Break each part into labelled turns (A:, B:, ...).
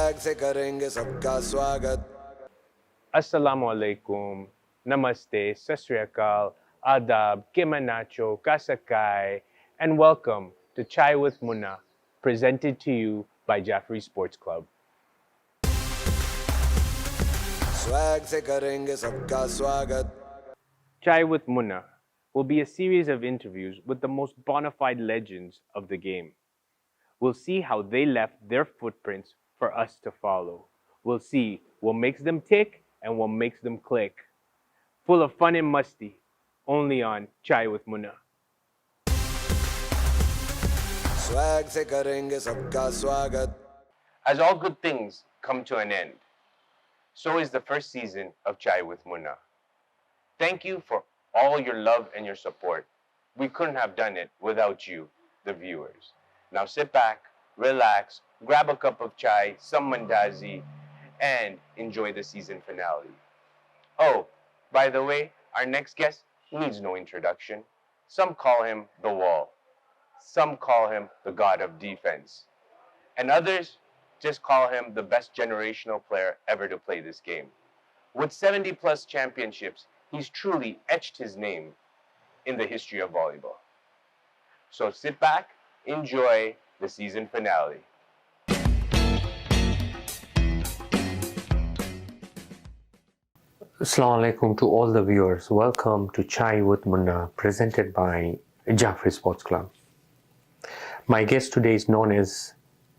A: Swag से करेंगे सबका स्वागत.
B: Assalamu alaikum, namaste, sasriyakal, adab, kimanacho, kasakai, and welcome to Chai with Munna, presented to you by Jaffrey Sports Club.
A: Swag से करेंगे सबका स्वागत.
B: Chai with Munna will be a series of interviews with the most bona fide legends of the game. We'll see how they left their footprints for us to follow. We'll see what makes them tick and what makes them click. Full of fun and musty, only on Chai with Munna.
A: Swag से करेंगे सबका स्वागत.
B: As all good things come to an end, so is the first season of Chai with Munna. Thank you for all your love and your support. We couldn't have done it without you, the viewers. Now sit back, relax, grab a cup of chai, some mandazi, and enjoy the season finale. Oh, by the way, our next guest needs no introduction. Some call him the Wall. Some call him the God of Defense. And others just call him the best generational player ever to play this game. With 70 plus championships, he's truly etched his name in the history of volleyball. So sit back, enjoy the season finale.
C: Assalamu alaikum to all the viewers. Welcome to Chai with Munna, presented by Jaffrey Sports Club. My guest today is known as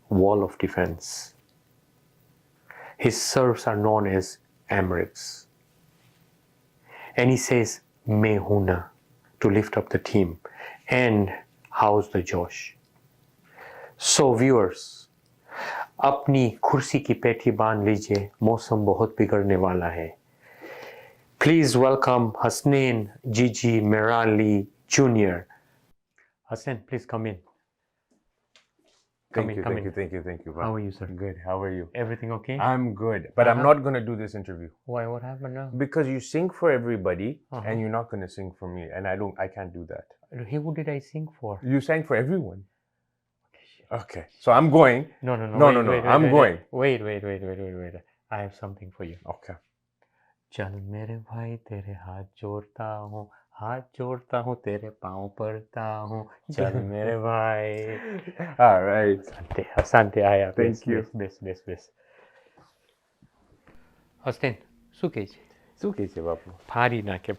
C: Wall of Defense. His serves are known as Emirates. And he says, "Main huna," to lift up the team. And how's the Josh? So viewers, अपनी कुर्सी की पेटी बांध लीजिए, मौसम बहुत बिगड़ने वाला है. Please welcome Hasnane Gigi Merali Jr. Hasnane, please come in.
D: Thank you.
C: How are you, sir?
D: Good. How are you?
C: Everything okay?
D: I'm good, but I'm not gonna do this interview
C: Why? What happened now?
D: because you sing for everybody,
C: Uh-huh.
D: and you're not gonna sing for me, and I can't do that.
C: Who did I sing for?
D: You sang for everyone. Okay, so I'm going.
C: No.
D: No, I'm going.
C: Wait. I have something for you.
D: Okay.
C: चल मेरे भाई तेरे हाथ जोड़ता हूँ तेरे पाँव पड़ता हूँ चल मेरे भाई.
D: All right.
C: Asante aya.
D: Thank you.
C: Best. Hasnane, શું કહે છે?
D: શું કહે છે બાપુ?
C: ફાડી નાખે.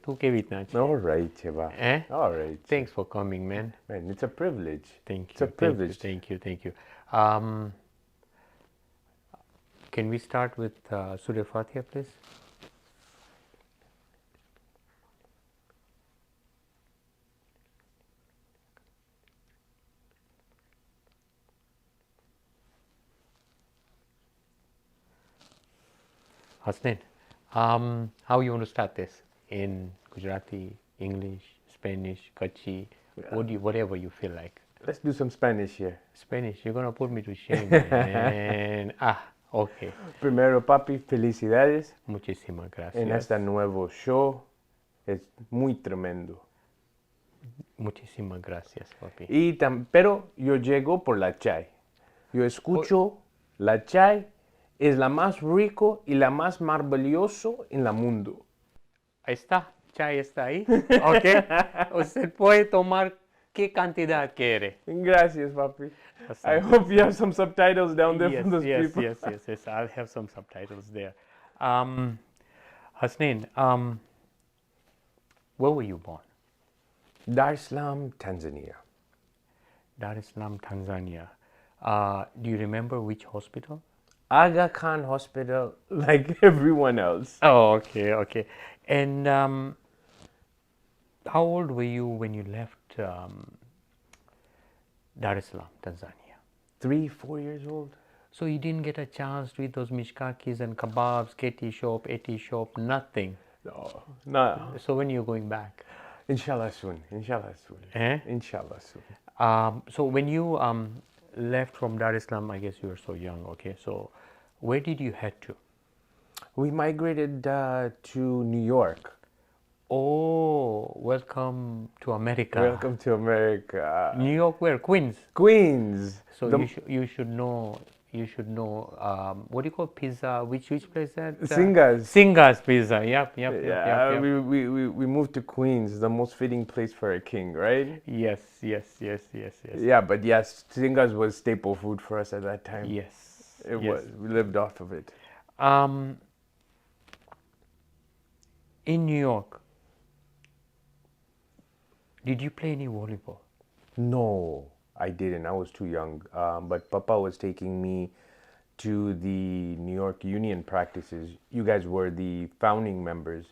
C: તું કેવી રીતના છે?
D: All right, છે બા. All right.
C: Thanks for coming, man.
D: Man, it's a privilege.
C: Thank you.
D: It's a privilege.
C: Thank you. Can we start with Surah Fatiha, please? Hasnane, how you want to start this? In Gujarati, English, Spanish, Kutchi, whatever you feel like.
D: Let's do some Spanish here.
C: Spanish, you're gonna put me to shame, man. Okay.
D: Primero, papi, felicidades
C: Muchísimas gracias.
D: en este nuevo show. Es muy tremendo.
C: Muchísimas gracias, papi.
D: Pero yo llego por la chai. Yo escucho la chai es la más rico y la más maravilloso en el mundo.
C: Ahí está, chai está ahí. Ok. Usted puede tomar qué cantidad quiere.
D: Gracias, papi. I hope you have some subtitles down there for those people.
C: Yes. I'll have some subtitles there. Hasnane, where were you born?
D: Dar es Salaam, Tanzania.
C: Dar es Salaam, Tanzania. Do you remember which hospital?
D: Aga Khan Hospital, like everyone else.
C: Oh, okay. And how old were you when you left Dar es Salaam, Tanzania?
D: 3-4 years old.
C: So you didn't get a chance to eat those mishkakis and kebabs, keti shop, nothing?
D: No.
C: So when you're going back?
D: Inshallah soon.
C: Eh?
D: Inshallah soon.
C: So when you left from Dar es Salaam, I guess you were so young, okay? So where did you head to?
D: We migrated to New York.
C: Oh, welcome to America.
D: Welcome to America.
C: New York where? Queens?
D: Queens.
C: So you should know you should know. What do you call pizza? Which place is that?
D: Singa's.
C: Singa's Pizza. Yep.
D: Yeah, we moved to Queens, the most fitting place for a king, right?
C: Yes.
D: Yeah, but yes, Singa's was staple food for us at that time.
C: Yes.
D: It
C: yes.
D: was. We lived off of it.
C: In New York, did you play any volleyball?
D: No, I didn't. I was too young. But Papa was taking me to the New York Union practices. You guys were the founding members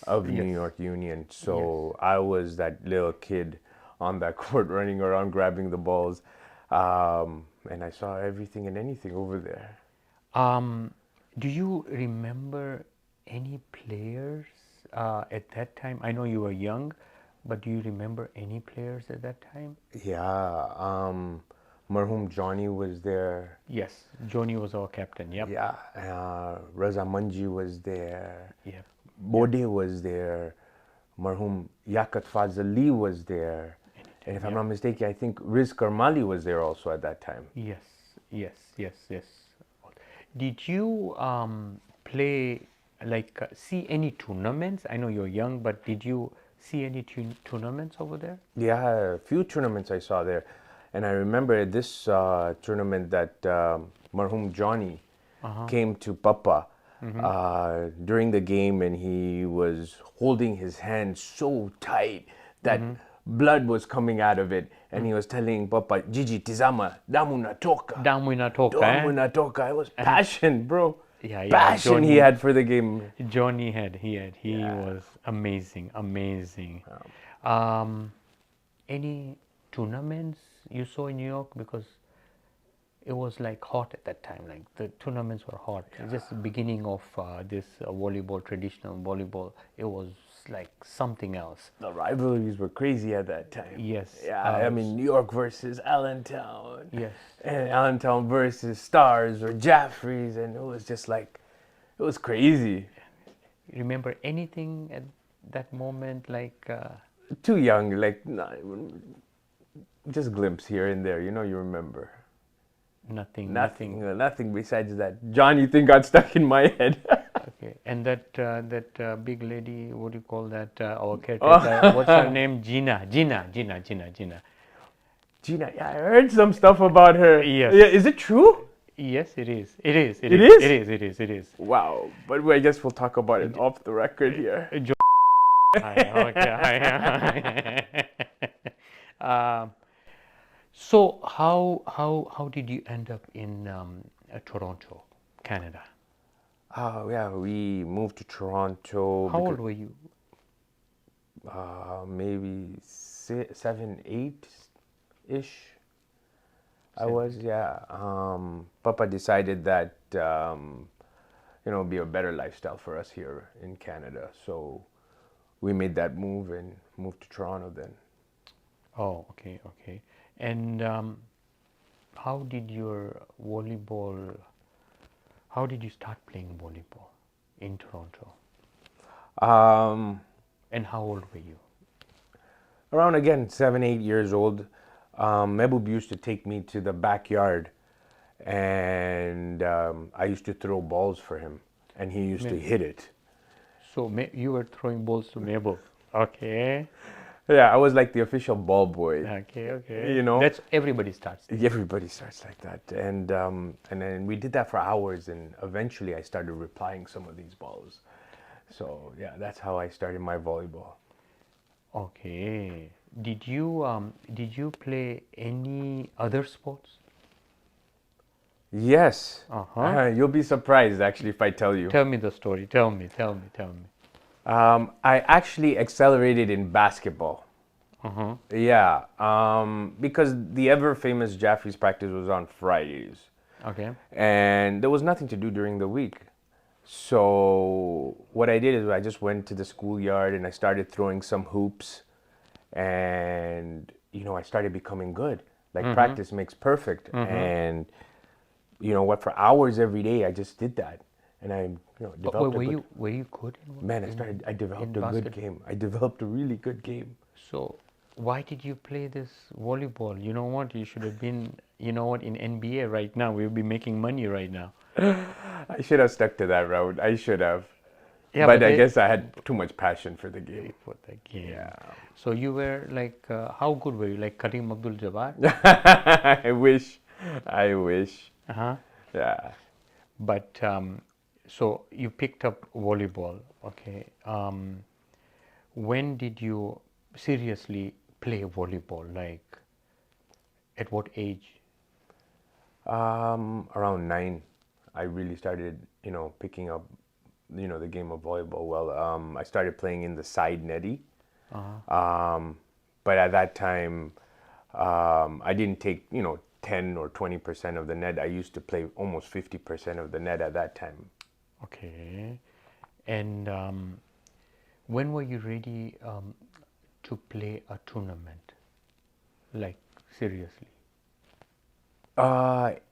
D: of New York Union. So I was that little kid on that court running around grabbing the balls. And I saw everything and anything over there.
C: Do you remember any players at that time? I know you were young, but do you remember any players at that time?
D: Yeah, Marhum Johnny was there.
C: Yes, Johnny was our captain. Yep.
D: Yeah, Raza Manji was there.
C: Yep.
D: Bode was there. Marhum Yakat Fazali was there. And if I'm not mistaken, I think Riz Karmali was there also at that time.
C: Yes. Did you play, like, see any tournaments? I know you're young, but did you see any tournaments over there?
D: Yeah, a few tournaments I saw there. And I remember this tournament that Marhum Johnny came to Papa during the game, and he was holding his hand so tight that blood was coming out of it. And he was telling Papa, Gigi, tizama, damu natoka.
C: Damu inatoka,
D: Damu natoka. It was passion, bro.
C: Yeah,
D: Passion
C: Johnny,
D: he had for the game.
C: Johnny had. He was amazing. Any tournaments you saw in New York? Because it was like hot at that time. Like the tournaments were hot. Just the beginning of this volleyball, traditional volleyball. It was like something else.
D: The rivalries were crazy at that time.
C: Yes.
D: Yeah, I mean, New York versus Allentown.
C: Yes.
D: And Allentown versus Stars or Jaffrey's. And it was just like, it was crazy.
C: Remember anything at that moment? Like
D: Too young, like, just glimpse here and there. You know, you remember.
C: nothing.
D: Nothing besides that Johnny thing got stuck in my head.
C: Okay, and that big lady, what do you call that? Our caretaker, what's her name? Gina.
D: Gina, yeah, I heard some stuff about her.
C: Yes.
D: Yeah, is it true?
C: Yes, it is.
D: It is?
C: It is.
D: Wow, but I guess we'll talk about it off the record here.
C: So how did you end up in Toronto, Canada?
D: Oh yeah, we moved to Toronto.
C: How old were you?
D: Maybe 7, 8-ish. I was, yeah. Papa decided that it'd be a better lifestyle for us here in Canada, so we made that move and moved to Toronto then.
C: Oh, okay. And how did your volleyball? How did you start playing volleyball in Toronto? And how old were you?
D: Around, again, 7, 8 years old. Mehboob used to take me to the backyard, and I used to throw balls for him, and he used to hit it.
C: So you were throwing balls to Mehboob. Okay.
D: Yeah, I was like the official ball boy.
C: Okay.
D: You know,
C: That's everybody starts.
D: everybody starts like that, and then we did that for hours, and eventually I started replying some of these balls. So yeah, that's how I started my volleyball.
C: Okay. Did you play any other sports?
D: Yes.
C: Uh-huh.
D: You'll be surprised actually if I tell you.
C: Tell me the story. Tell me.
D: I actually accelerated in basketball. Yeah, because the ever famous Jaffrey's practice was on Fridays.
C: Okay.
D: And there was nothing to do during the week. So what I did is I just went to the schoolyard and I started throwing some hoops, and I started becoming good. Like practice makes perfect. And for hours every day I just did that. And I developed
C: were you good?
D: I developed a good game. I developed a really good game.
C: So why did you play this volleyball? You know what? You should have been, you know what, in NBA right now. We'll be making money right now.
D: I should have stuck to that route. I should have.
C: Yeah,
D: But
C: but
D: I
C: they
D: guess I had too much passion for the game.
C: for the game.
D: Yeah.
C: So you were like, how good were you? Like Karim Abdul-Jabbar?
D: I wish. I wish.
C: Uh-huh.
D: Yeah.
C: But so you picked up volleyball, okay? When did you seriously play volleyball? Like at what age?
D: Around 9, I really started, picking up, the game of volleyball. Well, I started playing in the side netty. But at that time, I didn't take, 10 or 20% of the net. I used to play almost 50% of the net at that time.
C: Okay. And when were you ready to play a tournament? Like seriously?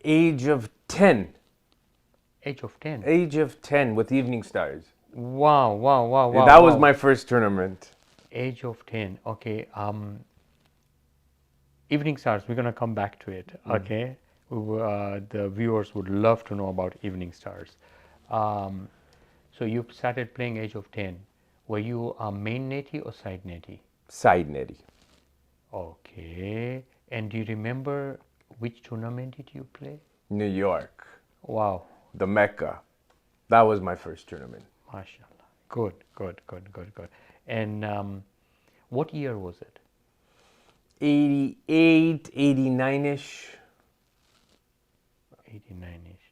D: Age of 10.
C: Age of 10.
D: Age of 10 with Evening Stars.
C: Wow, wow, wow, wow.
D: That was
C: wow.
D: my first tournament.
C: Age of 10. Okay. Evening Stars, we're going to come back to it. Okay. The viewers would love to know about Evening Stars. So you started playing age of 10. Were you a main netty or side netty?
D: Side netty.
C: Okay. And do you remember which tournament did you play?
D: New York.
C: Wow.
D: The Mecca. That was my first tournament.
C: MashaAllah. Good, good, good, good, good. And what year was it?
D: 88, 89-ish.
C: 89-ish.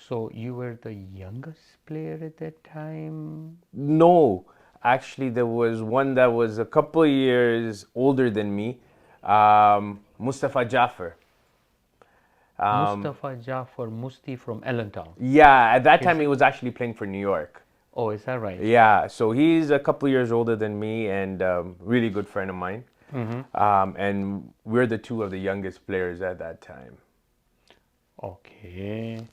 C: So you were the youngest player at that time?
D: No, actually, there was one that was a couple of years older than me, Mustafa Jaffer.
C: Mustafa Jaffer Musti from Allentown.
D: Yeah, at that time he was actually playing for New York.
C: Oh, is that right?
D: Yeah, so he's a couple of years older than me and really good friend of mine. And we're the two of the youngest players at that time.
C: Okay.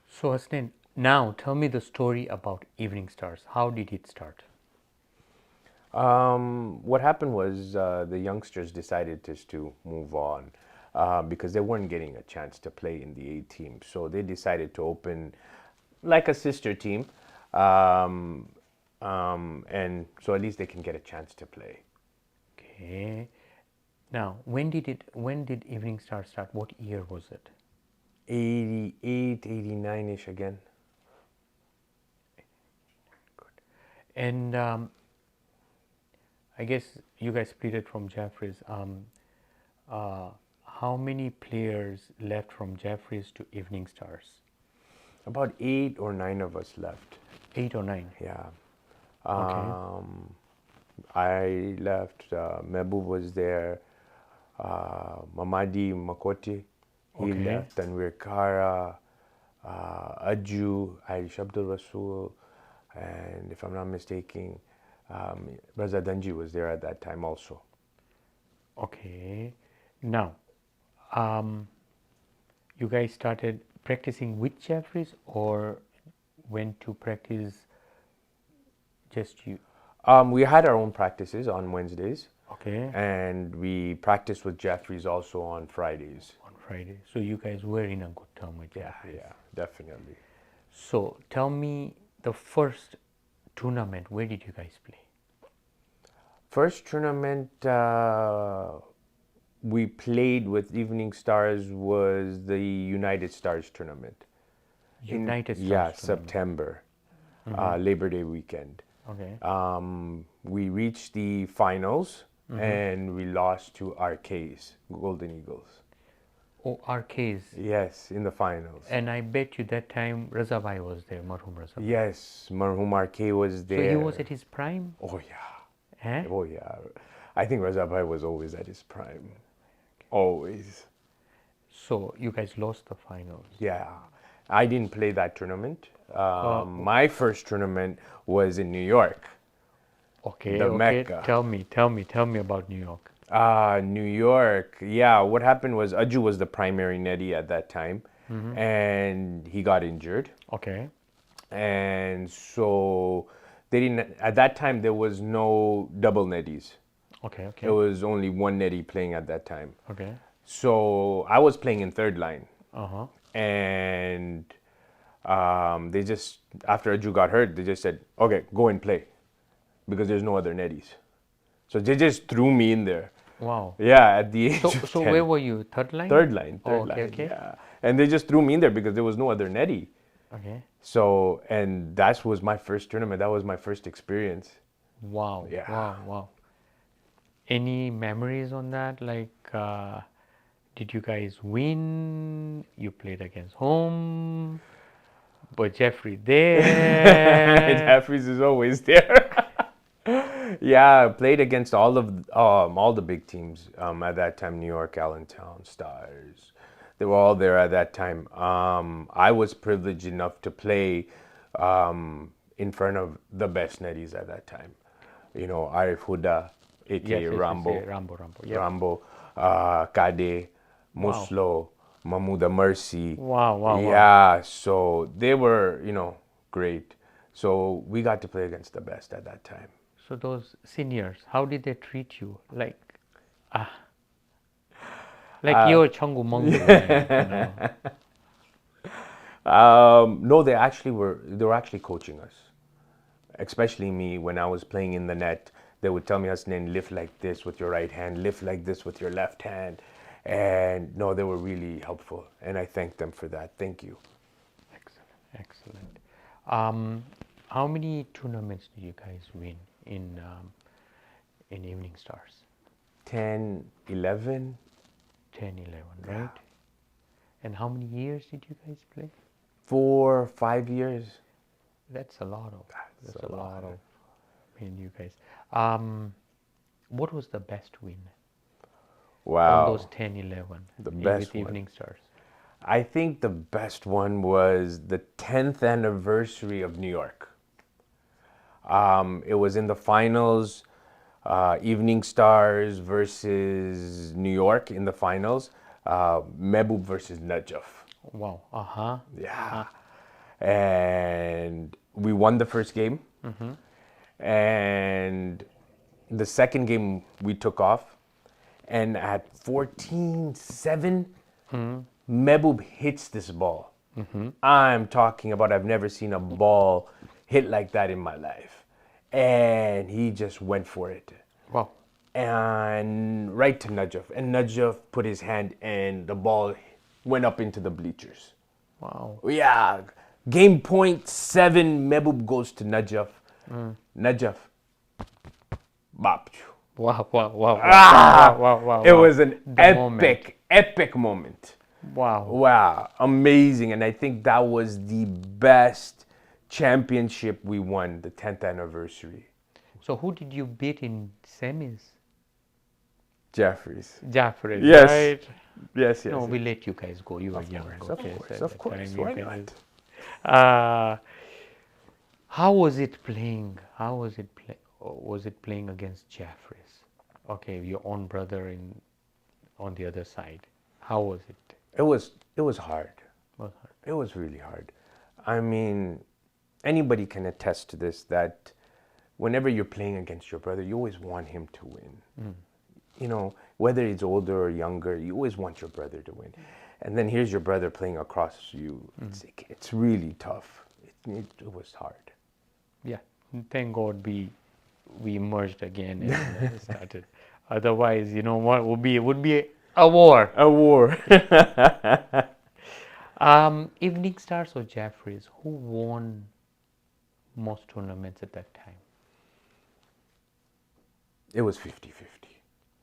C: So Hasnane, now tell me the story about Evening Stars. How did it start?
D: What happened was the youngsters decided just to move on because they weren't getting a chance to play in the A team. So they decided to open like a sister team, and so at least they can get a chance to play.
C: Okay. Now, when did Evening Stars start? What year was it?
D: 88, 89-ish again.
C: Good. And I guess you guys split it from Jeffries. How many players left from Jeffries to Evening Stars?
D: About 8 or 9 of us left.
C: 8 or 9?
D: Yeah.
C: Okay.
D: I left. Mehboob was there. Mamadi Makoti, he
C: Okay.
D: left. Tanvir Kara, Aju, Irish Abdul Rasul, and if I'm not mistaken, Raza Danji was there at that time also.
C: Okay. Now, you guys started practicing with Jeffries or went to practice just you?
D: We had our own practices on Wednesdays,
C: Okay.
D: and we practiced with Jeffries also on Fridays.
C: On Friday. So you guys were in a good term with Jeffries.
D: Yeah, definitely.
C: So tell me the first tournament, where did you guys play?
D: First tournament we played with Evening Stars was the United Stars tournament.
C: United Stars
D: Yeah,
C: tournament.
D: September, Labor Day weekend.
C: Okay.
D: We reached the finals and we lost to RKs, Golden Eagles.
C: Oh, RKs.
D: Yes, in the finals.
C: And I bet you that time Raza Bhai was there, Marhum Raza Bhai.
D: Yes, Marhum RK was
C: So
D: there.
C: he was at his prime?
D: Oh yeah,
C: Eh?
D: oh yeah. I think Raza Bhai was always at his prime. Always.
C: So you guys lost the finals.
D: Yeah, I didn't play that tournament. My first tournament was in New York.
C: Okay,
D: The
C: okay.
D: Mecca.
C: Tell me about New York.
D: New York. Yeah, what happened was Aju was the primary netty at that time, and he got injured,
C: Okay.
D: and so they didn't. At that time, there was no double netties.
C: Okay,
D: It
C: okay,
D: was only one netty playing at that time.
C: okay.
D: So I was playing in third line,
C: Uh-huh.
D: and they just, after Aju got hurt, they just said, "Okay, go and play," because there's no other netties. So they just threw me in there.
C: Wow.
D: Yeah, at the age
C: So,
D: of
C: so where
D: 10.
C: were you? Third line?
D: Third line,
C: Oh,
D: third
C: okay,
D: line,
C: okay.
D: yeah. And they just threw me in there because there was no other netty.
C: Okay.
D: So, and that was my first tournament. That was my first experience.
C: Wow,
D: Yeah.
C: wow, wow. Any memories on that? Like, did you guys win? You played against home, but Jeffrey there.
D: Jeffries is always there. Yeah, I played against all the big teams at that time. New York, Allentown, Stars. They were all there at that time. I was privileged enough to play in front of the best netties at that time. You know, Arif Huda, aka
C: Yes, yes, yes,
D: Rambo,
C: yeah, Rambo, Rambo. Yep.
D: Rambo, Kade,
C: Wow.
D: Muslo, Mahmouda Mercy.
C: Wow, wow, wow.
D: Yeah, so they were, great. So we got to play against the best at that time.
C: So those seniors, how did they treat you? Like you're Changu Mangu,
D: No, they were actually coaching us, especially me when I was playing in the net. They would tell me, Hasnane, lift like this with your right hand, lift like this with your left hand. And no, they were really helpful. And I thank them for that. Thank you.
C: Excellent, excellent. How many tournaments did you guys win in Evening Stars?
D: 10, 11,
C: 10, 11, right? And how many years did you guys play?
D: 4, 5 years.
C: That's a lot of.
D: That's
C: That's
D: a
C: a
D: lot.
C: lot of. I mean, you guys. What was the best win on those
D: Wow.
C: 10, 11
D: The
C: with
D: best one.
C: Evening Stars?
D: I think the best one was the 10th anniversary of New York. It was in the finals, Evening Stars versus New York in the finals, Mehboob versus Najaf.
C: Wow. Uh-huh.
D: Yeah. And we won the first game. And the second game we took off. And at 14-7, Mehboob hits this ball. I'm talking about, I've never seen a ball hit like that in my life. And he just went for it.
C: Wow.
D: And right to Najaf. And Najaf put his hand and the ball went up into the bleachers.
C: Wow.
D: Yeah. Game point 7, Mehboob goes to Najaf. Najaf. Bop.
C: Wow, wow, wow,
D: Ah!
C: wow, wow, wow,
D: It
C: wow.
D: was an
C: The
D: epic moment.
C: Wow.
D: Wow, amazing. And I think that was the best championship we won, the 10th anniversary.
C: So who did you beat in semis?
D: Jeffries.
C: Jaffrey,
D: Yes.
C: right?
D: Yes, yes.
C: No,
D: yes.
C: we let you guys go. You were young.
D: Of
C: Okay,
D: course,
C: so
D: of
C: at that
D: course.
C: time you
D: Why
C: guys-
D: not?
C: How was it playing? How was it play? Was it playing against Jaffrey's? Okay, your own brother on the other side. How was it?
D: It was hard.
C: Was
D: It was really hard. I mean, anybody can attest to this, that whenever you're playing against your brother, you always want him to win. You know, whether he's older or younger, you always want your brother to win. And then here's your brother playing across you. It's really tough. It was hard.
C: Yeah, thank God we merged again and started. Otherwise, you know what would be a war.
D: A war.
C: Evening Stars or Jaffrey's, who won most tournaments at that time?
D: It was 50-50.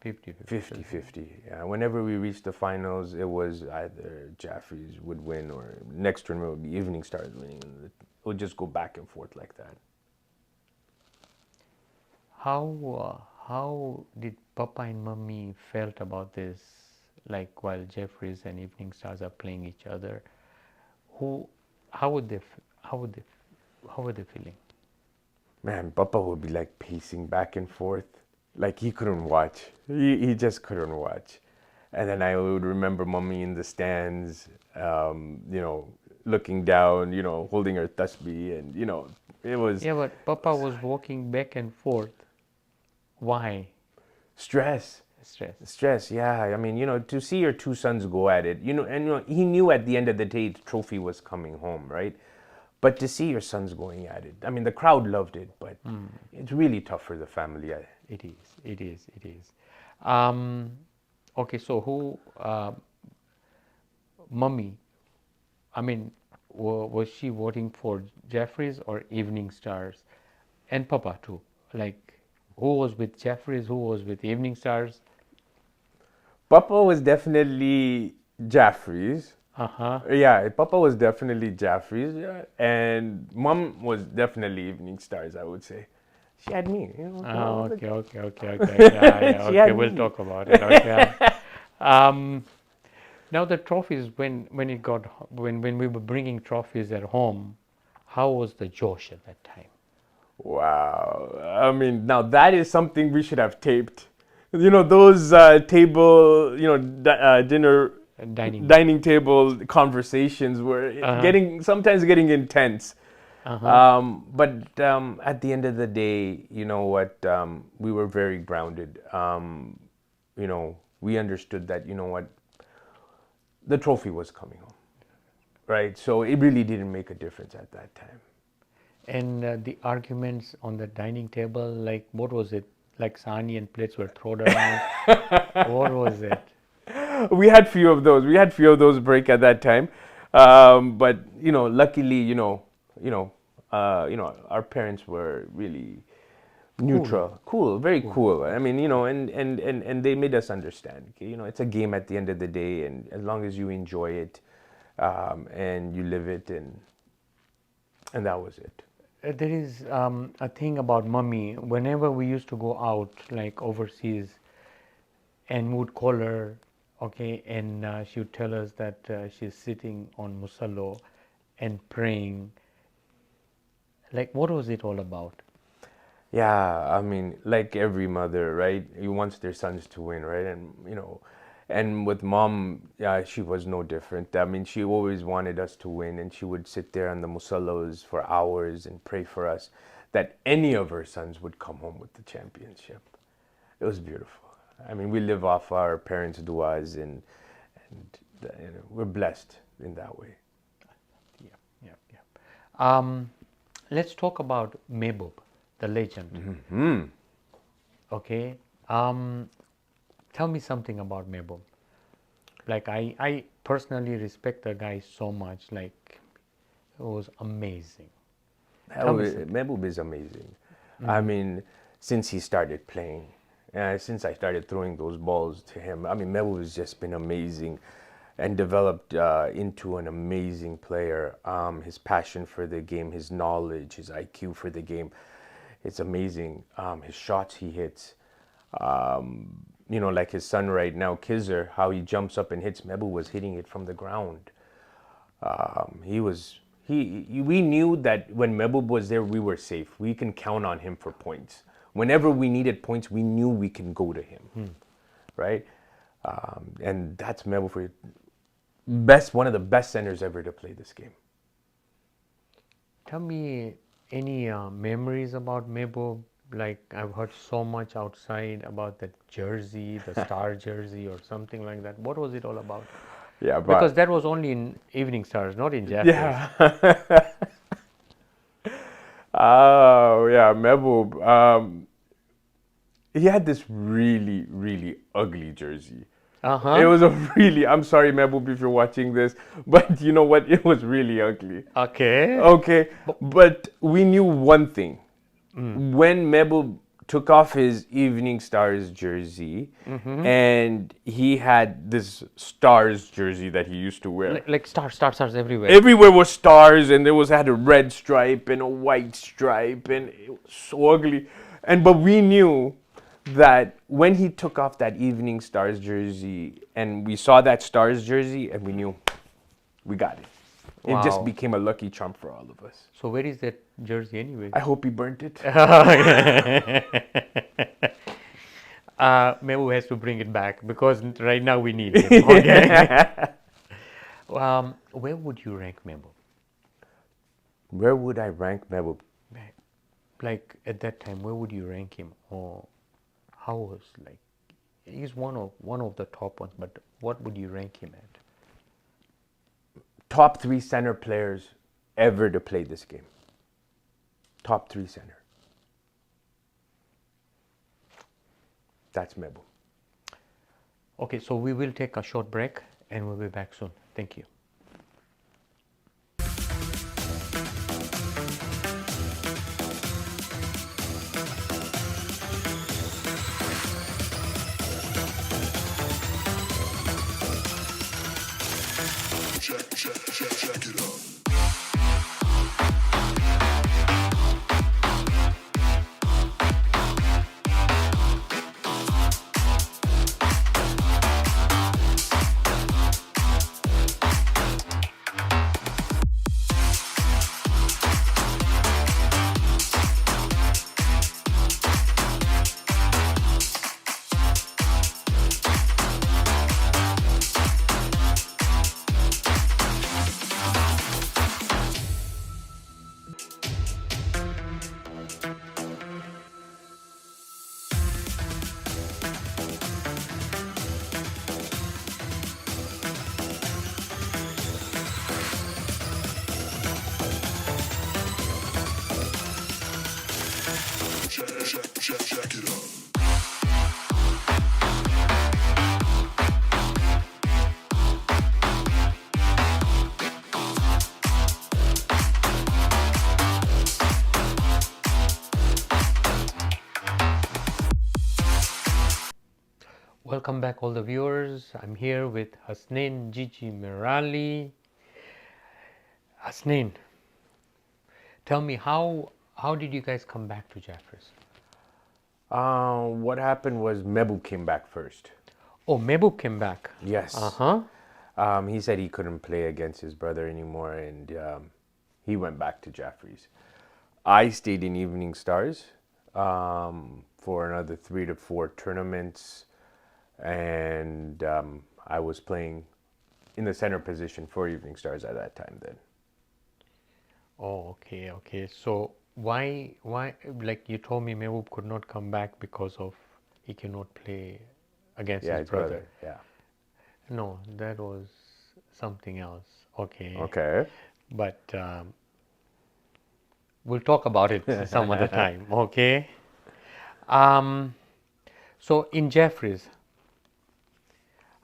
C: 50-50.
D: 50-50. Yeah. Whenever we reached the finals, it was either Jaffrey's would win or next tournament would be Evening Stars winning. It would just go back and forth like that.
C: How did Papa and Mummy felt about this? Like while Jeffries and Evening Stars are playing each other, how were they feeling?
D: Man, Papa would be like pacing back and forth. Like he couldn't watch. He just couldn't watch. And then I would remember Mummy in the stands, looking down, holding her tasbih, and it was.
C: Yeah, but Papa was walking back and forth. Why?
D: Stress.
C: Stress.
D: Stress, yeah. I mean, to see your two sons go at it, and he knew at the end of the day the trophy was coming home, right? But to see your sons going at it, I mean, the crowd loved it, but it's really tough for the family.
C: It is. It is. It is. Um, okay. So who, mummy? I mean, was she voting for Jeffries or Evening Stars, and Papa too? Like, who was with Jeffries? Who was with Evening Stars?
D: Papa was definitely Jaffrey's.
C: Uh-huh.
D: Yeah, Papa was definitely Jaffrey's, yeah, and Mom was definitely Evening Stars, I would say. She had me.
C: Oh, okay. Yeah, yeah.
D: She
C: Okay,
D: had
C: we'll
D: me.
C: talk about it. Okay. Um, now the trophies, when we were bringing trophies at home, how was the Josh at that time?
D: Wow. I mean, now that is something we should have taped. Those table, dinner,
C: Dining.
D: dining table conversations were sometimes getting intense. But at the end of the day, you know what? We were very grounded. We understood that, the trophy was coming home, right? So it really didn't make a difference at that time.
C: And the arguments on the dining table, like what was it? Like sahani and plates were thrown around. What was it?
D: We had few of those. We had few of those break at that time, but luckily, our parents were really neutral, cool, very cool. I mean, and they made us understand. Okay, it's a game at the end of the day, and as long as you enjoy it, and you live it, and that was it.
C: There is a thing about mummy. Whenever we used to go out, like overseas, and we would call her, okay, and she would tell us that she's sitting on musallo and praying. Like, what was it all about?
D: Yeah, I mean, like every mother, right? He wants their sons to win, right? And with mom, yeah, she was no different. I mean, she always wanted us to win, and she would sit there on the musallos for hours and pray for us that any of her sons would come home with the championship. It was beautiful. I mean, we live off our parents' duas, and we're blessed in that way.
C: Yeah. Let's talk about Mehboob, the legend. Okay. Tell me something about Mehboob. Like, I personally respect the guy so much. Like, it was amazing.
D: Mehboob is amazing. I mean, since he started playing, since I started throwing those balls to him, I mean, Mehboob has just been amazing and developed into an amazing player. His passion for the game, his knowledge, his IQ for the game, it's amazing. His shots he hits, like his son right now, Kizzer, how he jumps up and hits. Mehboob was hitting it from the ground. We knew that when Mehboob was there, we were safe. We can count on him for points. Whenever we needed points, we knew we can go to him, right? And that's Mehboob for one of the best centers ever to play this game.
C: Tell me any memories about Mehboob. Like, I've heard so much outside about that jersey, the star jersey or something like that. What was it all about?
D: Yeah,
C: Because that was only in Evening Stars, not in Jaffrey's.
D: yeah. Oh, yeah, Mehboob. He had this really, really ugly jersey. It was I'm sorry, Mehboob, if you're watching this, but you know what? It was really ugly.
C: Okay.
D: Okay, but we knew one thing. When Mehboob took off his Evening Stars jersey, and he had this Stars jersey that he used to wear.
C: Like stars everywhere.
D: Everywhere was stars, and there had a red stripe and a white stripe, and it was so ugly. But we knew that when he took off that Evening Stars jersey, and we saw that Stars jersey, and we knew we got it. It just
C: Wow.
D: became a lucky charm for all of us.
C: So where is that jersey anyway?
D: I hope he burnt it.
C: Mehboob has to bring it back because right now we need it. Okay. Where would you rank Mehboob?
D: Where would I rank Mehboob?
C: Like at that time, where would you rank him? Or How was like? He's one of the top ones, but what would you rank him at?
D: Top 3 center players ever to play this game. Top 3 center. That's Mebu.
C: Okay, so we will take a short break and we'll be back soon. Thank you.
A: check it out. Check it out.
C: Welcome back, all the viewers. I'm here with Hasnane Gigi Merali. Hasnane, tell me how did you guys come back to Jeffries?
D: What happened was Mebu came back first.
C: Oh, Mehboob came back.
D: Yes. He said he couldn't play against his brother anymore, and he went back to Jeffries. I stayed in Evening Stars for another 3 to 4 tournaments, and I was playing in the center position for Evening Stars at that time then.
C: Oh, okay. So why like you told me Mehboob could not come back because of he cannot play against his brother.
D: Yeah.
C: No, that was something else. Okay.
D: Okay.
C: But we'll talk about it some other time. Okay. So in Jeffries,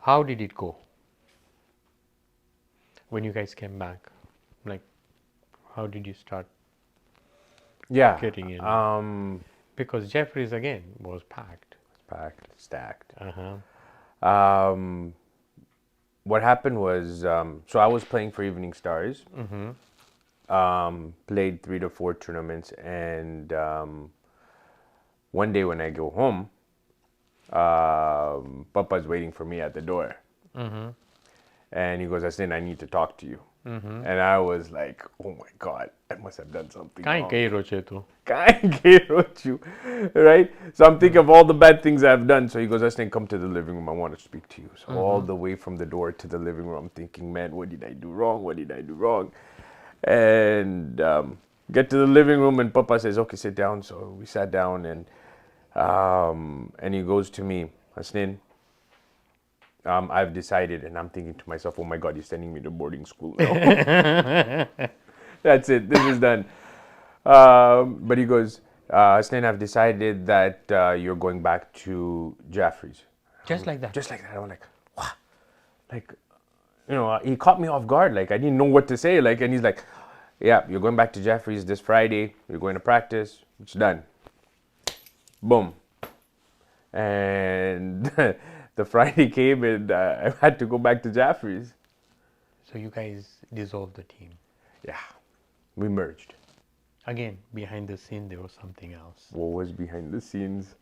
C: how did it go when you guys came back? Like, how did you start
D: Yeah.
C: getting in? Because Jeffries again was packed.
D: Packed, stacked.
C: Uh-huh.
D: What happened was, so I was playing for Evening Stars. Played 3 to 4 tournaments, and one day when I go home, Papa's waiting for me at the door. And he goes, Hasnane, I need to talk to you. And I was like, oh my God, I must have done something
C: Kain
D: wrong.
C: kahi roche tu?
D: Right? So I'm thinking of all the bad things I've done. So he goes, Hasnane, come to the living room. I want to speak to you. So all the way from the door to the living room, I'm thinking, man, what did I do wrong? What did I do wrong? And get to the living room, and Papa says, okay, sit down. So we sat down, and he goes to me, Hasnane, I've decided, and I'm thinking to myself, oh my God, he's sending me to boarding school now. That's it. This is done. But he goes, Hasnane, I've decided that you're going back to Jeffries.
C: Just like that.
D: Just like that. I was like, what? Like, you know, he caught me off guard. Like, I didn't know what to say. Like, and he's like, yeah, you're going back to Jeffries this Friday. You're going to practice. It's done. Boom. And the Friday came, and I had to go back to Jeffries.
C: So you guys dissolved the team.
D: Yeah, we merged.
C: Again, behind the scene, there was something else.
D: What was behind the scenes?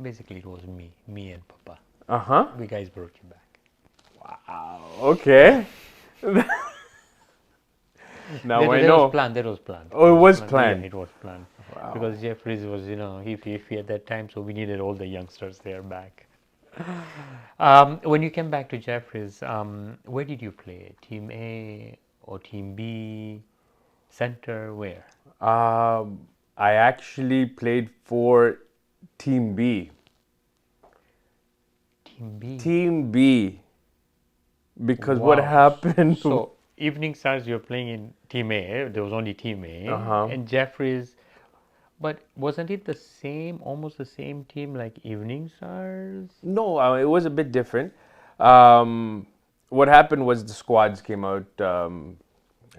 C: Basically, it was me and Papa.
D: Uh-huh.
C: We guys brought you back.
D: Wow. Okay. Now I
C: That
D: know.
C: was planned. That was planned.
D: Oh, it was planned.
C: Yeah, it was planned.
D: Wow.
C: Because Jeffries was, iffy at that time, so we needed all the youngsters there back. When you came back to Jeffries, where did you play? Team A or Team B? Center? Where?
D: I actually played for Team B.
C: Team B.
D: Team B. Because what
C: Wow.
D: happened?
C: So Evening Stars, you're playing in Team A. There was only Team A,
D: Uh-huh.
C: and Jeffries. But wasn't it the same, almost the same team like Evening Stars?
D: No, it was a bit different. What happened was the squads came out.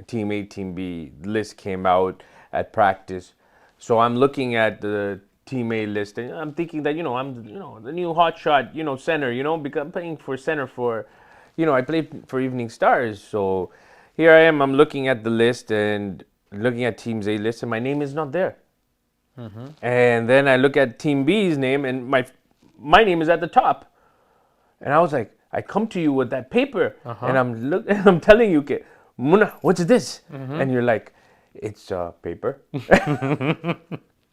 D: Team A, Team B list came out at practice. So I'm looking at the Team A list and I'm thinking that I'm the new hot shot center because I'm playing for center for I played for Evening Stars. So here I am. I'm looking at the list and looking at Team A list and my name is not there. And then I look at Team B's name and my name is at the top. And I was like, I come to you with that paper and I'm telling you, okay, Muna, what's this? And you're like, it's paper.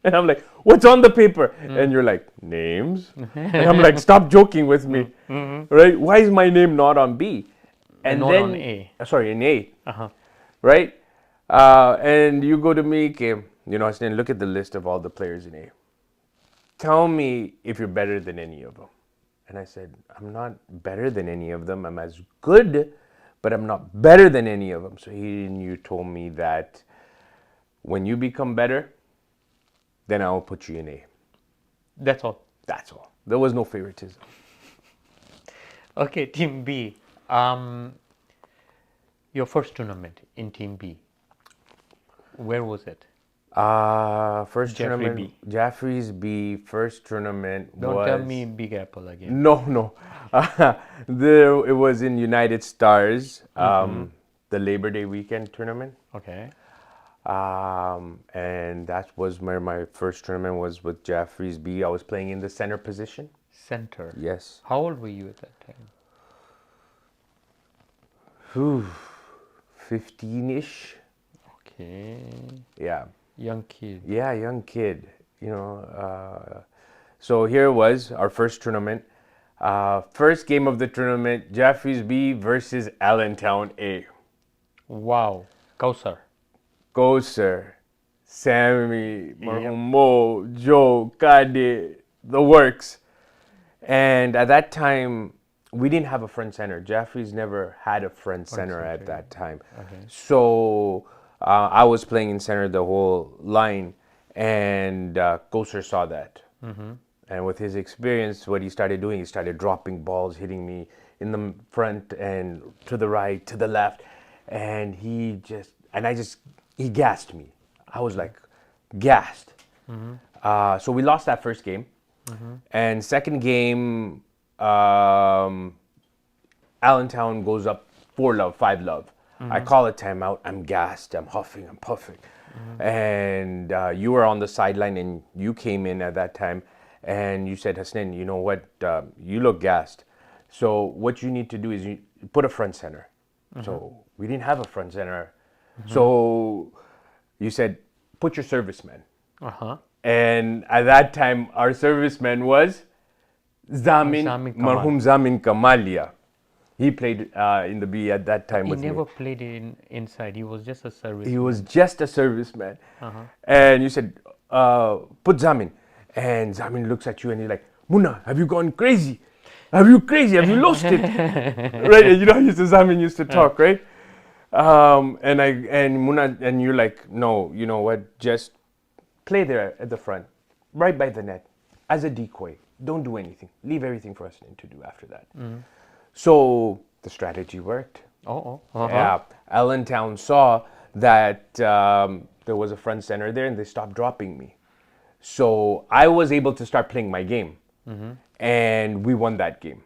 D: And I'm like, what's on the paper? And you're like, names. And I'm like, stop joking with me, right? Why is my name not on B?
C: And not on A.
D: Sorry, in A, right? And you go to me, okay, Hasnane, look at the list of all the players in A. Tell me if you're better than any of them. And I said, I'm not better than any of them. I'm as good, but I'm not better than any of them. So you told me that when you become better, then I'll put you in A.
C: That's all.
D: That's all. There was no favoritism.
C: Okay, Team B. Your first tournament in Team B. Where was it?
D: First
C: Jeffrey
D: tournament,
C: B.
D: Jeffries B. First tournament
C: Don't
D: was.
C: tell me Big Apple again.
D: No. It was in United Stars, the Labor Day weekend tournament.
C: Okay.
D: And that was where my first tournament was with Jeffries B. I was playing in the center position.
C: Center.
D: Yes.
C: How old were you at that time?
D: 15-ish.
C: Okay.
D: Yeah.
C: Young kid.
D: Yeah, young kid. So here was our first tournament. First game of the tournament, Jeffries B versus Allentown A.
C: Wow. Kausar.
D: Go, sir. Sammy, Mo, Joe, Kade, the works. And at that time, we didn't have a front center. Jeffries never had a front center at that time.
C: Okay.
D: So I was playing in center the whole line, and Koser saw that. And with his experience, what he started doing, he started dropping balls, hitting me in the front and to the right, to the left. And he gassed me. I was like gassed. So we lost that first game. And second game, Allentown goes up 4-love, 5-love. I call a timeout. I'm gassed. I'm huffing. I'm puffing. And you were on the sideline and you came in at that time and you said, Hasnane, you know what? You look gassed. So what you need to do is you put a front center. So we didn't have a front center. So you said, put your serviceman. And at that time, our serviceman was
C: Zamin Kamal.
D: Marhum Zamin Kamalia. He played in the B at that time
C: He
D: with
C: never
D: me.
C: played inside. He was just a service.
D: He was just a serviceman. And you said, put Zamin. And Zamin looks at you and he's like, Muna, have you gone crazy? Have you crazy? Have you lost it? Right? And Zamin used to talk, right? And Muna, and you're like, no, you know what? Just play there at the front, right by the net, as a decoy. Don't do anything. Leave everything for us to do after that. So the strategy worked. Yeah, Allentown saw that there was a front center there, and they stopped dropping me. So I was able to start playing my game, and we won that game.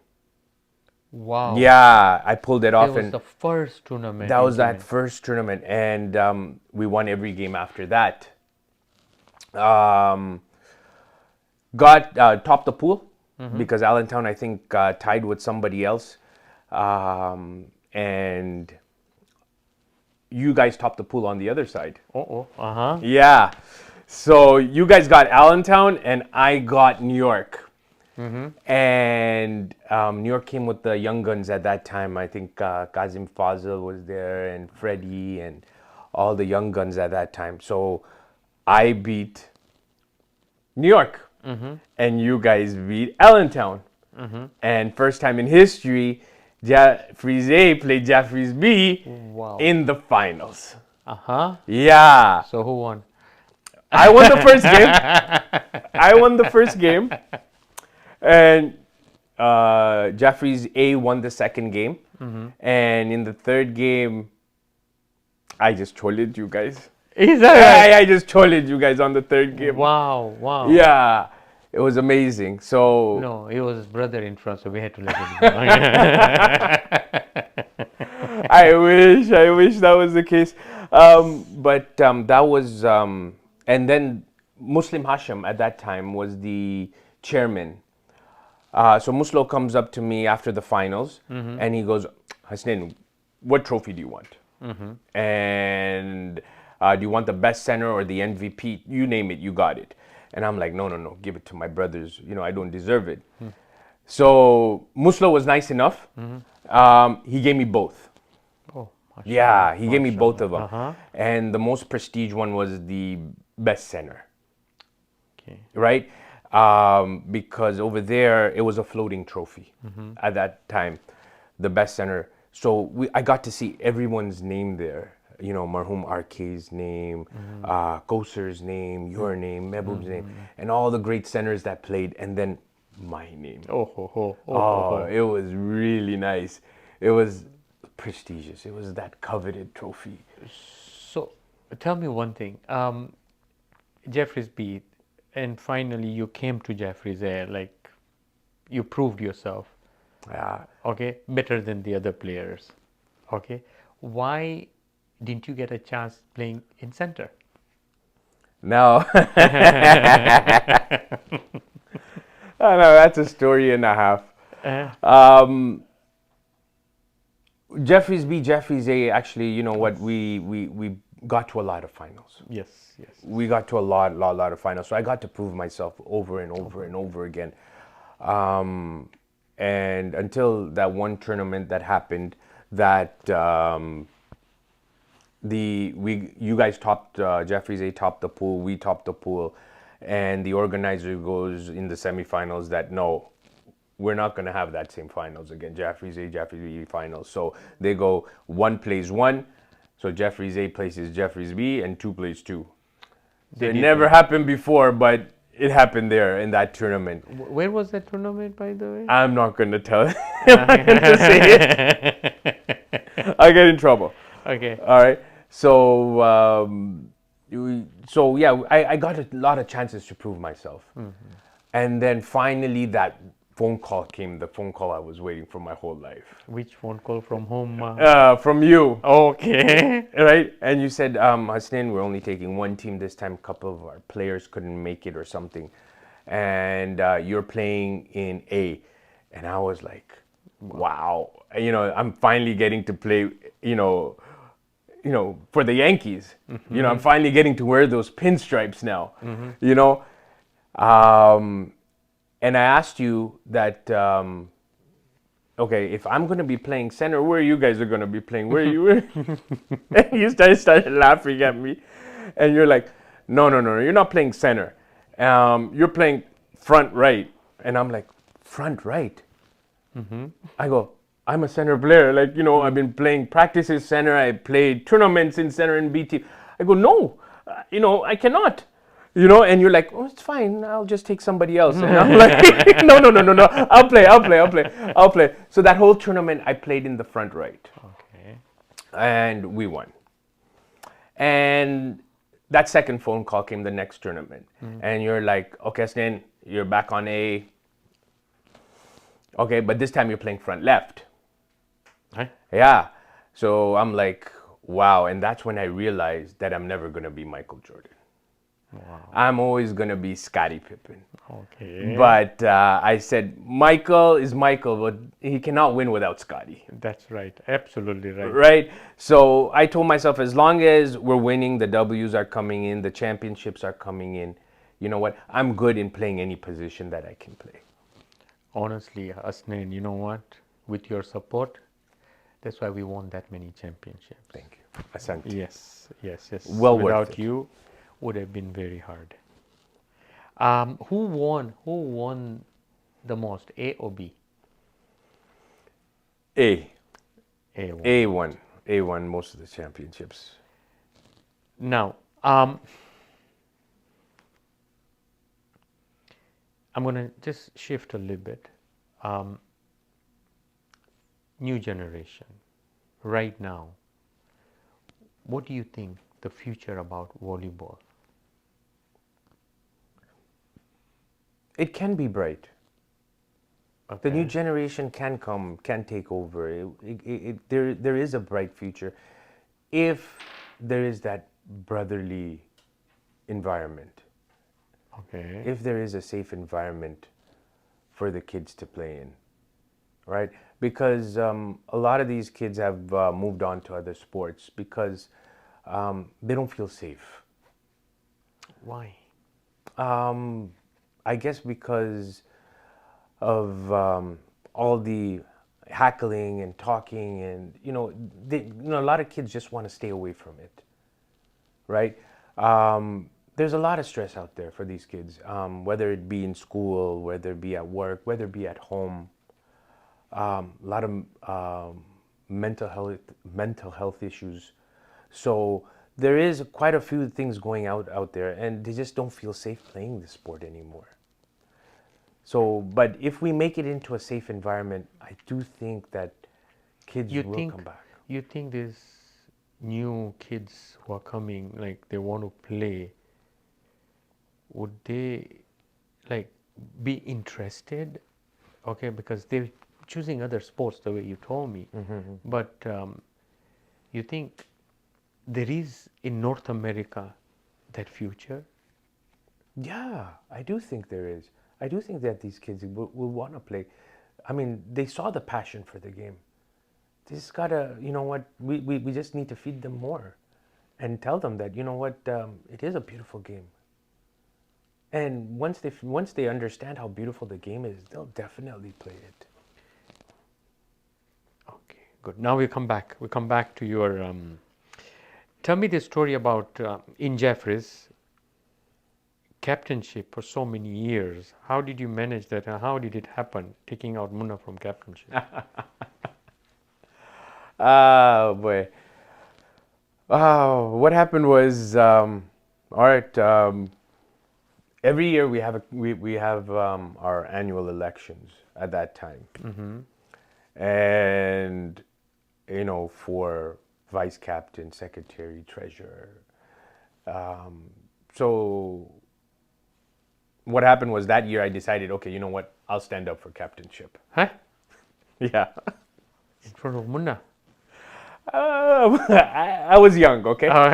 C: Wow.
D: Yeah, I pulled it off.
C: That was the first tournament.
D: That was that first tournament, and we won every game after that. Got topped the pool because Allentown, I think, tied with somebody else, and you guys topped the pool on the other side. Yeah, so you guys got Allentown, and I got New York. And New York came with the young guns at that time. I think Kazim Fazil was there, and Freddie, and all the young guns at that time. So I beat New York. and you guys beat Allentown. And first time in history, Jeffries A played Jeffries B
C: Wow.
D: in the finals.
C: Uh-huh.
D: Yeah.
C: So who won?
D: I won the first game. I won the first game. And Jeffries A won the second game. And in the third game, I just trolled you guys.
C: Is that right?
D: I just trolled you guys on the third game.
C: Wow, wow.
D: Yeah. It was amazing. So
C: No, it was his brother in front, so we had to let him go.
D: I wish that was the case. But that was, and then Muslim Hashim at that time was the chairman. So Muslo comes up to me after the finals and he goes, Hasnane, what trophy do you want? And do you want the best center or the MVP? You name it, you got it. And I'm like, no, give it to my brothers. You know, I don't deserve it. So Muslo was nice enough. He gave me both.
C: Oh,
D: Yeah, he gave me both of them.
C: Uh-huh.
D: And the most prestige one was the best center,
C: Okay.
D: right? Because over there, it was a floating trophy at that time, the best center. So I got to see everyone's name there. You know, Marhum RK's name, Kosar's name, your name, Mehbub's name, and all the great centers that played, and then my name.
C: Oh.
D: It was really nice. It was prestigious. It was that coveted trophy.
C: So, tell me one thing. Jeffries beat, and finally you came to Jeffries A. Like, you proved yourself.
D: Yeah.
C: Okay, better than the other players. Okay, why didn't you get a chance playing in center?
D: No. Oh, no, that's a story and a half. Jeffries B, Jeffries A, actually, you know what, we got to a lot of finals.
C: Yes.
D: We got to a lot of finals. So I got to prove myself over and over and over again. And until that one tournament that happened, that you guys topped, Jeffries A topped the pool, we topped the pool, and the organizer goes in the semifinals that no, we're not going to have that same finals again. Jeffries A, Jeffries B finals. So they go, one plays one. So Jeffries A places Jeffries B, and two plays two. So it never happened before, but it happened there in that tournament.
C: Where was that tournament, by the way?
D: I'm not going to tell. I'm not going to say it. I get in trouble.
C: Okay.
D: All right. So, I got a lot of chances to prove myself. And then finally that phone call came, the phone call I was waiting for my whole life.
C: Which phone call from home?
D: From you.
C: Okay.
D: Right? And you said, Hasnane, we're only taking one team this time. A couple of our players couldn't make it or something. And you're playing in A. And I was like, wow. You know, I'm finally getting to play, for the Yankees. You know, I'm finally getting to wear those pinstripes now, you know. And I asked you that, okay, if I'm going to be playing center, where you guys are going to be playing? Where you were? And you started laughing at me. And you're like, no, you're not playing center. You're playing front right. And I'm like, front right? I go, I'm a center player. Like, I've been playing practices center. I played tournaments in center and BT. I go, no, I cannot. And you're like, oh, it's fine. I'll just take somebody else. And I'm like, no. I'll play. So that whole tournament, I played in the front right.
C: Okay.
D: And we won. And that second phone call came the next tournament. And you're like, okay, Hasnane, you're back on A. Okay, but this time you're playing front left.
C: Huh?
D: Yeah. So I'm like, wow. And that's when I realized that I'm never going to be Michael Jordan.
C: Wow.
D: I'm always going to be Scottie Pippen.
C: Okay.
D: But I said, Michael is Michael, but he cannot win without Scottie.
C: That's right. Absolutely right.
D: Right? So I told myself, as long as we're winning, the W's are coming in, the championships are coming in, you know what? I'm good in playing any position that I can play.
C: Honestly, Hasnane, you know what? With your support, that's why we won that many championships.
D: Thank you. Asante.
C: Yes.
D: Well worth
C: Without
D: it.
C: you, would have been very hard. Who won? Who won the most? A or B?
D: A.
C: A won.
D: A won. A won most of the championships.
C: Now, I'm going to just shift a little bit. New generation, right now, what do you think the future about volleyball?
D: It can be bright. The new
C: Okay.
D: generation can come, can take over. There is a bright future if there is that brotherly environment.
C: Okay.
D: If there is a safe environment for the kids to play in, right? Because a lot of these kids have moved on to other sports because they don't feel safe.
C: Why?
D: I guess because of all the hackling and talking, and a lot of kids just want to stay away from it, right? There's a lot of stress out there for these kids, whether it be in school, whether it be at work, whether it be at home. A lot of mental health issues. So there is quite a few things going out there, and they just don't feel safe playing the sport anymore. So, but if we make it into a safe environment, I do think that kids
C: You
D: will
C: think
D: come back.
C: you think these new kids who are coming, like they want to play, would they like be interested? Okay, because they're choosing other sports the way you told me. But you think there is in North America that future?
D: Yeah, I do think there is. I do think that these kids will want to play. I mean, they saw the passion for the game. They just gotta, you know what, we just need to feed them more and tell them that, you know what, it is a beautiful game. And once they understand how beautiful the game is, they'll definitely play it.
C: Okay, good. Now we come back. We come back to your. Tell me the story about in Jeffries captainship for so many years. How did you manage that, and how did it happen? Taking out Munna from captainship.
D: Oh boy. Oh, what happened was, all right. Every year we have our annual elections at that time, and for vice captain, secretary, treasurer. So what happened was that year I decided, okay, you know what, I'll stand up for captainship.
C: Huh?
D: Yeah.
C: In front of Munna.
D: I was young, okay?
C: Oh.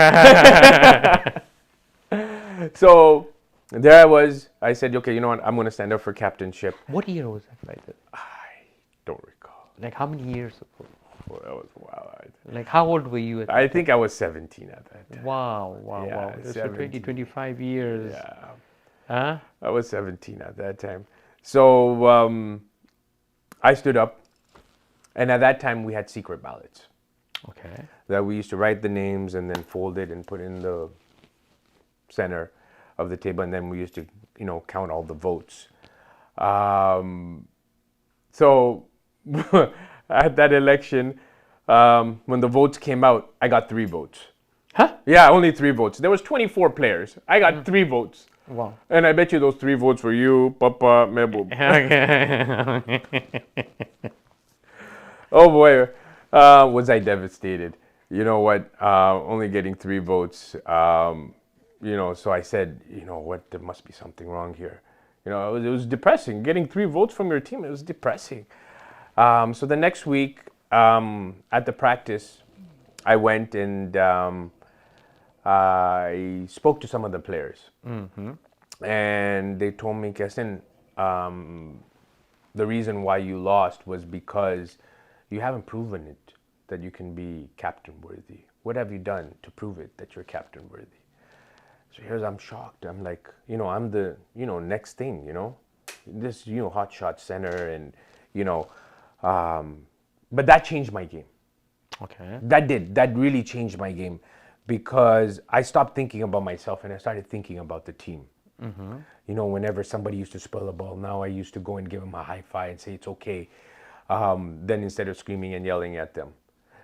D: So there I was. I said, okay, you know what? I'm going to stand up for captainship.
C: What year was that, by the way?
D: I don't recall.
C: Like how many years ago?
D: Well, that was wow.
C: Like how old were you at
D: I
C: that
D: think I was 17 at that
C: time?
D: time.
C: Wow, wow,
D: Yeah,
C: wow. So
D: 17.
C: 25 years.
D: Yeah,
C: Huh?
D: I was 17 at that time. So I stood up, and at that time we had secret ballots
C: Okay.
D: that we used to write the names and then fold it and put in the center of the table, and then we used to, count all the votes. So at that election, when the votes came out, I got 3 votes.
C: Huh?
D: Yeah, only 3 votes. There was 24 players. I got 3 votes.
C: Wow.
D: And I bet you those 3 votes were you, Papa, Mehboob. Oh boy, was I devastated. You know what? Only getting 3 votes. So I said, you know what? There must be something wrong here. It was depressing. Getting 3 votes from your team, it was depressing. So the next week at the practice, I went and I spoke to some of the players. And they told me, Keston, the reason why you lost was because you haven't proven it that you can be captain worthy. What have you done to prove it that you're captain worthy? So I'm shocked. I'm like, I'm the, next thing, this, hot shot center, and, but that changed my game.
C: Okay.
D: That really changed my game, because I stopped thinking about myself and I started thinking about the team. You know, whenever somebody used to spill a ball, now I used to go and give them a high five and say it's okay. Then instead of screaming and yelling at them.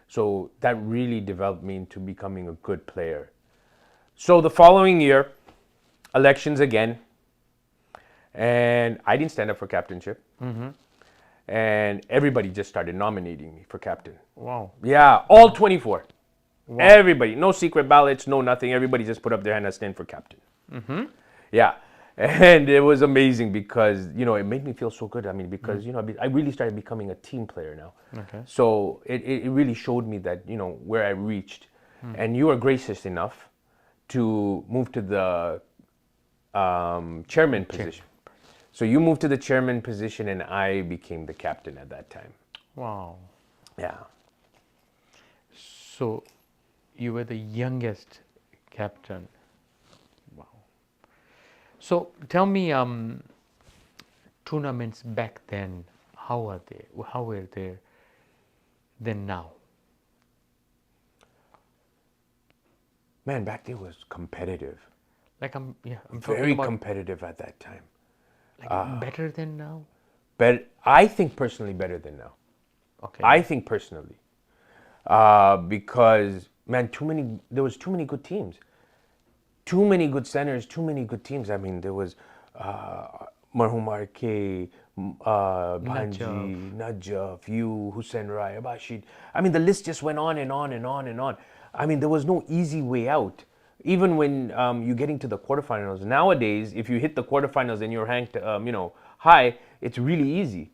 D: So that really developed me into becoming a good player. So the following year, elections again, and I didn't stand up for captainship. And everybody just started nominating me for captain.
C: Wow.
D: Yeah, all 24. Wow. Everybody, no secret ballots, no nothing. Everybody just put up their hand and stand for captain. Yeah, and it was amazing because, you know, it made me feel so good. I mean, because, you know, I really started becoming a team player now.
C: Okay.
D: So it really showed me that, you know, where I reached. And you were gracious enough to move to the chairman position. So you moved to the chairman position and I became the captain at that time.
C: Wow.
D: Yeah.
C: So you were the youngest captain. Wow. So tell me, tournaments back then, how are they? How were they then now?
D: Man, back then was competitive.
C: Like I'm talking
D: Very
C: about
D: competitive at that time.
C: like better than now.
D: But I think personally better than now.
C: Okay.
D: I think personally. Because, man, there was too many good teams. Too many good centers, too many good teams. I mean, there was Marhum RK, Bhanji, Najaf, you, Hussein Rai, Abashid. I mean, the list just went on and on and on and on. I mean, there was no easy way out. Even when you're getting to the quarterfinals. Nowadays, if you hit the quarterfinals and you're ranked, high, it's really easy.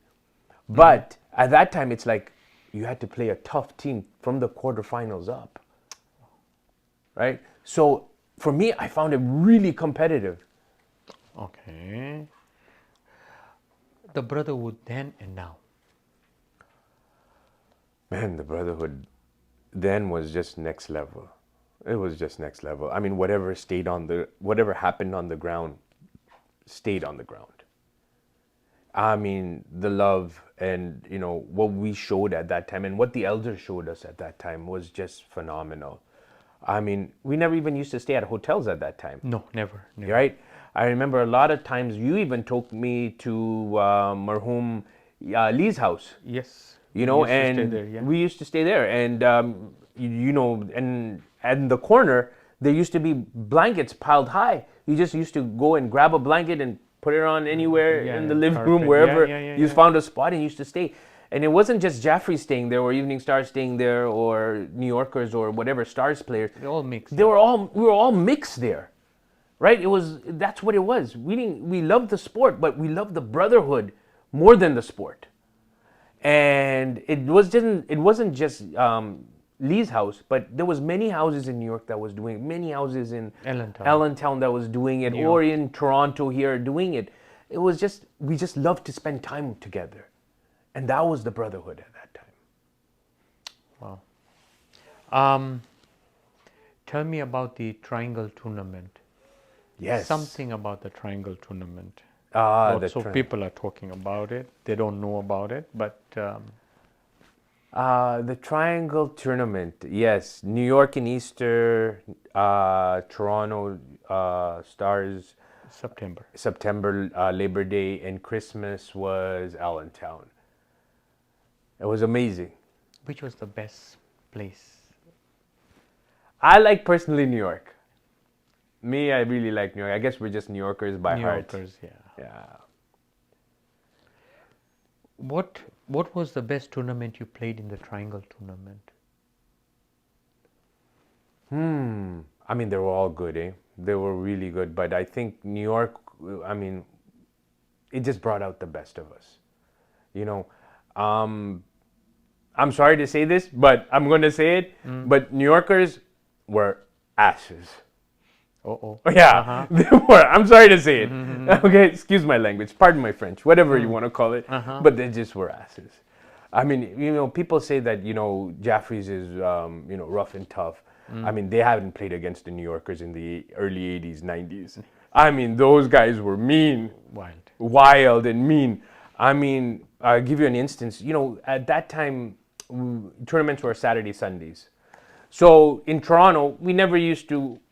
D: But at that time, it's like you had to play a tough team from the quarterfinals up. Right? So for me, I found it really competitive.
C: Okay. The brotherhood then and now.
D: Man, the brotherhood then was just next level. It was just next level. I mean, whatever happened on the ground, stayed on the ground. I mean, the love and, you know, what we showed at that time and what the elders showed us at that time was just phenomenal. I mean, we never even used to stay at hotels at that time.
C: No, never.
D: Right? I remember a lot of times you even took me to Marhum Lee's house.
C: Yes.
D: You know, we used to stay there. And, you know, and in the corner, there used to be blankets piled high. You just used to go and grab a blanket and put it on anywhere in the living room, wherever you found a spot and used to stay. And it wasn't just Jaffrey staying there or Evening Stars staying there or New Yorkers or whatever Stars players.
C: They all mixed.
D: We were all mixed there. Right? That's what it was. We loved the sport, but we loved the brotherhood more than the sport. And it wasn't just Lee's house, but there was many houses in New York that was doing it, many houses in Allentown that was doing it, or in Toronto here doing it. It was just, we just loved to spend time together. And that was the brotherhood at that time.
C: Wow. Tell me about the Triangle tournament.
D: Yes.
C: Something about the Triangle tournament. People are talking about it. They don't know about it, but...
D: the Triangle tournament, yes. New York and Easter, Toronto Stars. September, Labor Day, and Christmas was Allentown. It was amazing.
C: Which was the best place?
D: I like personally New York. Me, I really like New York. I guess we're just New Yorkers by heart.
C: New Yorkers, yeah.
D: Yeah.
C: What was the best tournament you played in the Triangle tournament?
D: I mean, they were all good, eh? They were really good. But I think New York, I mean, it just brought out the best of us. You know, I'm sorry to say this, but I'm going to say it. But New Yorkers were asses. Yeah, they were. I'm sorry to say it. Okay, excuse my language. Pardon my French. Whatever you want to call it. But they just were asses. I mean, you know, people say that, you know, Jaffrey's is, you know, rough and tough. I mean, they haven't played against the New Yorkers in the early 80s, 90s. I mean, those guys were mean. Wild and mean. I mean, I'll give you an instance. You know, at that time, tournaments were Saturday, Sundays. So in Toronto, we never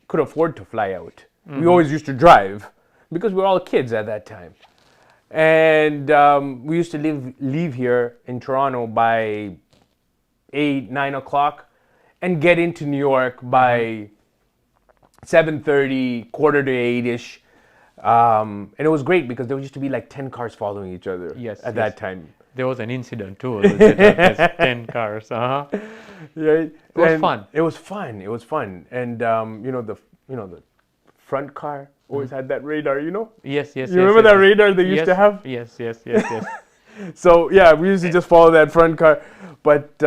D: could afford to fly out. We always used to drive. because we were all kids at that time. And we used to leave here in Toronto by 8, 9 o'clock and get into New York by 7:30, quarter to 8-ish. And it was great because there used to be like 10 cars following each other at that time.
C: There was an incident too. There's 10 cars.
D: Right?
C: It was fun.
D: It was fun. It was fun. And the front car always had that radar,
C: Yes.
D: You remember that radar they used
C: yes,
D: to have?
C: Yes.
D: So yeah, we used to just follow that front car. But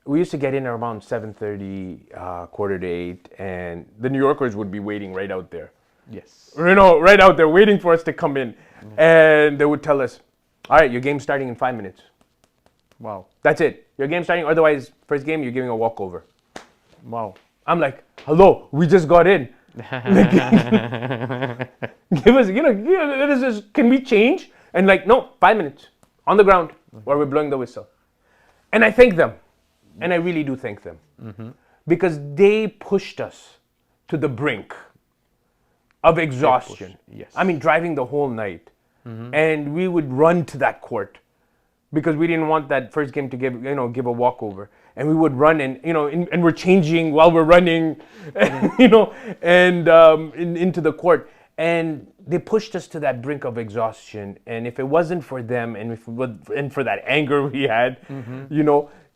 D: we used to get in around 7:30, quarter to 8, and the New Yorkers would be waiting right out there.
C: Yes.
D: Right out there waiting for us to come in. And they would tell us, all right, your game's starting in 5 minutes.
C: Wow.
D: That's it. Your game's starting. Otherwise, first game, you're giving a walkover.
C: Wow.
D: I'm like, hello, we just got in. Give us, can we change? And like, no, 5 minutes on the ground while we're blowing the whistle. And I thank them. And I really do thank them. Because they pushed us to the brink of exhaustion.
C: Yes.
D: I mean, driving the whole night. And we would run to that court because we didn't want that first game to give a walkover. And we would run and we're changing while we're running, into the court. And they pushed us to that brink of exhaustion. And if it wasn't for them and for that anger we had,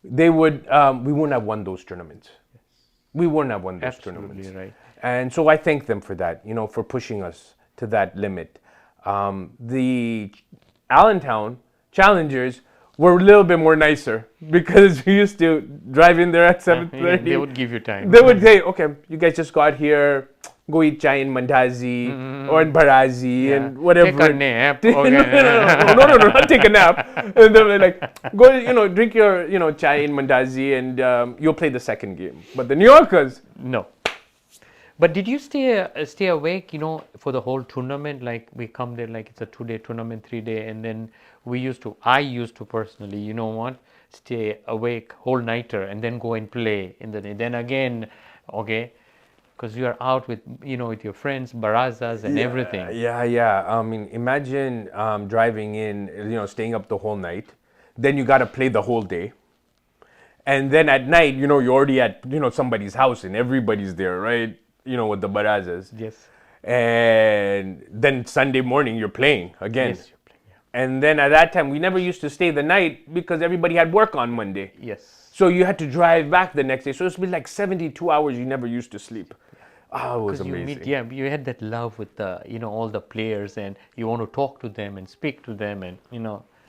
D: they would we wouldn't have won those tournaments. We wouldn't have won those tournaments.
C: Absolutely right.
D: And so I thank them for that, for pushing us to that limit. The Allentown challengers were a little bit more nicer because we used to drive in there at 7:30.
C: They would give you time.
D: They would say, okay, you guys just got here, go eat chai in Mandazi or in Barazi and whatever.
C: Take a nap.
D: No, not take a nap. And they were like, go, drink your, chai in Mandazi and you'll play the second game. But the New Yorkers,
C: No. But did you stay awake, for the whole tournament? Like we come there, like it's a 2-day tournament, 3-day, and then I used to personally, stay awake whole nighter and then go and play in the day. Then again, okay, because you are out with, with your friends, barazas and everything.
D: Yeah. I mean, imagine driving in, staying up the whole night. Then you got to play the whole day. And then at night, you're already at, somebody's house and everybody's there, right? With the barazas.
C: Yes.
D: And then Sunday morning, you're playing again.
C: Yes, you're playing, yeah.
D: And then at that time, we never used to stay the night because everybody had work on Monday.
C: Yes.
D: So you had to drive back the next day. So it's been like 72 hours you never used to sleep. Oh, it was amazing.
C: You had that love with the, all the players, and you want to talk to them and speak to them, and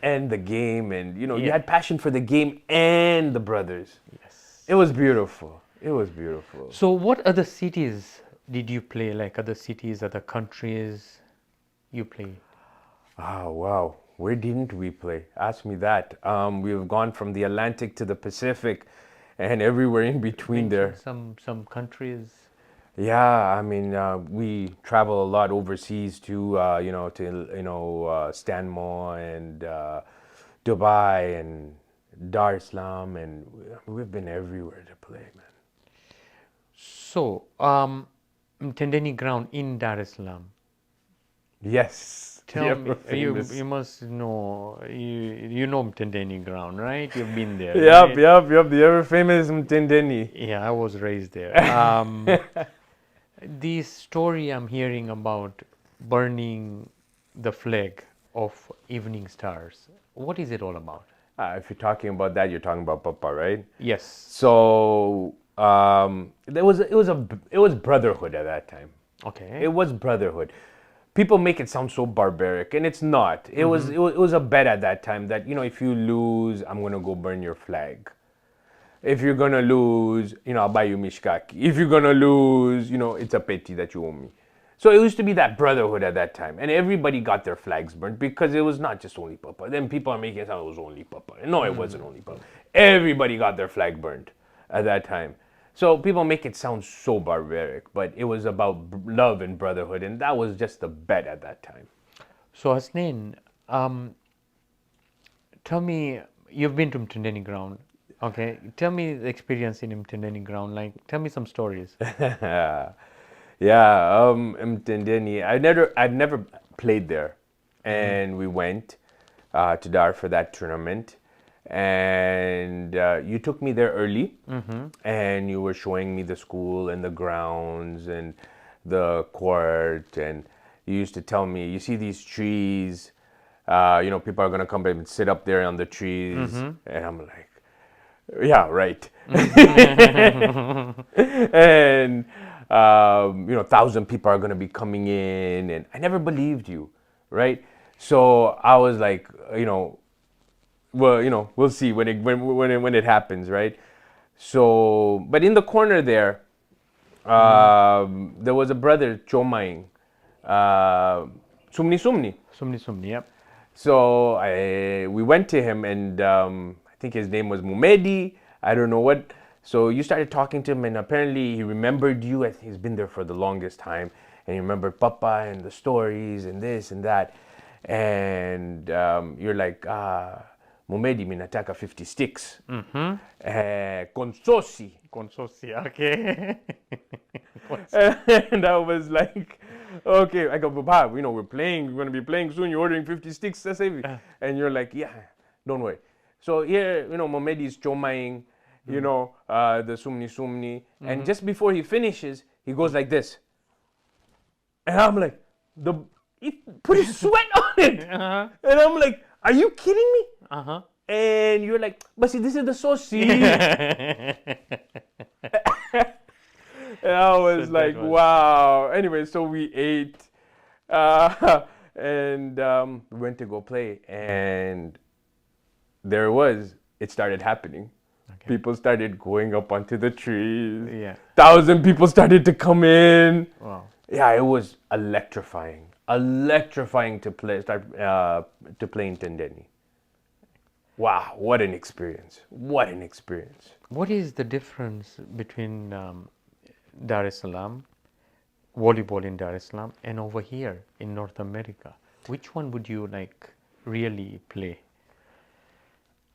D: And the game, and you had passion for the game and the brothers.
C: Yes.
D: It was beautiful. It was beautiful.
C: So what other cities did you play? Like other cities, other countries you play?
D: Oh, wow. Where didn't we play? Ask me that. We've gone from the Atlantic to the Pacific and everywhere in between there.
C: Some countries.
D: Yeah, I mean, we travel a lot overseas to Stanmore and Dubai and Dar es Salaam, and we've been everywhere to play, man.
C: So, Mtendeni ground in Dar es Salaam.
D: Yes.
C: Tell me, you must know, you know Mtendeni ground, right? You've been there.
D: Yep,
C: right?
D: the ever famous Mtendeni.
C: Yeah, I was raised there. The story I'm hearing about burning the flag of Evening Stars, what is it all about?
D: If you're talking about that, you're talking about Papa, right?
C: Yes.
D: So it was brotherhood at that time.
C: Okay.
D: It was brotherhood. People make it sound so barbaric, and it's not. It was a bet at that time that if you lose, I'm gonna go burn your flag. If you're gonna lose, I'll buy you mishkaki. If you're gonna lose, it's a peti that you owe me. So it used to be that brotherhood at that time, and everybody got their flags burnt because it was not just only Papa. Then people are making it sound it was only Papa. No, it wasn't only Papa. Everybody got their flag burnt at that time. So people make it sound so barbaric, but it was about love and brotherhood, and that was just a bet at that time.
C: So Hasnane, tell me, you've been to Mtendeni ground. Okay, tell me the experience in Mtendeni ground. Like, tell me some stories.
D: Yeah, Mtendeni. I'd never played there, and we went to Dar for that tournament, and you took me there early, and you were showing me the school and the grounds and the court, and you used to tell me, you see these trees, people are gonna come and sit up there on the trees, and I'm like, yeah, right. And 1,000 people are going to be coming in, and I never believed you, right? So I was like, well, we'll see when it happens, right? So, but in the corner there, there was a brother chomaing, sumni sumni.
C: Sumni, yep.
D: So we went to him, and I think his name was Mumedi. I don't know what. So you started talking to him, and apparently he remembered you. I think he's been there for the longest time, and he remembered Papa and the stories and this and that. And you're like, Mumedi, minataka 50 sticks. Con sosi.
C: Consortia, okay.
D: And I was like, okay. I go, Papa, we're going to be playing soon. You're ordering 50 sticks, that's heavy. And you're like, yeah, don't worry. So here, Momedi is chomaing, the sumni sumni. And just before he finishes, he goes like this. And I'm like, he put his sweat on it. And I'm like, are you kidding me? And you're like, but see, this is the saucy. And I was like, wow. Anyway, so we ate, and we went to go play, and there it was. It started happening. Okay. People started going up onto the trees.
C: Yeah.
D: 1,000 people started to come in.
C: Wow.
D: Yeah, it was electrifying. Electrifying to play in Tendeni. Wow, what an experience. What an experience.
C: What is the difference between Dar es Salaam, volleyball in Dar es Salaam, and over here in North America? Which one would you really play?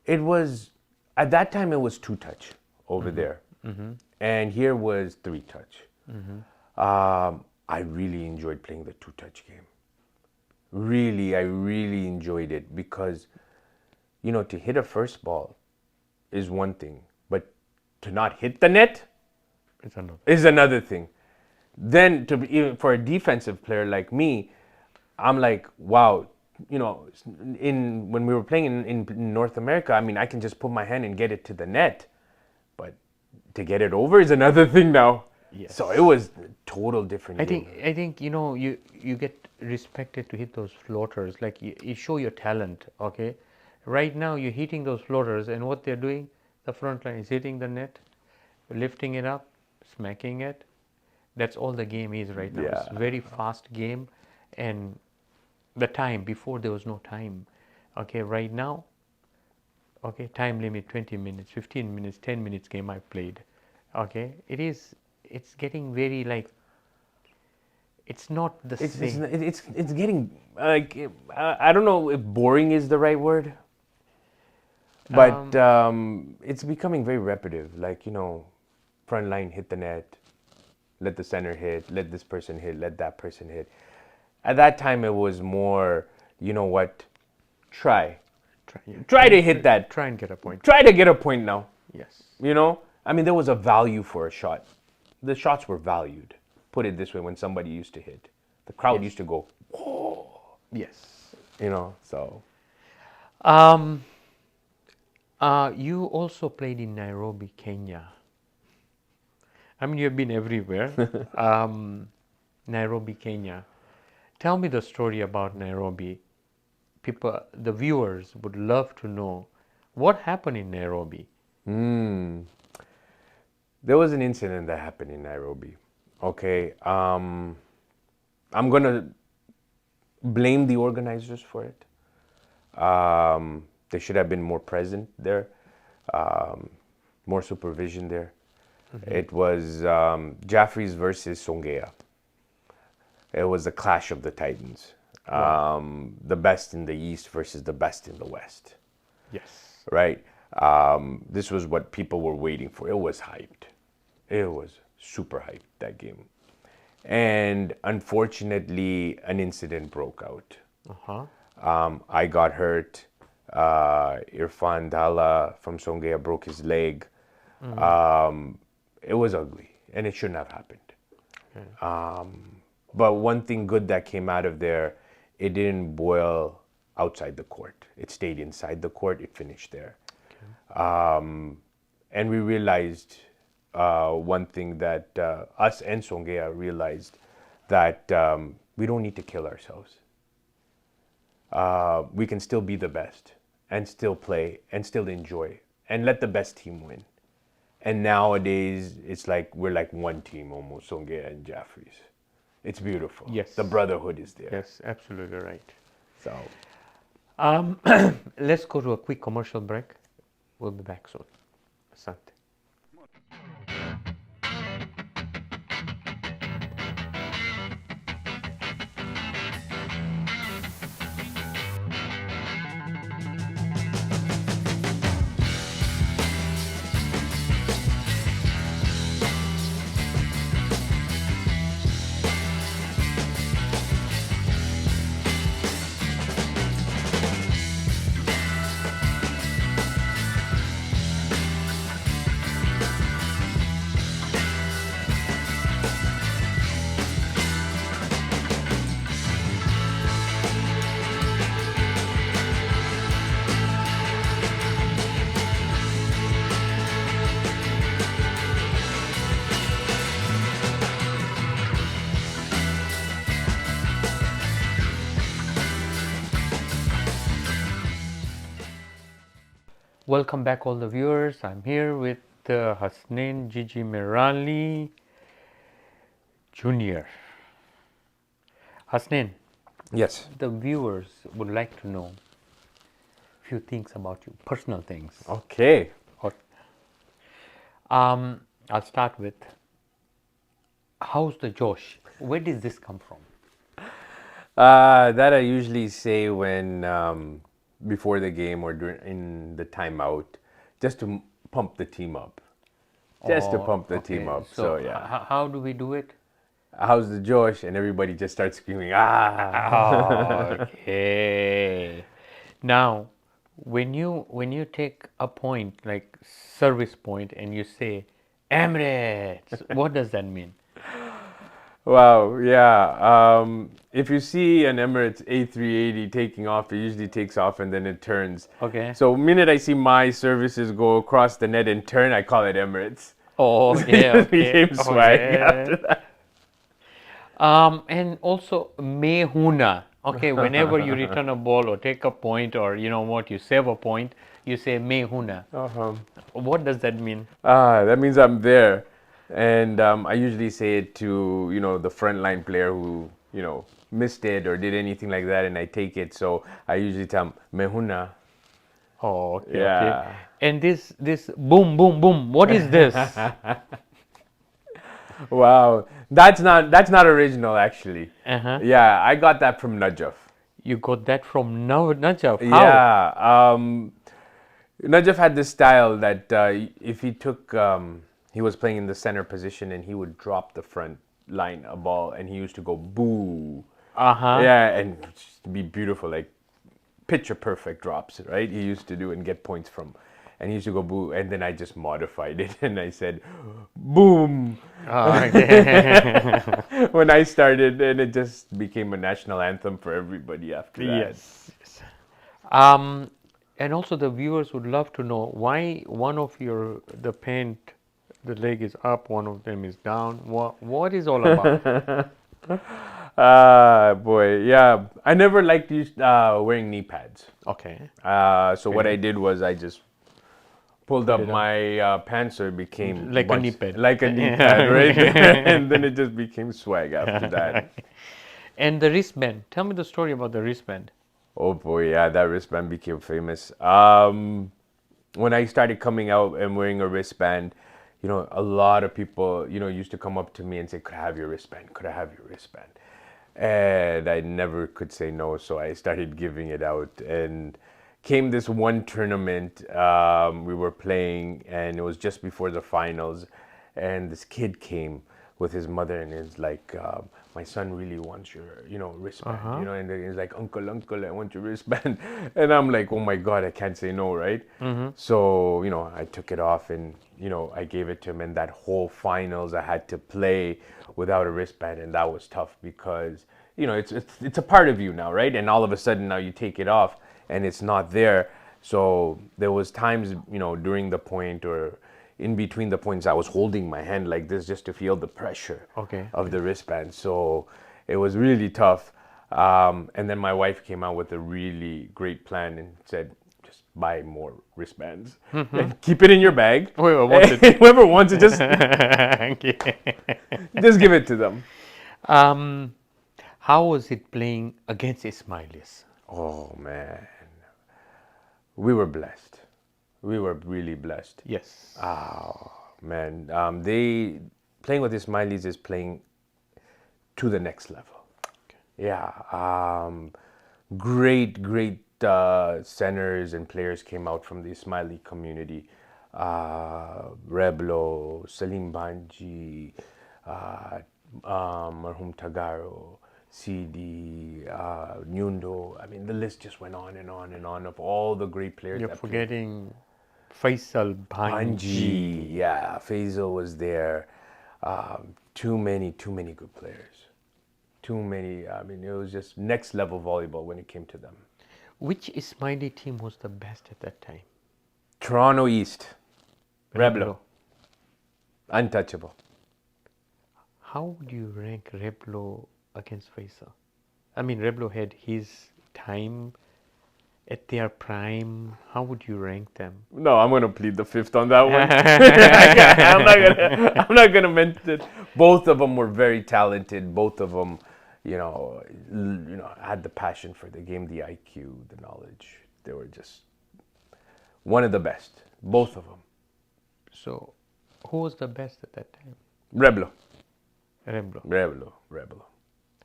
D: It was, at that time, it was 2-touch over there. And here was 3-touch. I really enjoyed playing the 2-touch game. I really enjoyed it because, to hit a first ball is one thing, but to not hit the net is another thing. Then for a defensive player like me, I'm like, wow, when we were playing in North America, I mean, I can just put my hand and get it to the net, but to get it over is another thing now. Yes. So it was total different.
C: I think you get respected to hit those floaters. Like you show your talent. Okay, right now you're hitting those floaters, and what they're doing, the front line is hitting the net, lifting it up, smacking it. That's all the game is right now. Yeah. It's a very fast game, and the time before there was no time. Okay, right now. Okay, time limit 20 minutes, 15 minutes, 10 minutes game I played. Okay, it's getting very it's not the same.
D: It's getting I don't know if boring is the right word, but it's becoming very repetitive. Front line hit the net, let the center hit, let this person hit, let that person hit. At that time, it was more, try to hit that.
C: Try and get a point.
D: Try to get a point now.
C: Yes.
D: I mean, there was a value for a shot. The shots were valued. Put it this way, when somebody used to hit, the crowd used to go, whoa.
C: Yes.
D: So.
C: You also played in Nairobi, Kenya. I mean, you've been everywhere. Nairobi, Kenya. Tell me the story about Nairobi. People, the viewers would love to know what happened in Nairobi.
D: There was an incident that happened in Nairobi. Okay, I'm gonna blame the organizers for it. They should have been more present there, more supervision there. It was Jaffrey's versus Songea. It was a clash of the Titans. The best in the East versus the best in the West.
C: Yes.
D: Right? This was what people were waiting for. It was hyped. It was super hyped, that game. And unfortunately, an incident broke out.
C: Uh-huh.
D: I got hurt. Irfan Dalla from Songea broke his leg. It was ugly, and it shouldn't have happened. But one thing good that came out of there, it didn't boil outside the court. It stayed inside the court. It finished there. And we realized one thing that us and Songea realized that we don't need to kill ourselves. We can still be the best and still play and still enjoy and let the best team win. And nowadays, it's like we're like one team almost, Songea and Jaffrey's. It's beautiful.
C: Yes.
D: The brotherhood is there.
C: Yes, absolutely right.
D: So,
C: Let's go to a quick commercial break. We'll be back soon. Asante. Welcome back, all the viewers. I'm here with Hasnane Gigi Merali Jr. Hasnane,
D: yes.
C: the viewers would like to know a few things about you, personal things.
D: Okay.
C: I'll start with, how's the Josh? Where did this come from?
D: That I usually say when before the game or in the timeout, just to pump the team up. Just to pump the team up. So yeah.
C: How do we do it?
D: How's the Josh? And everybody just starts screaming, ah.
C: Okay. Now, when you take a point like service point and you say Emirates, what does that mean?
D: Wow, yeah. If you see an Emirates A380 taking off, it usually takes off and then it turns.
C: Okay.
D: So, minute I see my services go across the net and turn, I call it Emirates.
C: Oh, okay,
D: It became swag after that.
C: And also Mehuna. Okay, whenever you return a ball or take a point or you know what, you save a point, you say Mehuna. What does that mean?
D: That means I'm there. And I usually say it to, the frontline player who, missed it or did anything like that, and I take it. So I usually tell him, Mehuna.
C: Oh, okay,
D: Yeah.
C: okay. And this boom, boom, boom, what is this?
D: Wow. That's not original, actually.
C: Uh-huh.
D: Yeah, I got that from Najaf.
C: You got that from Najaf? How?
D: Yeah. Najaf had this style that if he took, he was playing in the center position and he would drop the front line a ball and he used to go boo.
C: Uh-huh.
D: Yeah, and just be beautiful, like picture perfect drops, right? He used to do and get points from. And he used to go boo, and then I just modified it and I said, boom.
C: Okay.
D: When I started, and it just became a national anthem for everybody after that.
C: Yes. And also the viewers would love to know why one of the paint, the leg is up, one of them is down. What is all about?
D: Boy, yeah. I never liked wearing knee pads.
C: Okay.
D: So what I did was I just pulled up my pants so it became
C: Like a knee pad.
D: Like a knee pad, right there. And then it just became swag after that.
C: And the wristband. Tell me the story about the wristband.
D: Oh boy, yeah, that wristband became famous. When I started coming out and wearing a wristband, a lot of people, used to come up to me and say, "Could I have your wristband? Could I have your wristband?" And I never could say no, so I started giving it out. And came this one tournament, we were playing, and it was just before the finals, and this kid came with his mother, and it's like, my son really wants your, wristband, and then he's like, uncle, I want your wristband. And I'm like, oh my God, I can't say no, right? So, I took it off and, I gave it to him, and that whole finals I had to play without a wristband, and that was tough because, it's a part of you now, right? And all of a sudden now you take it off and it's not there. So there was times, during the point or in between the points, I was holding my hand like this just to feel the pressure of the wristband. So it was really tough. And then my wife came out with a really great plan and said, just buy more wristbands and keep it in your bag.
C: Whoever wants it.
D: Whoever wants it, just give it to them.
C: How was it playing against Ismailis?
D: Oh man, we were blessed. We were really blessed.
C: Yes.
D: Oh man, they playing with Ismailis is playing to the next level. Yeah, great centers and players came out from the Ismaili community. Reblo, Salim Banji, Marhum Tagaro, CD, Nyundo. I mean, the list just went on and on and on of all the great players.
C: You're forgetting Faisal Banji.
D: Yeah, Faisal was there. Too many good players. Too many. I mean, it was just next level volleyball when it came to them.
C: Which Ismaili team was the best at that time?
D: Toronto East. Reblo. Untouchable.
C: How would you rank Reblo against Faisal? I mean, Reblo had his time at their prime. How would you rank them?
D: No, I'm gonna plead the fifth on that one. I'm not gonna mention it. Both of them were very talented. Both of them, had the passion for the game, the IQ, the knowledge. They were just one of the best. Both of them.
C: So, who was the best at that time?
D: Reblo.
C: Reblo.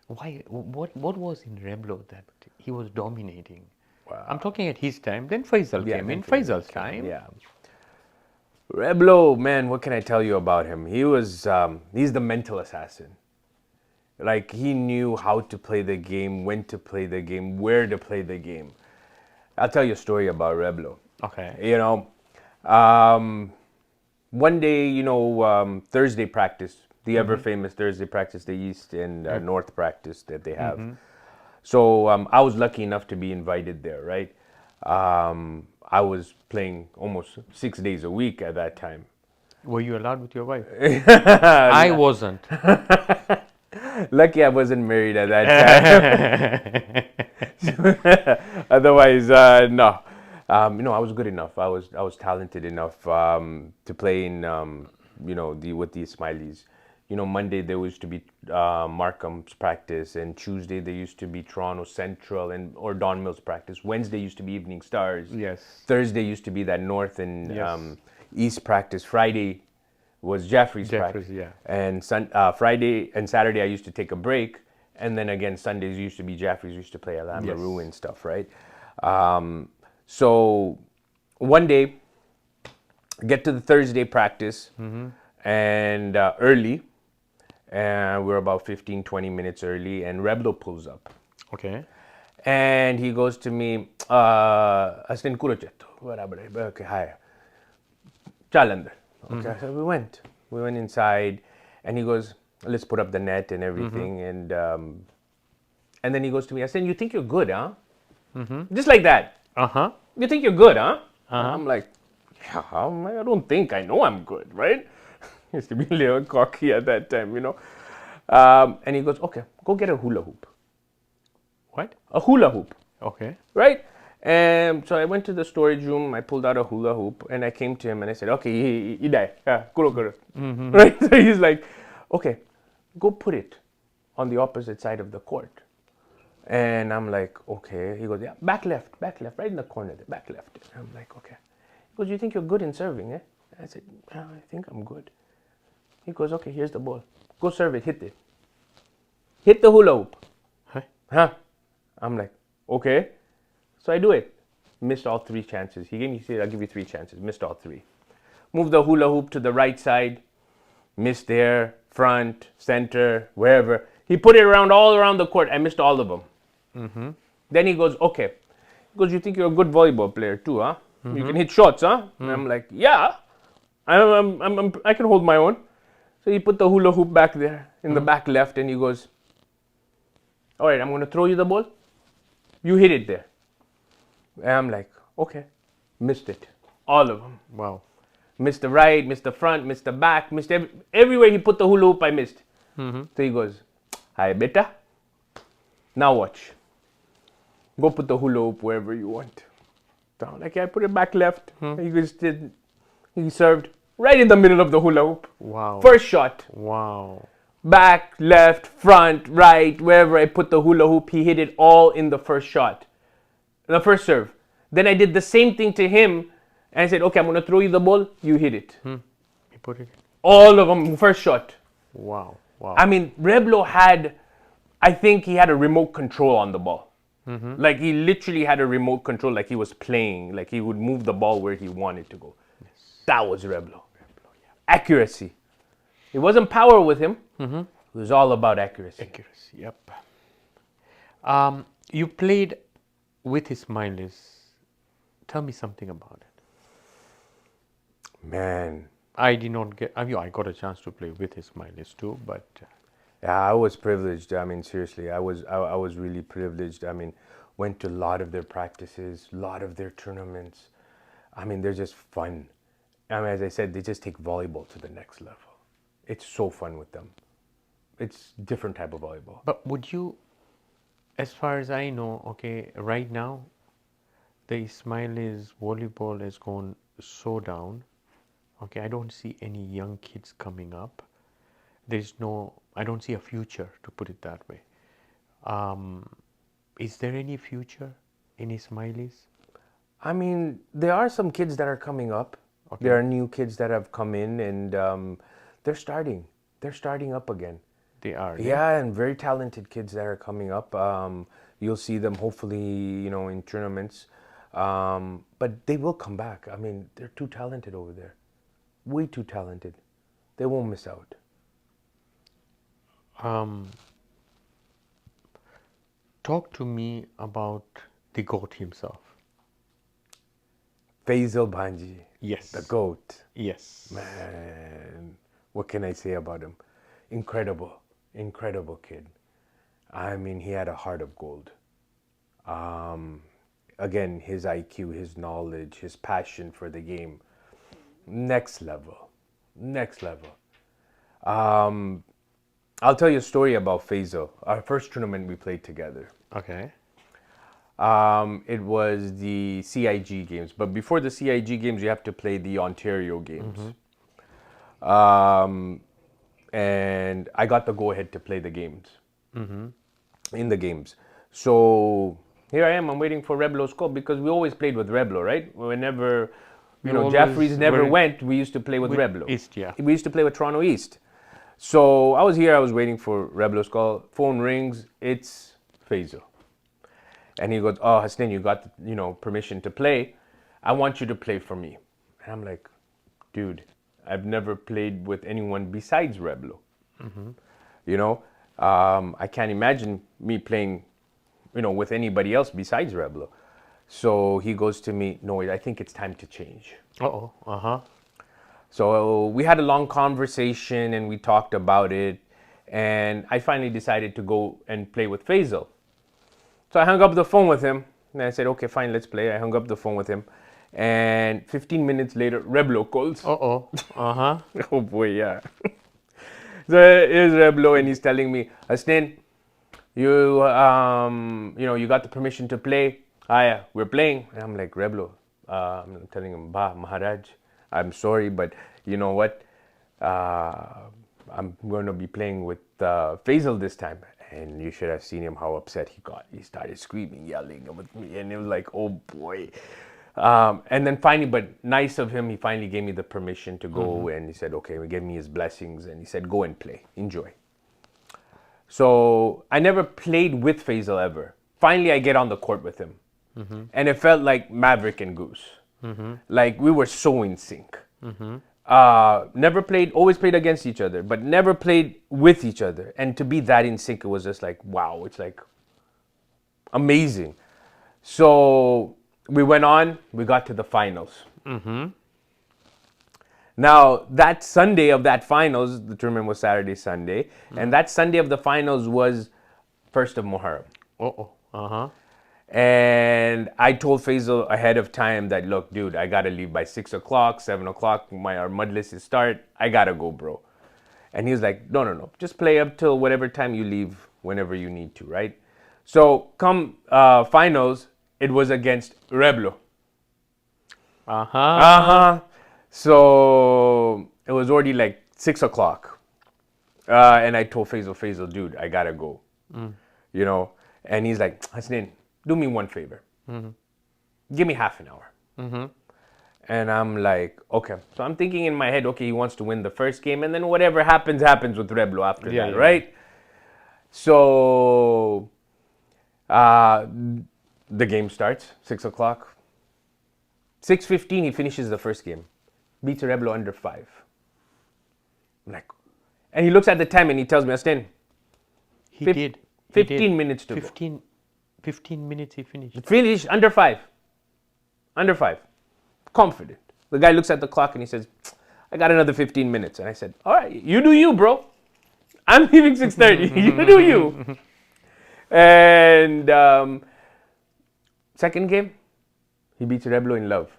D: Why?
C: What was in Reblo that he was dominating?
D: Wow.
C: I'm talking at his time. Then Faisal came in. Faisal's time.
D: Yeah. Reblo, man, what can I tell you about him? He was, he's the mental assassin. Like, he knew how to play the game, when to play the game, where to play the game. I'll tell you a story about Reblo.
C: Okay.
D: One day, Thursday practice, the ever famous Thursday practice, the East and North practice that they have. So I was lucky enough to be invited there, right? I was playing almost 6 days a week at that time.
C: Were you allowed with your wife? I wasn't.
D: Lucky I wasn't married at that time. Otherwise, no. I was good enough. I was talented enough to play in, with the Ismailis. Monday there used to be Markham's practice, and Tuesday there used to be Toronto Central or Don Mills practice. Wednesday used to be Evening Stars.
C: Yes.
D: Thursday used to be that North and East practice. Friday was Jaffrey's practice.
C: Yeah.
D: And Friday and Saturday I used to take a break, and then again Sundays used to be Jaffrey's. Used to play Alain Maru and stuff, right? So one day, get to the Thursday practice, and early. And we're about 15, 20 minutes early, and Reblo pulls up.
C: Okay.
D: And he goes to me, Hasnane Kurocheto. Okay, hi. Chalander. Okay, so we went inside, and he goes, let's put up the net and everything. And then he goes to me, Hasnane, you think you're good, huh? Just like that.
C: Uh-huh.
D: You think you're good, huh? I'm like, yeah, I don't think, I know I'm good, right? Used to be a little cocky at that time, And he goes, okay, go get a hula hoop.
C: What?
D: A hula hoop.
C: Okay.
D: Right? And so I went to the storage room, I pulled out a hula hoop, and I came to him and I said, okay, idai, kuro kuro. Right? So he's like, okay, go put it on the opposite side of the court. And I'm like, okay. He goes, yeah, back left, right in the corner there, back left. And I'm like, okay. He goes, you think you're good in serving, eh? I said, I think I'm good. He goes, okay, here's the ball. Go serve it, hit it. Hit the hula hoop. Huh? I'm like, okay. So I do it. Missed all 3 chances. He said, I'll give you 3 chances. Missed all 3. Move the hula hoop to the right side. Missed there. front, center, wherever. He put it all around the court. I missed all of them. Then he goes, okay. He goes, you think you're a good volleyball player too, huh? You can hit shots, huh? And I'm like, yeah, I can hold my own. So he put the hula hoop back there in the back left, and he goes, all right, I'm going to throw you the ball. You hit it there. And I'm like, okay. Missed it. All of them.
C: Wow.
D: Missed the right, missed the front, missed the back, missed everywhere he put the hula hoop, I missed. So he goes, hi, beta. Now watch. Go put the hula hoop wherever you want. So I'm like, yeah, I put it back left. He served right in the middle of the hula hoop.
C: Wow.
D: First shot.
C: Wow.
D: Back, left, front, right, wherever I put the hula hoop, he hit it all in the first shot. The first serve. Then I did the same thing to him, and I said, okay, I'm going to throw you the ball, you hit it.
C: He put it.
D: All of them, first shot.
C: Wow. Wow.
D: I mean, Reblo I think he had a remote control on the ball. Like he literally had a remote control, like he was playing, like he would move the ball where he wanted to go. Yes. That was Reblo. Accuracy. It wasn't power with him. It was all about accuracy.
C: Accuracy. Yep. You played with Ismailis. Tell me something about it.
D: Man.
C: I did not get. I got a chance to play with Ismailis too, but
D: Yeah, I was privileged. I mean, seriously, I was really privileged. I mean, went to a lot of their practices, a lot of their tournaments. I mean, they're just fun. I mean, as I said, they just take volleyball to the next level. It's so fun with them. It's different type of volleyball.
C: But would you, as far as I know, okay, right now, the Ismailis volleyball has gone so down. Okay, I don't see any young kids coming up. I don't see a future, to put it that way. Is there any future in Ismailis?
D: I mean, there are some kids that are coming up.
C: Okay.
D: There are new kids that have come in, and they're starting. They're starting up again.
C: They are.
D: Yeah, and very talented kids that are coming up. You'll see them hopefully, in tournaments. But they will come back. I mean, they're too talented over there. Way too talented. They won't miss out.
C: Talk to me about the GOAT himself.
D: Faisal Bhanji.
C: Yes.
D: The GOAT.
C: Yes.
D: Man, what can I say about him? Incredible. Incredible kid. I mean, he had a heart of gold. Again, his IQ, his knowledge, his passion for the game. Next level. Next level. I'll tell you a story about Faisal. Our first tournament we played together.
C: Okay.
D: It was the CIG games. But before the CIG games, you have to play the Ontario games. And I got the go-ahead to play the games. In the games. So here I am. I'm waiting for Reblo's call because we always played with Reblo, right? Whenever, Jaffrey's never went, we used to play with Reblo.
C: East, yeah.
D: We used to play with Toronto East. So I was here. I was waiting for Reblo's call. Phone rings. It's Faisal. And he goes, oh, Hasnane, you got, permission to play. I want you to play for me. And I'm like, dude, I've never played with anyone besides Reblo. I can't imagine me playing, with anybody else besides Reblo. So he goes to me, no, I think it's time to change.
C: Uh-oh. Uh-huh.
D: So we had a long conversation and we talked about it. And I finally decided to go and play with Faisal. So I hung up the phone with him. And I said, okay, fine, let's play. I hung up the phone with him. And 15 minutes later, Reblo calls.
C: Uh-oh. Uh-huh.
D: Oh boy, yeah. So here's Reblo and he's telling me, Hasnane, you got the permission to play. We're playing. And I'm like, Reblo, I'm telling him, Bah, Maharaj, I'm sorry, but you know what? I'm going to be playing with Faisal this time. And you should have seen him, how upset he got. He started screaming, yelling with me. And it was like, oh boy. And then finally, but nice of him, he finally gave me the permission to go. And he said, okay, he gave me his blessings. And he said, go and play. Enjoy. So I never played with Faisal ever. Finally, I get on the court with him. And it felt like Maverick and Goose. Like we were so in sync. Never played, always played against each other, but never played with each other. And to be that in sync, it was just like, wow, it's like amazing. So we went on, we got to the finals. Now, that Sunday of that finals, the tournament was Saturday, Sunday, and that Sunday of the finals was 1st of Muharram. And I told Faisal ahead of time that, look, dude, I gotta leave by 6 o'clock, 7 o'clock, our mudlist is start, I gotta go, bro. And he was like, no, just play up till whatever time you leave, whenever you need to, right? So come finals, it was against Reblo. So it was already like 6 o'clock. And I told Faisal, dude, I gotta go. You know, and he's like, Hasnane, do me one favor. Give me half an hour. And I'm like, okay. So I'm thinking in my head, okay, he wants to win the first game, and then whatever happens, happens with Reblo after that, right? So the game starts, 6 o'clock. 6:15, he finishes the first game. Beats Reblo under 5. I'm like, and he looks at the time and he tells me, Hasnane,
C: He did.
D: 15 minutes to
C: 15 minutes he finished.
D: go. Finish under 5. Under 5. Confident. The guy looks at the clock and he says, I got another 15 minutes. And I said, all right, you do you, bro. I'm leaving 6:30. You do you. And second game, he beats Reblo in love.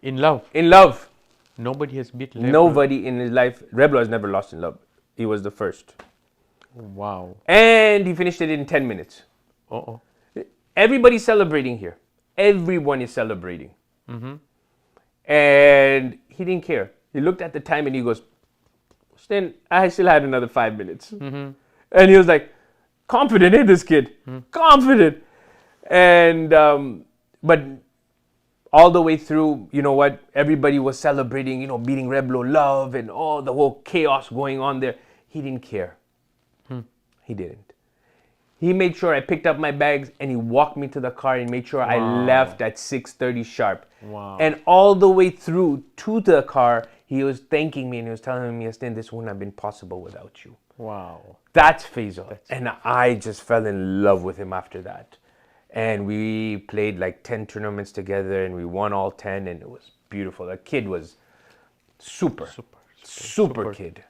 C: In love.
D: In love.
C: Nobody has beat Reblo.
D: Nobody in his life. Reblo has never lost in love. He was the first.
C: Wow.
D: And he finished it in 10 minutes. Everybody's celebrating here. Everyone is celebrating. And he didn't care. He looked at the time and he goes, Stan, I still had another 5 minutes. And he was like, confident, eh, this kid? Confident. And, but all the way through, you know what, everybody was celebrating, you know, beating Reblo love and all the whole chaos going on there. He didn't care. He didn't. He made sure I picked up my bags and he walked me to the car and made sure I left at 6:30 sharp.
C: Wow.
D: And all the way through to the car, he was thanking me and he was telling me, Hasnane, this wouldn't have been possible without you.
C: Wow.
D: That's Faisal. And I just fell in love with him after that. And we played like 10 tournaments together and we won all 10 and it was beautiful. The kid was super kid.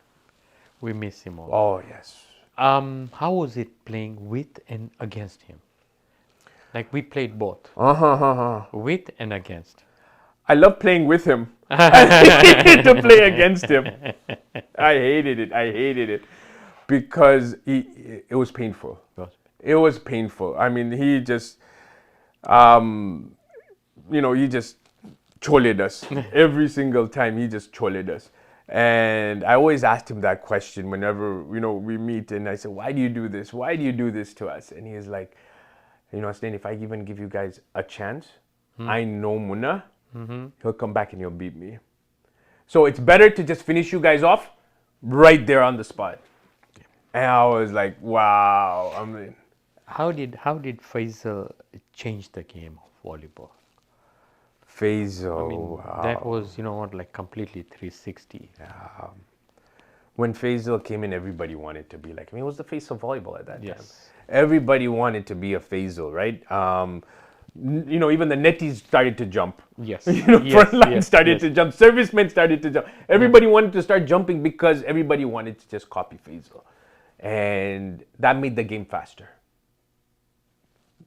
C: We miss him all.
D: Oh, yes.
C: How was it playing with and against him? Like we played both. With and against.
D: I love playing with him. I hated to play against him. I hated it because it was painful. It was painful. I mean, he just, he just choled us. Every single time, he just choled us. And I always asked him that question whenever, we meet. And I said, why do you do this? Why do you do this to us? And he is like, Hasnane, if I even give you guys a chance, I know Munna, he'll come back and he'll beat me. So it's better to just finish you guys off right there on the spot. And I was like, wow. I mean,
C: how did Faisal change the game of volleyball?
D: Faisal,
C: I mean, that was, like completely 360.
D: When Faisal came in, everybody wanted to be like him. He was the face of volleyball at that time.
C: Yes.
D: Everybody wanted to be a Faisal, right? Even the netties started to jump.
C: Yes.
D: Front line started to jump. Servicemen started to jump. Everybody wanted to start jumping because everybody wanted to just copy Faisal. And that made the game faster.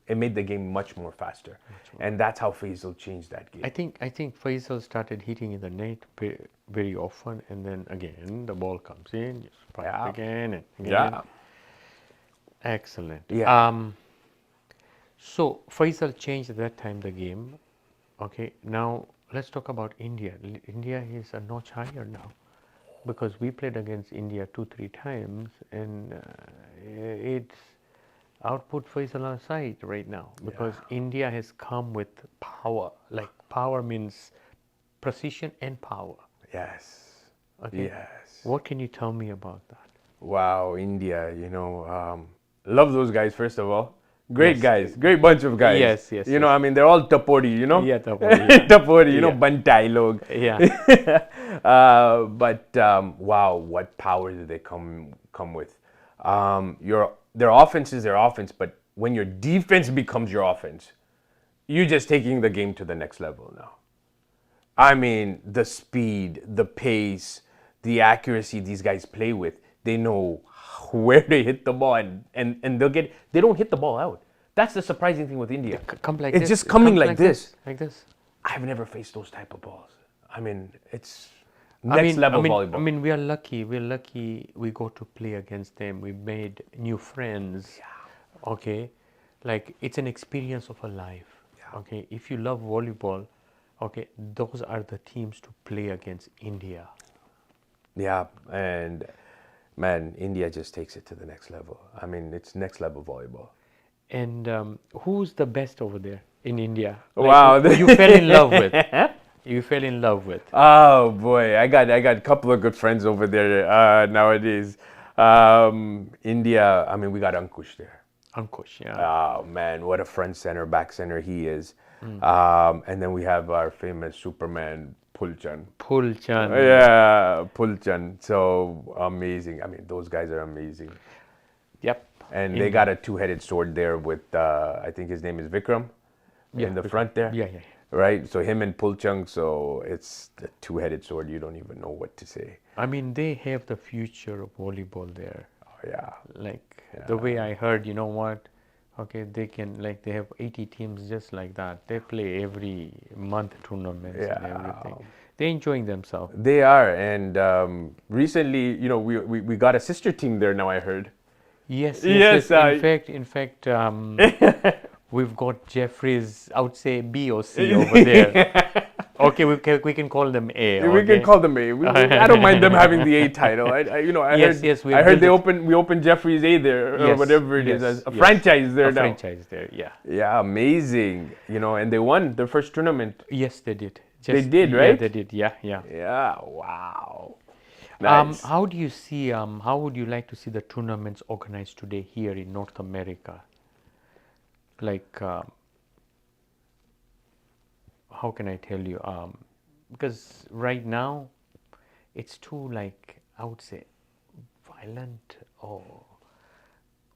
D: It made the game much more faster. And that's how Faisal changed that game.
C: I think Faisal started hitting in the net very often, and then again the ball comes in, you spike again and again.
D: Yeah.
C: Excellent.
D: Yeah.
C: So Faisal changed at that time the game. Okay, now let's talk about India. India is a notch higher now, because we played against India 2-3 times, and it's output Faisal aside right now, because India has come with power. Like power means precision and power.
D: Yes.
C: Okay.
D: Yes.
C: What can you tell me about that?
D: Wow, India, love those guys, first of all. Great
C: Yes.
D: guys, great bunch of guys.
C: Yes, yes,
D: You know,
C: yes.
D: I mean, they're all Tapori, you know?
C: Yeah, Tapori, yeah.
D: Tapori, you know,
C: Yeah.
D: Bantai log.
C: Yeah.
D: But wow, what power do they come with? Their offense is their offense, but when your defense becomes your offense, you're just taking the game to the next level now. I mean, the speed, the pace, the accuracy these guys play with, they know where to hit the ball and they don't hit the ball out. That's the surprising thing with India.
C: Come like
D: It's
C: this.
D: just
C: It
D: coming
C: comes
D: like this.
C: Like this.
D: I've never faced those type of balls. I mean, it's
C: I
D: next
C: mean,
D: level
C: I mean,
D: volleyball.
C: I mean, we are lucky. We're lucky. We got to play against them. We made new friends. Okay, like it's an experience of a life. Okay, if you love volleyball, okay, those are the teams to play against India.
D: Yeah, and man, India just takes it to the next level. I mean, it's next level volleyball.
C: And who's the best over there in India?
D: Wow.
C: Who you fell in love with? You fell in love with?
D: Oh boy, I got a couple of good friends over there nowadays. India, I mean, we got Ankush there.
C: Ankush, yeah.
D: Oh man, what a front center, back center he is. And then we have our famous Superman, Pulchan.
C: Pulchan.
D: Yeah, Pulchan. So amazing. I mean, those guys are amazing.
C: Yep.
D: And they got a two-headed sword there with, I think his name is Vikram in the front there.
C: Yeah, yeah.
D: Right? So him and Pulchang, so it's the two-headed sword. You don't even know what to say.
C: I mean, they have the future of volleyball there.
D: Oh, yeah.
C: Like the way I heard, you know what? Okay, they can, like, they have 80 teams just like that. They play every month tournaments and everything. They're enjoying themselves.
D: They are. And recently, you know, we got a sister team there now, I heard.
C: Yes.
D: Yes,
C: In fact, we've got Jeffries, I would say B or C over there. Okay, we can call them A. Okay?
D: We can call them A. I don't mind them having the A title. I heard we opened Jeffrey's A there or whatever it is, as a franchise there now.
C: Franchise there, yeah.
D: Yeah, amazing. You know, and they won their first tournament.
C: Yes, they did.
D: They did, right?
C: Yeah, they did. Yeah.
D: Yeah, wow. Nice.
C: How do you see? How would you like to see the tournaments organized today here in North America? Like, how can I tell you? Because right now, it's too, like, I would say, violent, or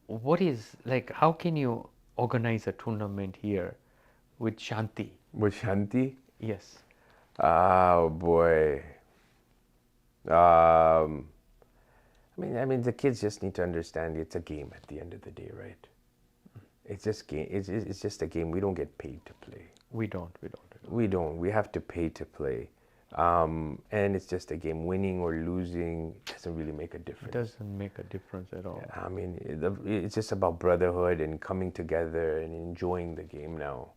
C: what is, like, how can you organize a tournament here with Shanti?
D: With Shanti?
C: Yes.
D: Oh boy. I mean, the kids just need to understand it's a game at the end of the day, right? It's just game. It's just a game. We don't get paid to play.
C: We don't.
D: We don't. We have to pay to play, and it's just a game. Winning or losing doesn't really make a difference.
C: It doesn't make a difference at all.
D: I mean, it's just about brotherhood and coming together and enjoying the game now.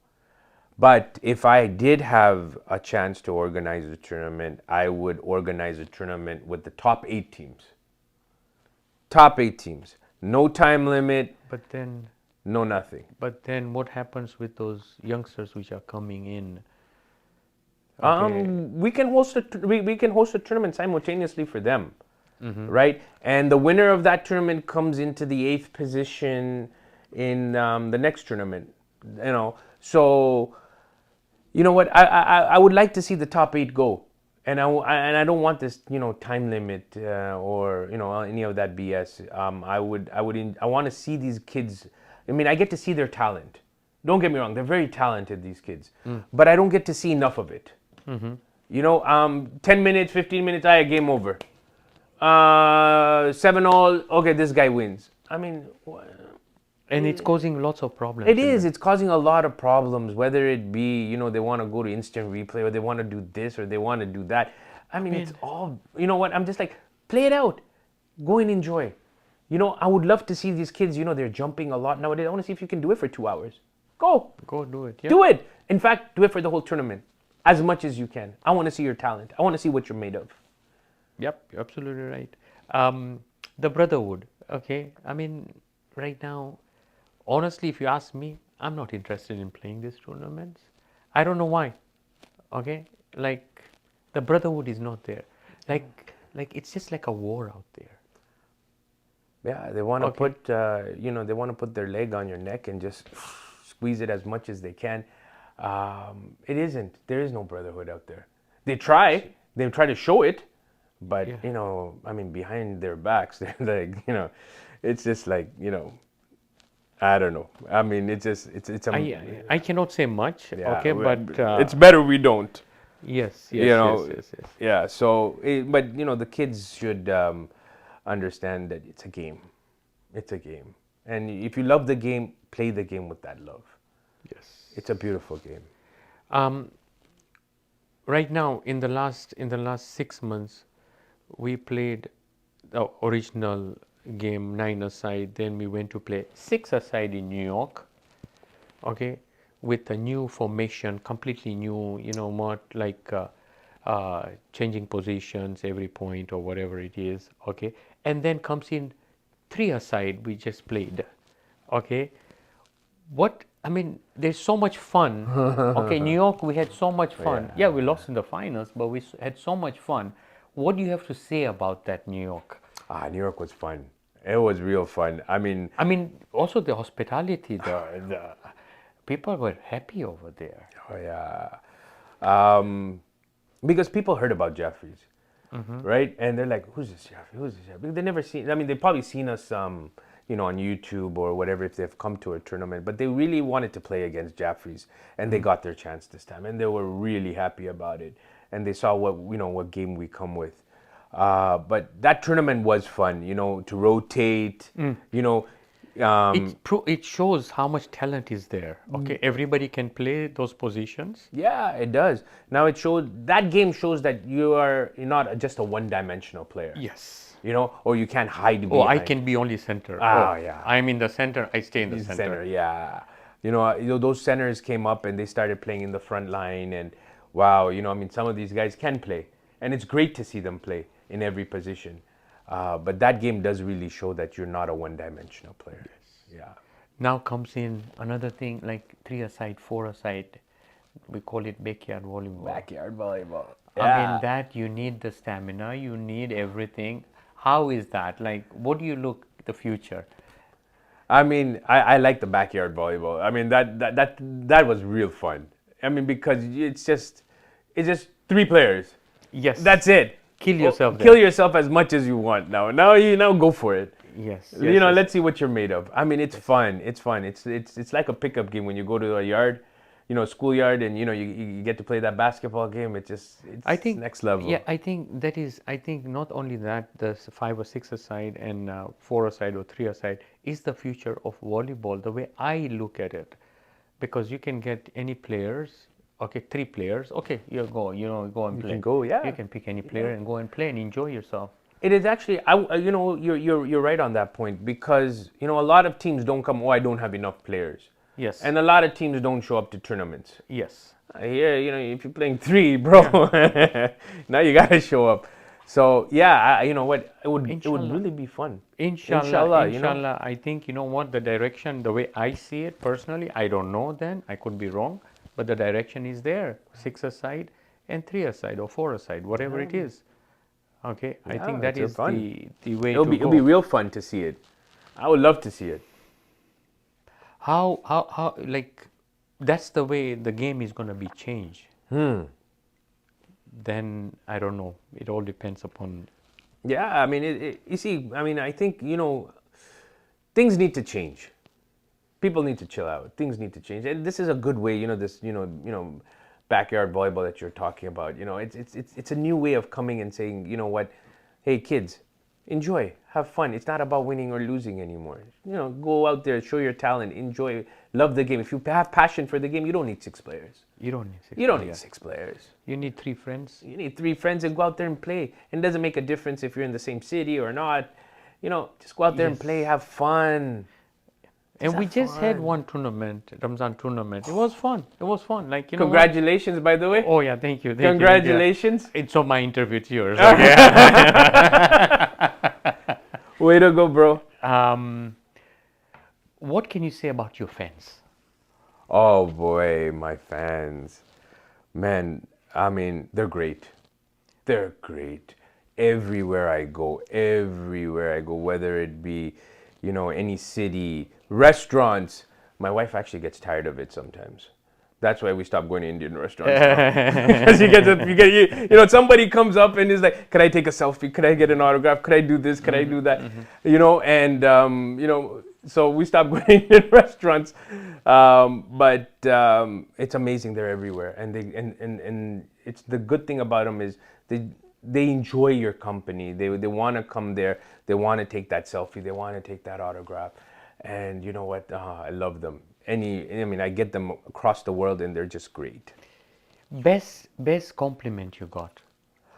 D: But if I did have a chance to organize a tournament, I would organize a tournament with the top 8 teams. Top 8 teams. No time limit.
C: But then...
D: No nothing.
C: But then what happens with those youngsters which are coming in?
D: Okay. We can host a tournament simultaneously for them, right? And the winner of that tournament comes into the 8th position in the next tournament. You know, so you know what? I would like to see the top 8 go, and I don't want this, you know, time limit or, you know, any of that BS. I want to see these kids. I mean, I get to see their talent. Don't get me wrong; they're very talented, these kids. But I don't get to see enough of it. You know, 10 minutes, 15 minutes, game over. 7-all. Okay, this guy wins. I mean.
C: And it's causing lots of problems.
D: It is. It's causing a lot of problems, whether it be, you know, they want to go to instant replay, or they want to do this, or they want to do that. I mean, it's all, you know what, I'm just like, play it out. Go and enjoy. You know, I would love to see these kids, you know, they're jumping a lot nowadays. I want to see if you can do it for 2 hours. Go
C: do it. Yeah.
D: Do it. In fact, do it for the whole tournament, as much as you can. I want to see your talent. I want to see what you're made of.
C: Yep, you're absolutely right. The brotherhood, okay? I mean, right now, honestly, if you ask me, I'm not interested in playing these tournaments. I don't know why. Okay, like the brotherhood is not there. Like it's just like a war out there.
D: Yeah, they want to put, they want to put their leg on your neck and just squeeze it as much as they can. It isn't. There is no brotherhood out there. They try. They try to show it, but
C: Yeah.
D: I mean, behind their backs, they're like, it's just like, I don't know. I mean, it's a,
C: I cannot say much.
D: yeah,
C: Okay, but
D: it's better we don't.
C: yes,
D: you
C: yes,
D: know,
C: yes, yes, yes.
D: Yeah. So, but the kids should understand that it's a game. It's a game, and if you love the game, play the game with that love.
C: Yes.
D: It's a beautiful game.
C: Right now, in the last 6 months, we played the original game 9-a-side. Then we went to play 6-a-side in New York. Okay, with a new formation, completely new. More like changing positions every point or whatever it is. Okay, and then comes in 3-a-side. We just played. Okay, there's so much fun. Okay, New York, we had so much fun. Yeah, we lost in the finals, but we had so much fun. What do you have to say about that, New York?
D: New York was fun. It was real fun. I mean,
C: Also the hospitality, the people were happy over there.
D: oh yeah, because people heard about Jeffries, right? And they're like, "Who's this Jeffrey? Who's this Jeffrey?" They never seen. I mean, they've probably seen us, on YouTube or whatever if they've come to a tournament. But they really wanted to play against Jeffries, and they got their chance this time, and they were really happy about it. And they saw what game we come with. But that tournament was fun, to rotate,
C: It shows how much talent is there. Okay, everybody can play those positions.
D: Yeah, it does. Now that game shows that you're not just a one-dimensional player.
C: Yes.
D: Or you can't hide behind.
C: Oh, I can be only center.
D: Yeah.
C: I'm in the center. I stay in the center.
D: Yeah. Those centers came up and they started playing in the front line, and wow, some of these guys can play, and it's great to see them play in every position. But that game does really show that you're not a one-dimensional player. Yes. Yeah.
C: Now comes in another thing like 3-a-side, 4-a-side. We call it backyard volleyball.
D: Backyard volleyball.
C: That you need the stamina, you need everything. How is that? Like, what do you look the future?
D: I like the backyard volleyball. That was real fun. Because it's just 3 players.
C: Yes.
D: That's it.
C: Kill yourself.
D: Kill yourself as much as you want now. Now go for it.
C: Yes.
D: Let's see what you're made of. It's fun. It's fun. It's like a pickup game when you go to a yard, schoolyard, and you get to play that basketball game. It's next level.
C: Yeah, I think not only that, the 5 or 6-a-side and 4-a-side or 3-a-side is the future of volleyball. The way I look at it, because you can get any players. Okay, 3 players. Okay, you go and play.
D: You can go, yeah.
C: You can pick any player and go and play and enjoy yourself.
D: It is actually, you're right on that point, because a lot of teams don't come. Oh, I don't have enough players.
C: Yes.
D: And a lot of teams don't show up to tournaments.
C: Yes.
D: Here, if you're playing 3, bro, now you gotta show up. So yeah, you know what? It would really be fun.
C: Inshallah. I think the direction, the way I see it personally, I don't know. Then I could be wrong, but the direction is there: 6-a-side and 3-a-side or 4-a-side, whatever it is. Okay, I think that is the way to go.
D: It'll be real fun to see it. I would love to see it.
C: How like that's the way the game is going to be changed. Then I don't know. It all depends upon.
D: Yeah, you see, I think things need to change. People need to chill out. Things need to change, and this is a good way. Backyard volleyball that you're talking about. It's a new way of coming and saying, what, hey kids, enjoy, have fun. It's not about winning or losing anymore. Go out there, show your talent, enjoy, love the game. If you have passion for the game, you don't need 6 players.
C: You don't need 6.
D: You don't need 6 players.
C: You need 3 friends.
D: You need 3 friends and go out there and play. And it doesn't make a difference if you're in the same city or not. Just go out there and play, have fun.
C: And we just had one tournament, Ramzan tournament. It was fun. Like,
D: Congratulations, by the way.
C: Oh yeah, thank you.
D: Congratulations.
C: It's on my interview. It's yours.
D: Okay. Way to go, bro.
C: What can you say about your fans?
D: Oh boy, my fans. Man, they're great. They're great. everywhere I go, whether it be, any city, restaurants. My wife actually gets tired of it sometimes. That's why we stopped going to Indian restaurants now. Because somebody comes up and is like, "Could I take a selfie? Could I get an autograph? Could I do this? Could I do that?" So we stopped going to Indian restaurants. But it's amazing; they're everywhere, and it's the good thing about them is they enjoy your company. They want to come there. They want to take that selfie. They want to take that autograph. And you know what? I love them. I get them across the world, and they're just great.
C: Best compliment you got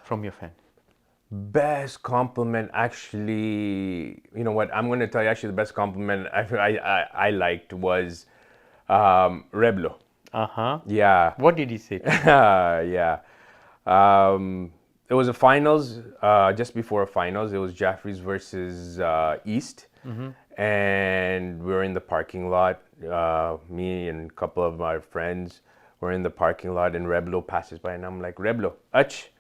C: from your fan?
D: Best compliment, actually, you know what? I'm going to tell you. Actually, the best compliment I liked was Reblo. Yeah.
C: What did he say?
D: Yeah. It was a finals, just before a finals. It was Jaffrey's versus East. And we were in the parking lot. Me and a couple of my friends were in the parking lot, and Reblo passes by, and I'm like, "Reblo, ach."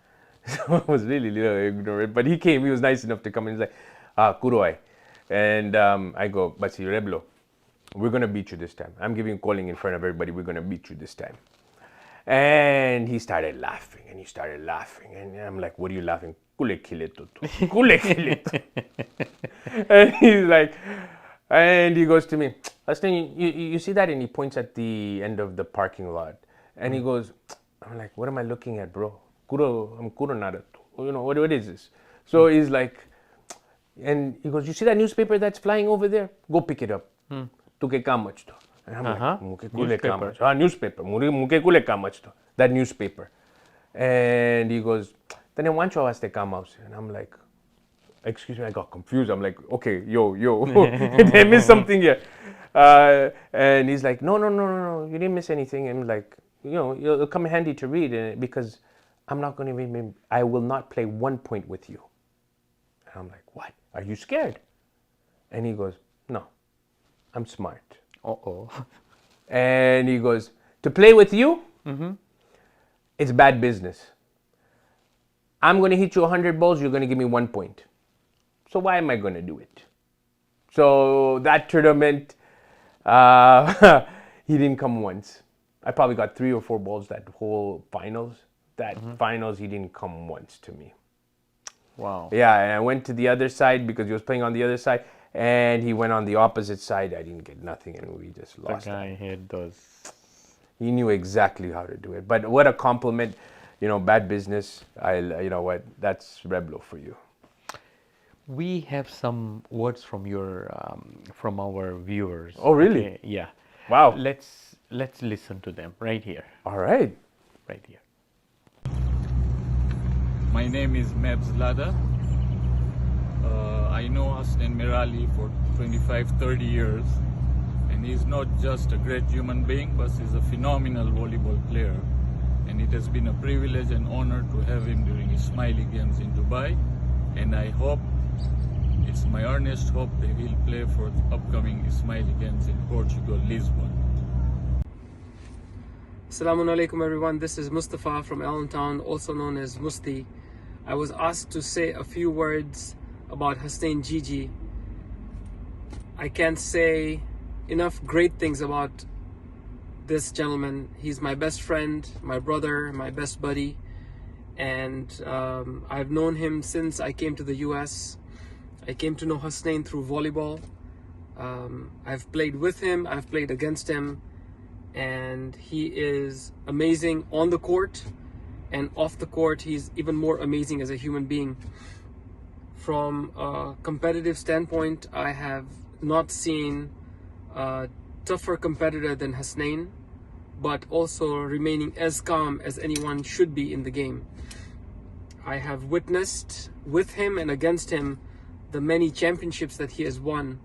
D: So I was really little ignorant, but he came. He was nice enough to come, and he's like, "Kuroi," and I go, "But see, Reblo, we're gonna beat you this time. I'm giving calling in front of everybody. We're gonna beat you this time." And he started laughing, and I'm like, "What are you laughing? Kule kileto, kule kileto." And he's like, and he goes to me, "Hasnane, you see that?" And he points at the end of the parking lot, and he goes, I'm like, "What am I looking at, bro? I'm kuro narato. What is this?" So he's like, and he goes, "You see that newspaper that's flying over there? Go pick it up. Tuke kamach to." And I'm like, "Muke kule kamach." Newspaper. Muke kule kamach to. That newspaper. And he goes, "Then wancho has to come out." And I'm like, "Excuse me," I got confused. I'm like, "Okay, yo, they missed something here." And he's like, no, you didn't miss anything. And like, it'll come handy to read because I'm not going to read. I will not play 1 point with you. And I'm like, "What? Are you scared?" And he goes, "No, I'm smart." And he goes, "To play with you, it's bad business. I'm going to hit you 100 balls. You're going to give me 1 point. So why am I going to do it?" So that tournament, he didn't come once. I probably got 3 or 4 balls that whole finals. Finals, he didn't come once to me.
C: Wow.
D: Yeah, and I went to the other side because he was playing on the other side, and he went on the opposite side. I didn't get nothing, and we just lost.
C: The guy had those.
D: He knew exactly how to do it. But what a compliment. Bad business. You know what? That's Reblo for you.
C: We have some words from from our viewers.
D: Oh, really?
C: Okay, yeah.
D: Wow.
C: Let's listen to them right here.
D: All right.
C: Right here.
E: My name is Mebs Lada. I know Hasnane Merali for 25-30 years, and he's not just a great human being, but he's a phenomenal volleyball player. And it has been a privilege and honor to have him during his Smiley Games in Dubai. And I hope, it's my earnest hope that he'll play for the upcoming Smiley Games in Portugal, Lisbon.
F: Assalamu alaikum everyone, this is Mustafa from Allentown, also known as Musti. I was asked to say a few words about Hasnane Gigi. I can't say enough great things about this gentleman. He's my best friend, my brother, my best buddy, and I've known him since I came to the US. I came to know Hasnane through volleyball. I've played with him, I've played against him, and he is amazing on the court, and off the court he's even more amazing as a human being. From a competitive standpoint, I have not seen a tougher competitor than Hasnane, but also remaining as calm as anyone should be in the game. I have witnessed with him and against him the many championships that he has won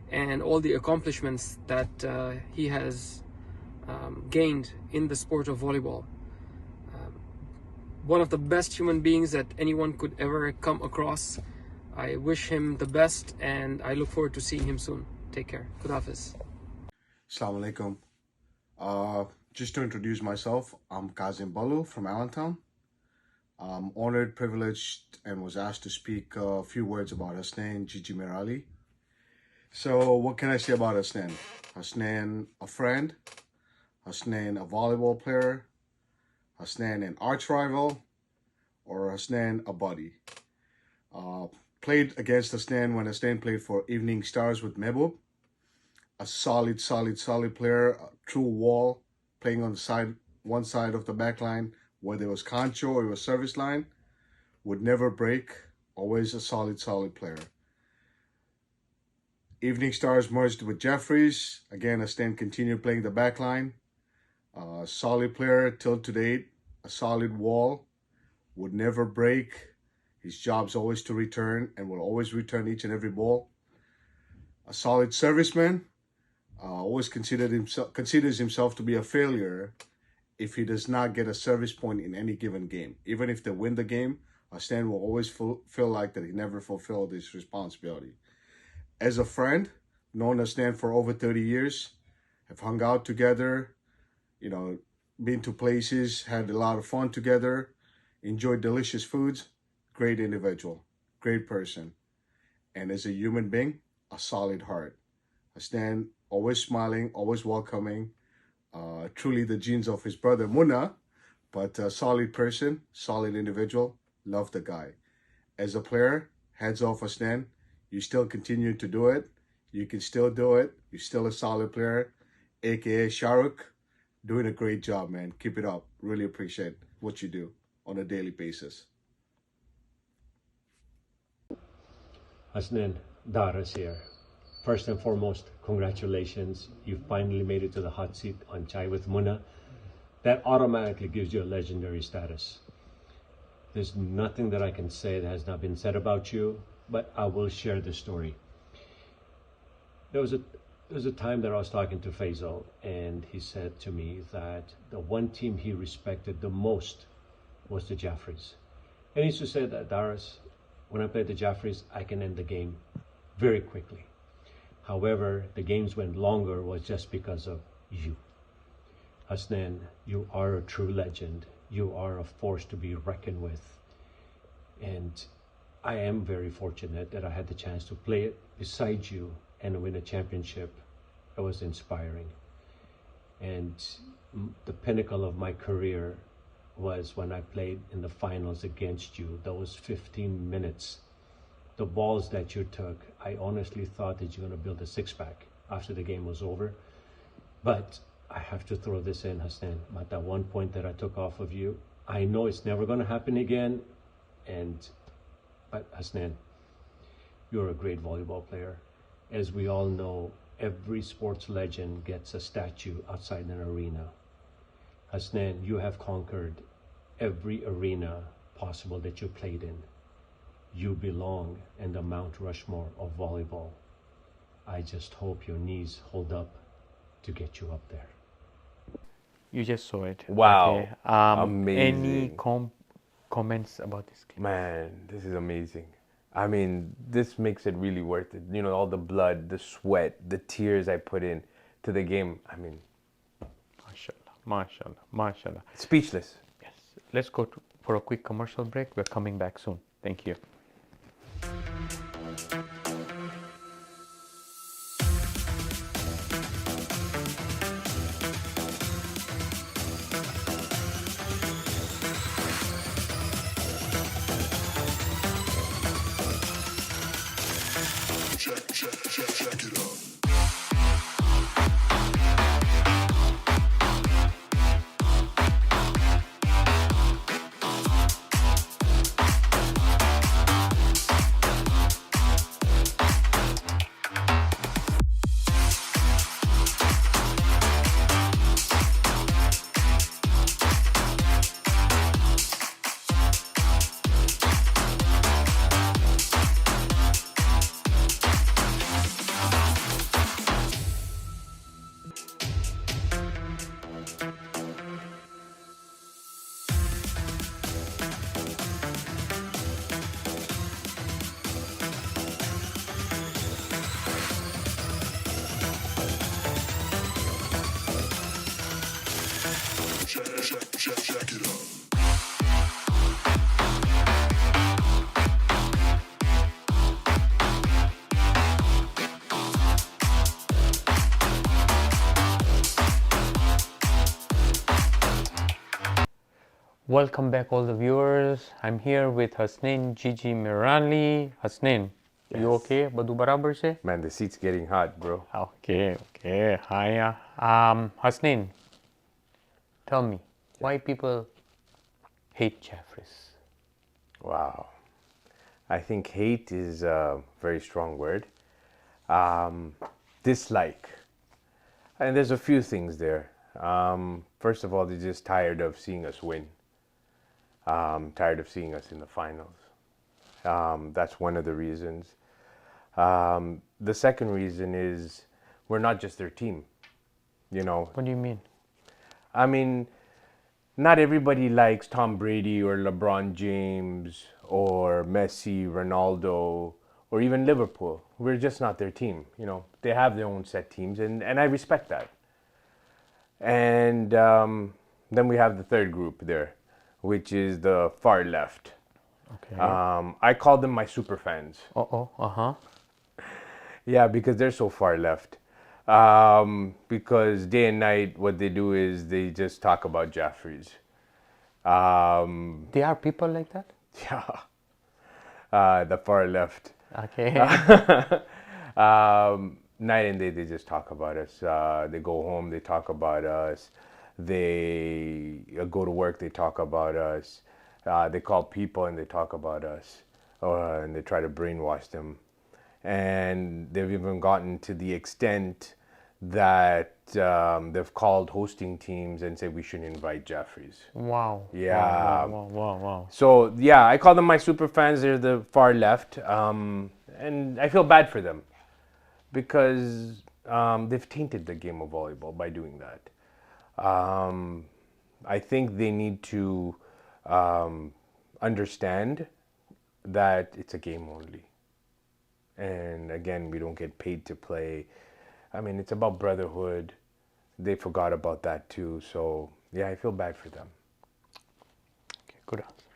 F: and all the accomplishments that he has gained in the sport of volleyball. One of the best human beings that anyone could ever come across. I wish him the best, and I look forward to seeing him soon. Take care. Khudafiz.
G: Assalamu alaikum. Just to introduce myself, I'm Kazim Balu from Allentown. I'm honored, privileged, and was asked to speak a few words about Hasnane Gigi Merali. So what can I say about Hasnane? Hasnane, a friend. Hasnane, a volleyball player. Hasnane, an arch rival. Or Hasnane, a buddy. Played against Hasnane when Hasnane played for Evening Stars with Mehboob. A solid player, a true wall, playing on the side, one side of the back line, whether it was concho or it was service line, would never break, always a solid player. Evening Stars merged with Jeffries. Again, Hasnane continued playing the back line. Solid player till to date, a solid wall, would never break. His job's always to return and will always return each and every ball. A solid serviceman, always considers himself to be a failure if he does not get a service point in any given game. Even if they win the game, Hasnane will always feel like that he never fulfilled his responsibility. As a friend, known Hasnane for over 30 years, have hung out together, been to places, had a lot of fun together, enjoyed delicious foods. Great individual, great person. And as a human being, a solid heart. Hasnane, always smiling, always welcoming. Truly the genes of his brother Munna, but a solid person, solid individual. Love the guy. As a player, heads off Hasnane. You still continue to do it. You can still do it. You're still a solid player, aka Shahrukh. Doing a great job, man. Keep it up. Really appreciate what you do on a daily basis.
H: Hasnane, Dara's here. First and foremost, congratulations. You finally made it to the hot seat on Chai with Munna. That automatically gives you a legendary status. There's nothing that I can say that has not been said about you, but I will share the story. There was a time that I was talking to Faisal, and he said to me that the one team he respected the most was the Jaffries. And he used to say that, Daras, when I played the Jaffries, I can end the game very quickly. However, the games went longer was just because of you. Hasnane, you are a true legend. You are a force to be reckoned with. And I am very fortunate that I had the chance to play it beside you and win a championship. It was inspiring. And the pinnacle of my career was when I played in the finals against you. Those 15 minutes, the balls that you took, I honestly thought that you're going to build a six-pack after the game was over. But I have to throw this in, Hasnane. But that one point that I took off of you, I know it's never going to happen again. But Hasnane, you're a great volleyball player. As we all know, every sports legend gets a statue outside an arena. Hasnane, you have conquered every arena possible that you played in. You belong in the Mount Rushmore of volleyball. I just hope your knees hold up to get you up there.
C: You just saw it.
D: Wow.
C: Okay.
D: Amazing.
C: Any comments about this game?
D: Man, this is amazing. I mean, this makes it really worth it. All the blood, the sweat, the tears I put in to the game. I mean,
C: Mashallah.
D: speechless.
C: Yes. Let's go for a quick commercial break. We're coming back soon. Thank you.
A: Check it out.
C: Welcome back, all the viewers. I'm here with Hasnane Gigi Merali. Hasnane, you
D: Yes.
C: okay? Badu barabar se?
D: Man, the seat's getting hot, bro.
C: Okay. Hi. Hasnane, tell me, why people hate Jeffries?
D: Wow. I think hate is a very strong word. Dislike. And there's a few things there. First of all, they're just tired of seeing us win. Tired of seeing us in the finals. That's one of the reasons. The second reason is we're not just their team. You know,
C: What do you mean?
D: I mean, not everybody likes Tom Brady or LeBron James or Messi, Ronaldo, or even Liverpool. We're just not their team. You know, they have their own set teams, and I respect that. And then we have the third group there, which is the far left.
C: Okay.
D: I call them my super fans. Yeah, because they're so far left. Because day and night, what they do is they just talk about Jaffries.
C: There are people like that?
D: Yeah, the far left.
C: Okay.
D: Night and day, they just talk about us. They go home, they talk about us. They go to work, they talk about us. They call people and they talk about us. And they try to brainwash them. And they've even gotten to the extent that they've called hosting teams and said we shouldn't invite Jaffries.
C: Wow.
D: Yeah.
C: Wow.
D: So yeah, I call them my super fans. They're the far left, and I feel bad for them because they've tainted the game of volleyball by doing that. I think they need to understand that it's a game only, and again, we don't get paid to play. I mean, it's about brotherhood. They forgot about that too. So yeah, I feel bad for them.
C: Okay, good answer.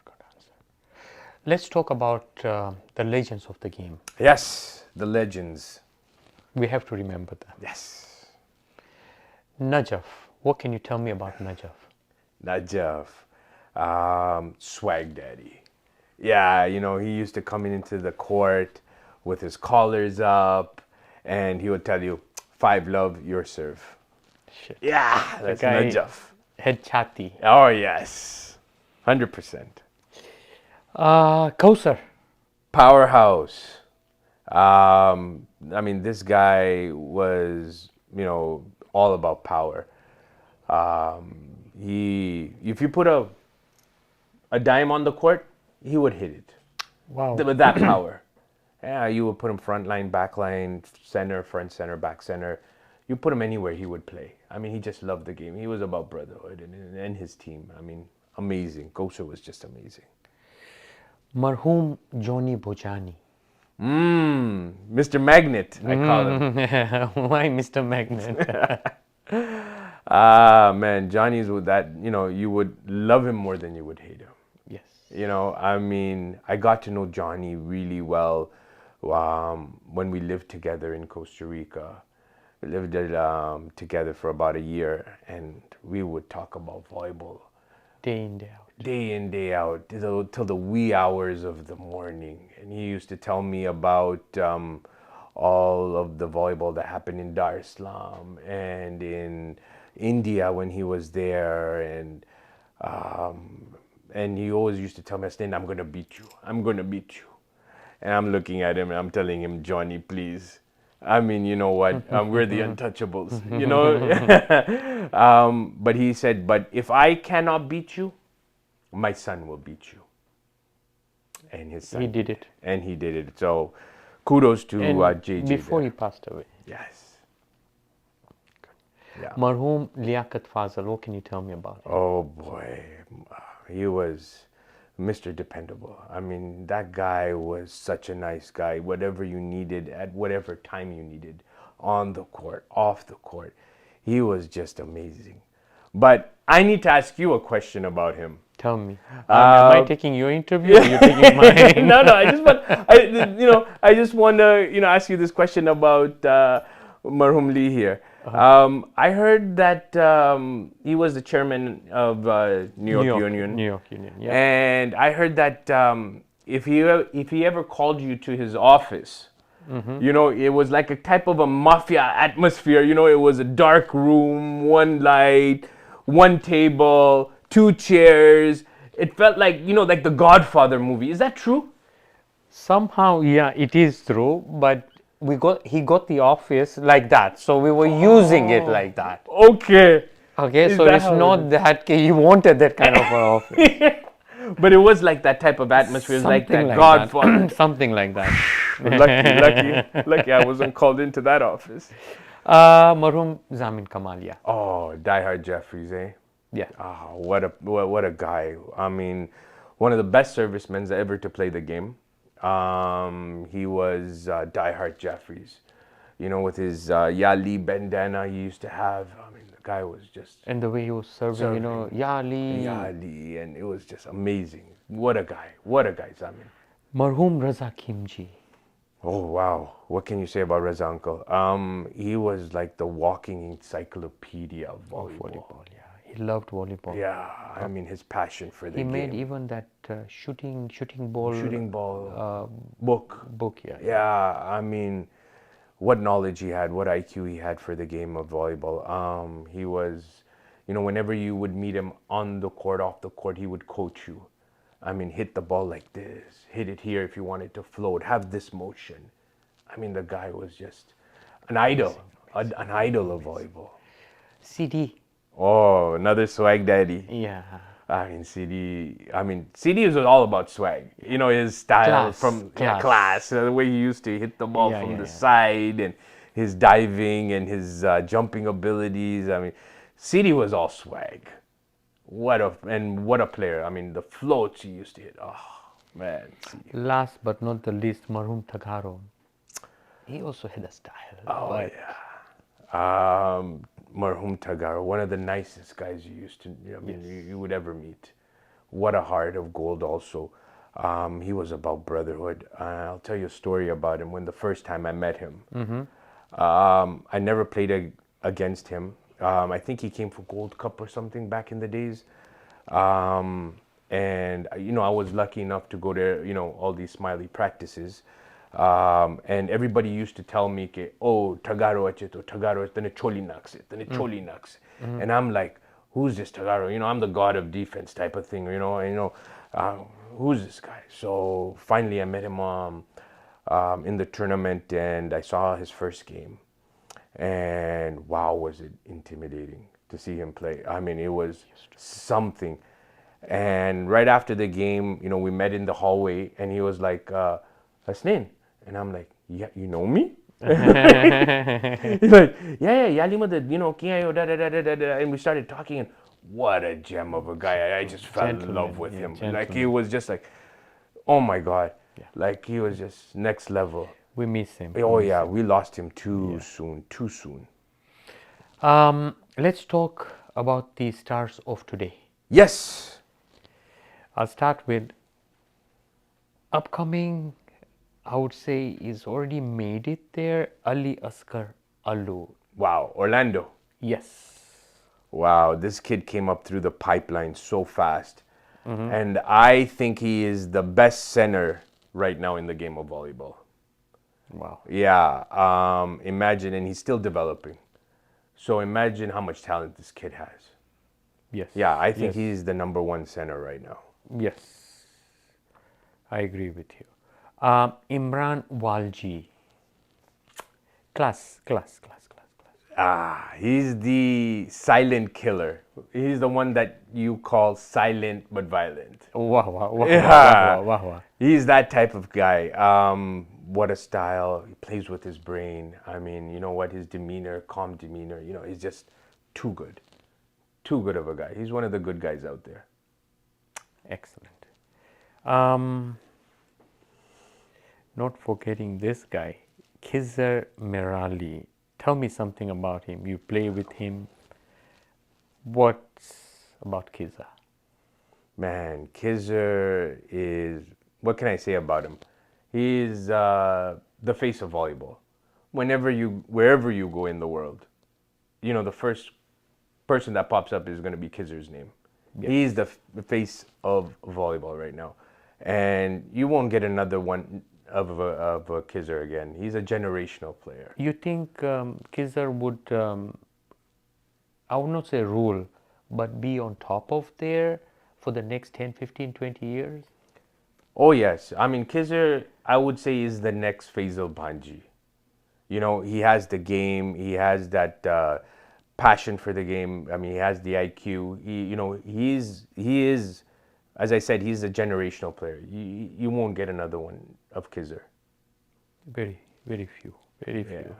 C: Let's talk about the legends of the game.
D: Yes, the legends.
C: We have to remember them.
D: Yes.
C: Najaf, what can you tell me about Najaf?
D: Najaf, swag daddy. Yeah, you know, he used to come into the court with his collars up, and he would tell you, 5 love, your serve.
C: Shit.
D: Yeah, that's
C: guy-
D: Najaf.
C: Head chati.
D: Oh, yes. 100%.
C: Kausar.
D: Powerhouse. I mean, this guy was, you know, all about power. If you put a dime on the court, he would hit it.
C: Wow.
D: With that power. Yeah, you would put him front line, back line, center, front center, back center. You put him anywhere, he would play. I mean, he just loved the game. He was about brotherhood and his team. I mean, amazing. Kosar was just amazing.
C: Marhum Johnny Bojani.
D: Mr. Magnet, I call him.
C: Why Mr. Magnet?
D: Man, Johnny's with that, you know, you would love him more than you would hate him.
C: Yes.
D: You know, I mean, I got to know Johnny really well when we lived together in Costa Rica. We lived together for about a year, and we would talk about volleyball
C: Day in, day out.
D: day in, day out, till the wee hours of the morning. And he used to tell me about all of the volleyball that happened in Dar es Salaam and in India when he was there. And he always used to tell me, Hasnane, I'm going to beat you. I'm going to beat you. And I'm looking at him and I'm telling him, Johnny, please. I mean, you know what? We're the untouchables, you know? But he said, but if I cannot beat you, my son will beat you. And his son.
C: He did it.
D: And he did it. So kudos to
C: And
D: JJ.
C: before
D: there.
C: he passed away.
D: Yes. Yeah.
C: Marhum Liaquat Fazal, what can you tell me about him?
D: Oh boy, he was Mr. Dependable. I mean, that guy was such a nice guy. Whatever you needed, at whatever time you needed, on the court, off the court, he was just amazing. But I need to ask you a question about him.
C: Tell me. Am I taking your interview or you're taking mine?
D: No, I just want to, ask you this question about Marhum Lee here. I heard that he was the chairman of New York Union.
C: New York Union, yeah.
D: And I heard that if he ever called you to his office, you know, it was like a type of a mafia atmosphere. You know, it was a dark room, one light, one table, two chairs. It felt like, you know, like the Godfather movie. Is that true?
C: Somehow, yeah, it is true, but he got the office like that, so we were using it like that.
D: Okay.
C: Okay,
D: Is
C: so
D: that
C: it's
D: how it
C: not
D: is?
C: that he wanted that kind of an office.
D: But it was like that type of atmosphere. It was like
C: Something
D: that
C: like
D: Godfather.
C: that. Something like that.
D: Lucky I wasn't called into that office.
C: Marhum Zamin Kamalia.
D: Oh, diehard Jeffries, eh?
C: Yeah.
D: Ah, what a guy. I mean, one of the best servicemen ever to play the game. He was diehard Jeffries. You know, with his Yali bandana he used to have. I mean, the guy was just
C: And the way he was serving, you know, Yali.
D: Yali, and it was just amazing. What a guy. What a guy, Zamin.
C: Marhum Raza Kimji.
D: Oh wow, what can you say about Reza uncle? He was like the walking encyclopedia of volleyball.
C: Yeah. He loved volleyball.
D: Yeah, I mean his passion for the
C: He
D: game.
C: made even that shooting ball book. Yeah.
D: Yeah, I mean, what knowledge he had, what IQ he had for the game of volleyball. He was, you know, whenever you would meet him on the court, off the court, he would coach you. I mean, hit the ball like this, hit it here if you want it to float, have this motion. I mean, the guy was just an idol, an idol of volleyball.
C: CD.
D: Oh, another swag daddy.
C: Yeah.
D: I mean, CD is all about swag. You know, his style class, the way he used to hit the ball from the side, and his diving and his jumping abilities. I mean, CD was all swag. What a player. I mean, the floats he used to hit. Oh, man. CD.
C: Last but not the least, Marhum Tagaro. He also had a style.
D: Oh,
C: but
D: yeah. Marhum Tagaro, one of the nicest guys you would ever meet. What a heart of gold also. He was about brotherhood. I'll tell you a story about him. When the first time I met him, I never played against him. I think he came for Gold Cup or something back in the days. And, you know, I was lucky enough to go to, you know, all these Smiley practices. And everybody used to tell me, oh, Tagaro achito, Tagaro, tane choli nakse. And I'm like, who's this Tagaro? You know, I'm the god of defense type of thing, you know, and, you know, who's this guy? So finally I met him in the tournament, and I saw his first game. And wow, was it intimidating to see him play. I mean, it was something. And right after the game, you know, we met in the hallway, and he was like, Hasnane. And I'm like, yeah, you know me? He's like, yeah, you know, and we started talking, and what a gem of a guy. I just fell in love with him. Like, he was just like, oh my God. Yeah. Like, he was just next level.
C: we miss him.
D: Oh yeah, we lost him too soon.
C: Let's talk about the stars of today.
D: Yes.
C: I'll start with upcoming, I would say, is already made it there, Ali Asghar Allu.
D: Wow, Orlando.
C: Yes.
D: Wow, this kid came up through the pipeline so fast. And I think he is the best center right now in the game of volleyball.
C: Wow.
D: Yeah, imagine, and he's still developing. So imagine how much talent this kid has.
C: Yes.
D: Yeah, I think
C: Yes.
D: he's the #1 center right now.
C: Yes. I agree with you. Imran Walji. Class.
D: He's the silent killer. He's the one that you call silent but violent.
C: Wow.
D: He's that type of guy. What a style. He plays with his brain. I mean, you know what? His demeanor, calm demeanor, you know, he's just too good. Too good of a guy. He's one of the good guys out there.
C: Excellent. Not forgetting this guy, Khizr Merali. Tell me something about him. You play with him. What's about Khizr?
D: Man, Khizr is, what can I say about him? He's the face of volleyball. Wherever you go in the world, the first person that pops up is going to be Kizer's name. He's the face of volleyball right now, and you won't get another one of a Kizer again. He's a generational player.
C: You think Kizer would, I would not say rule, but be on top of there for the next 10, 15, 20 years?
D: Oh yes, I mean Kizer, I would say is the next Faisal Banji. He has the game. He has that passion for the game. I mean, he has the IQ. He is, as I said, he's a generational player. You won't get another one of Kizer.
C: Very, very few. Very few.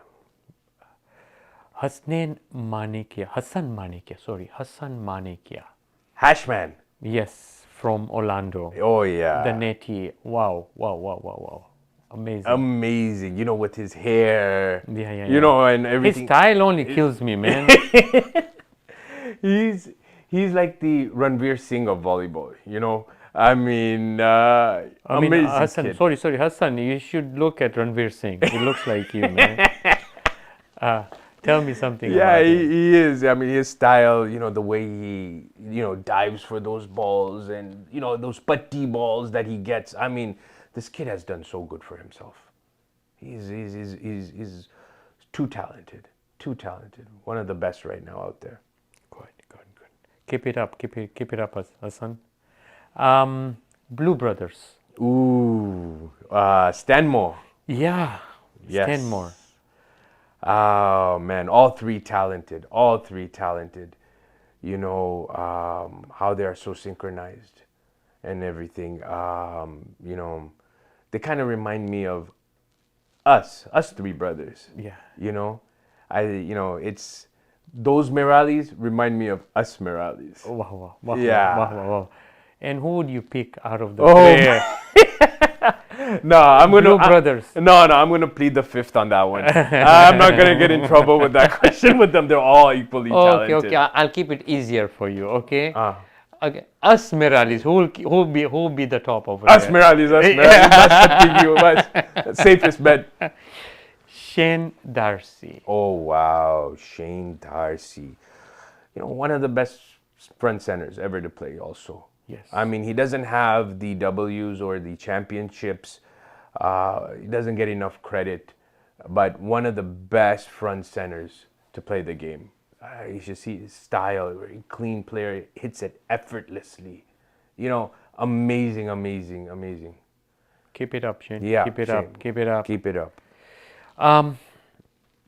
C: Hassan Manekia.
D: Hashman.
C: Yes, from Orlando.
D: Oh yeah.
C: The netty. Wow. Amazing.
D: Amazing. With his hair.
C: Yeah.
D: And everything.
C: His style only kills me, man.
D: He's like the Ranveer Singh of volleyball. I mean, amazing
C: Hassan,
D: kid.
C: sorry, Hassan, you should look at Ranveer Singh. He looks like you, man. Tell me something
D: Yeah,
C: about him.
D: he is. I mean, his style, the way he, dives for those balls and, those putty balls that he gets. I mean, this kid has done so good for himself. He's too talented. One of the best right now out there.
C: Good. Keep it up, Hassan. Blue Brothers.
D: Ooh, Stanmore.
C: Yeah.
D: Yes.
C: Stanmore.
D: Oh man, all three talented. How they are so synchronized and everything. They kind of remind me of us three brothers.
C: Yeah.
D: It's those Meralis remind me of us Meralis.
C: Wow.
D: Yeah.
C: Wow. And who would you pick out of the
D: Oh,
C: player?
D: No, I'm gonna
C: Blue Brothers.
D: No, I'm gonna plead the fifth on that one. I'm not gonna get in trouble with that question with them. They're all equally talented.
C: Okay. I'll keep it easier for you. Okay. Okay. Us Meralis. Who'll be the top over
D: Us
C: there?
D: Meralis. That's safest bet.
C: Shane Darcy.
D: Oh wow, Shane Darcy. One of the best front centers ever to play. Also.
C: Yes.
D: I mean, he doesn't have the W's or the championships. He doesn't get enough credit, but one of the best front centers to play the game. You should see his style, very clean player, hits it effortlessly. Amazing.
C: Keep it up, Shane.
D: Yeah,
C: Keep it
D: Shane.
C: up. Keep it up.
D: Keep it up.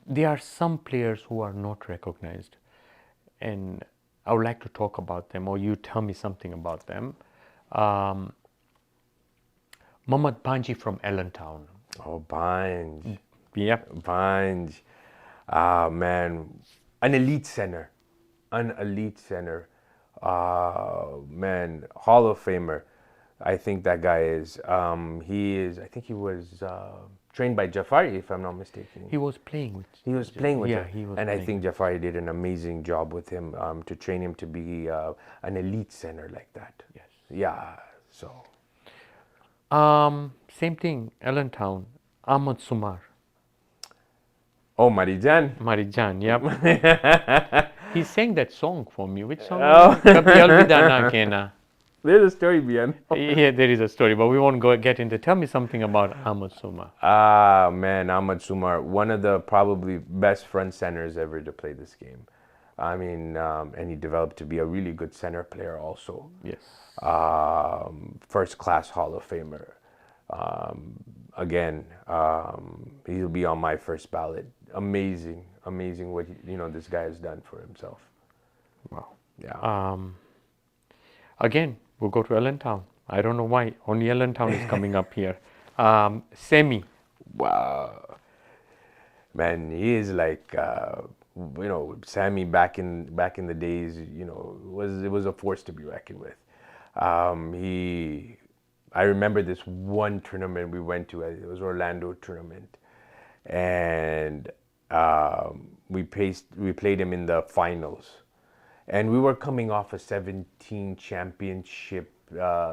C: There are some players who are not recognized, and I would like to talk about them, or you tell me something about them. Mohammad Banji from Allentown.
D: Oh, Banj.
C: Yep.
D: Banj. Man, an elite center. Man, Hall of Famer. I think that guy is. I think he was trained by Jafari, if I'm not mistaken.
C: He was playing with.
D: He was playing with
C: Yeah,
D: him.
C: he was
D: and I
C: playing.
D: think Jafari did an amazing job with him to train him to be an elite center like that.
C: Yes.
D: Yeah, so.
C: Same thing. Allentown. Ahmad Sumar.
D: Oh, Marijan.
C: Marijan. Yep. He sang that song for me. Which song?
D: Oh.
C: Kabhi Alvida Na Kehna.
D: There's a story behind.
C: Yeah, there is a story, but we won't get into. Tell me something about Ahmad Sumar.
D: Man, Ahmad Sumar, one of the probably best front centers ever to play this game. I mean, and he developed to be a really good center player also.
C: Yes.
D: First class Hall of Famer. Again, he'll be on my first ballot. Amazing what this guy has done for himself.
C: Wow.
D: Yeah.
C: Again, we'll go to Allentown. I don't know why. Only Allentown is coming up here. Semi.
D: Wow. Man, he is like Sammy back in the days. It was a force to be reckoned with. I remember this one tournament we went to. It was Orlando tournament, and we played him in the finals, and we were coming off a 17 championship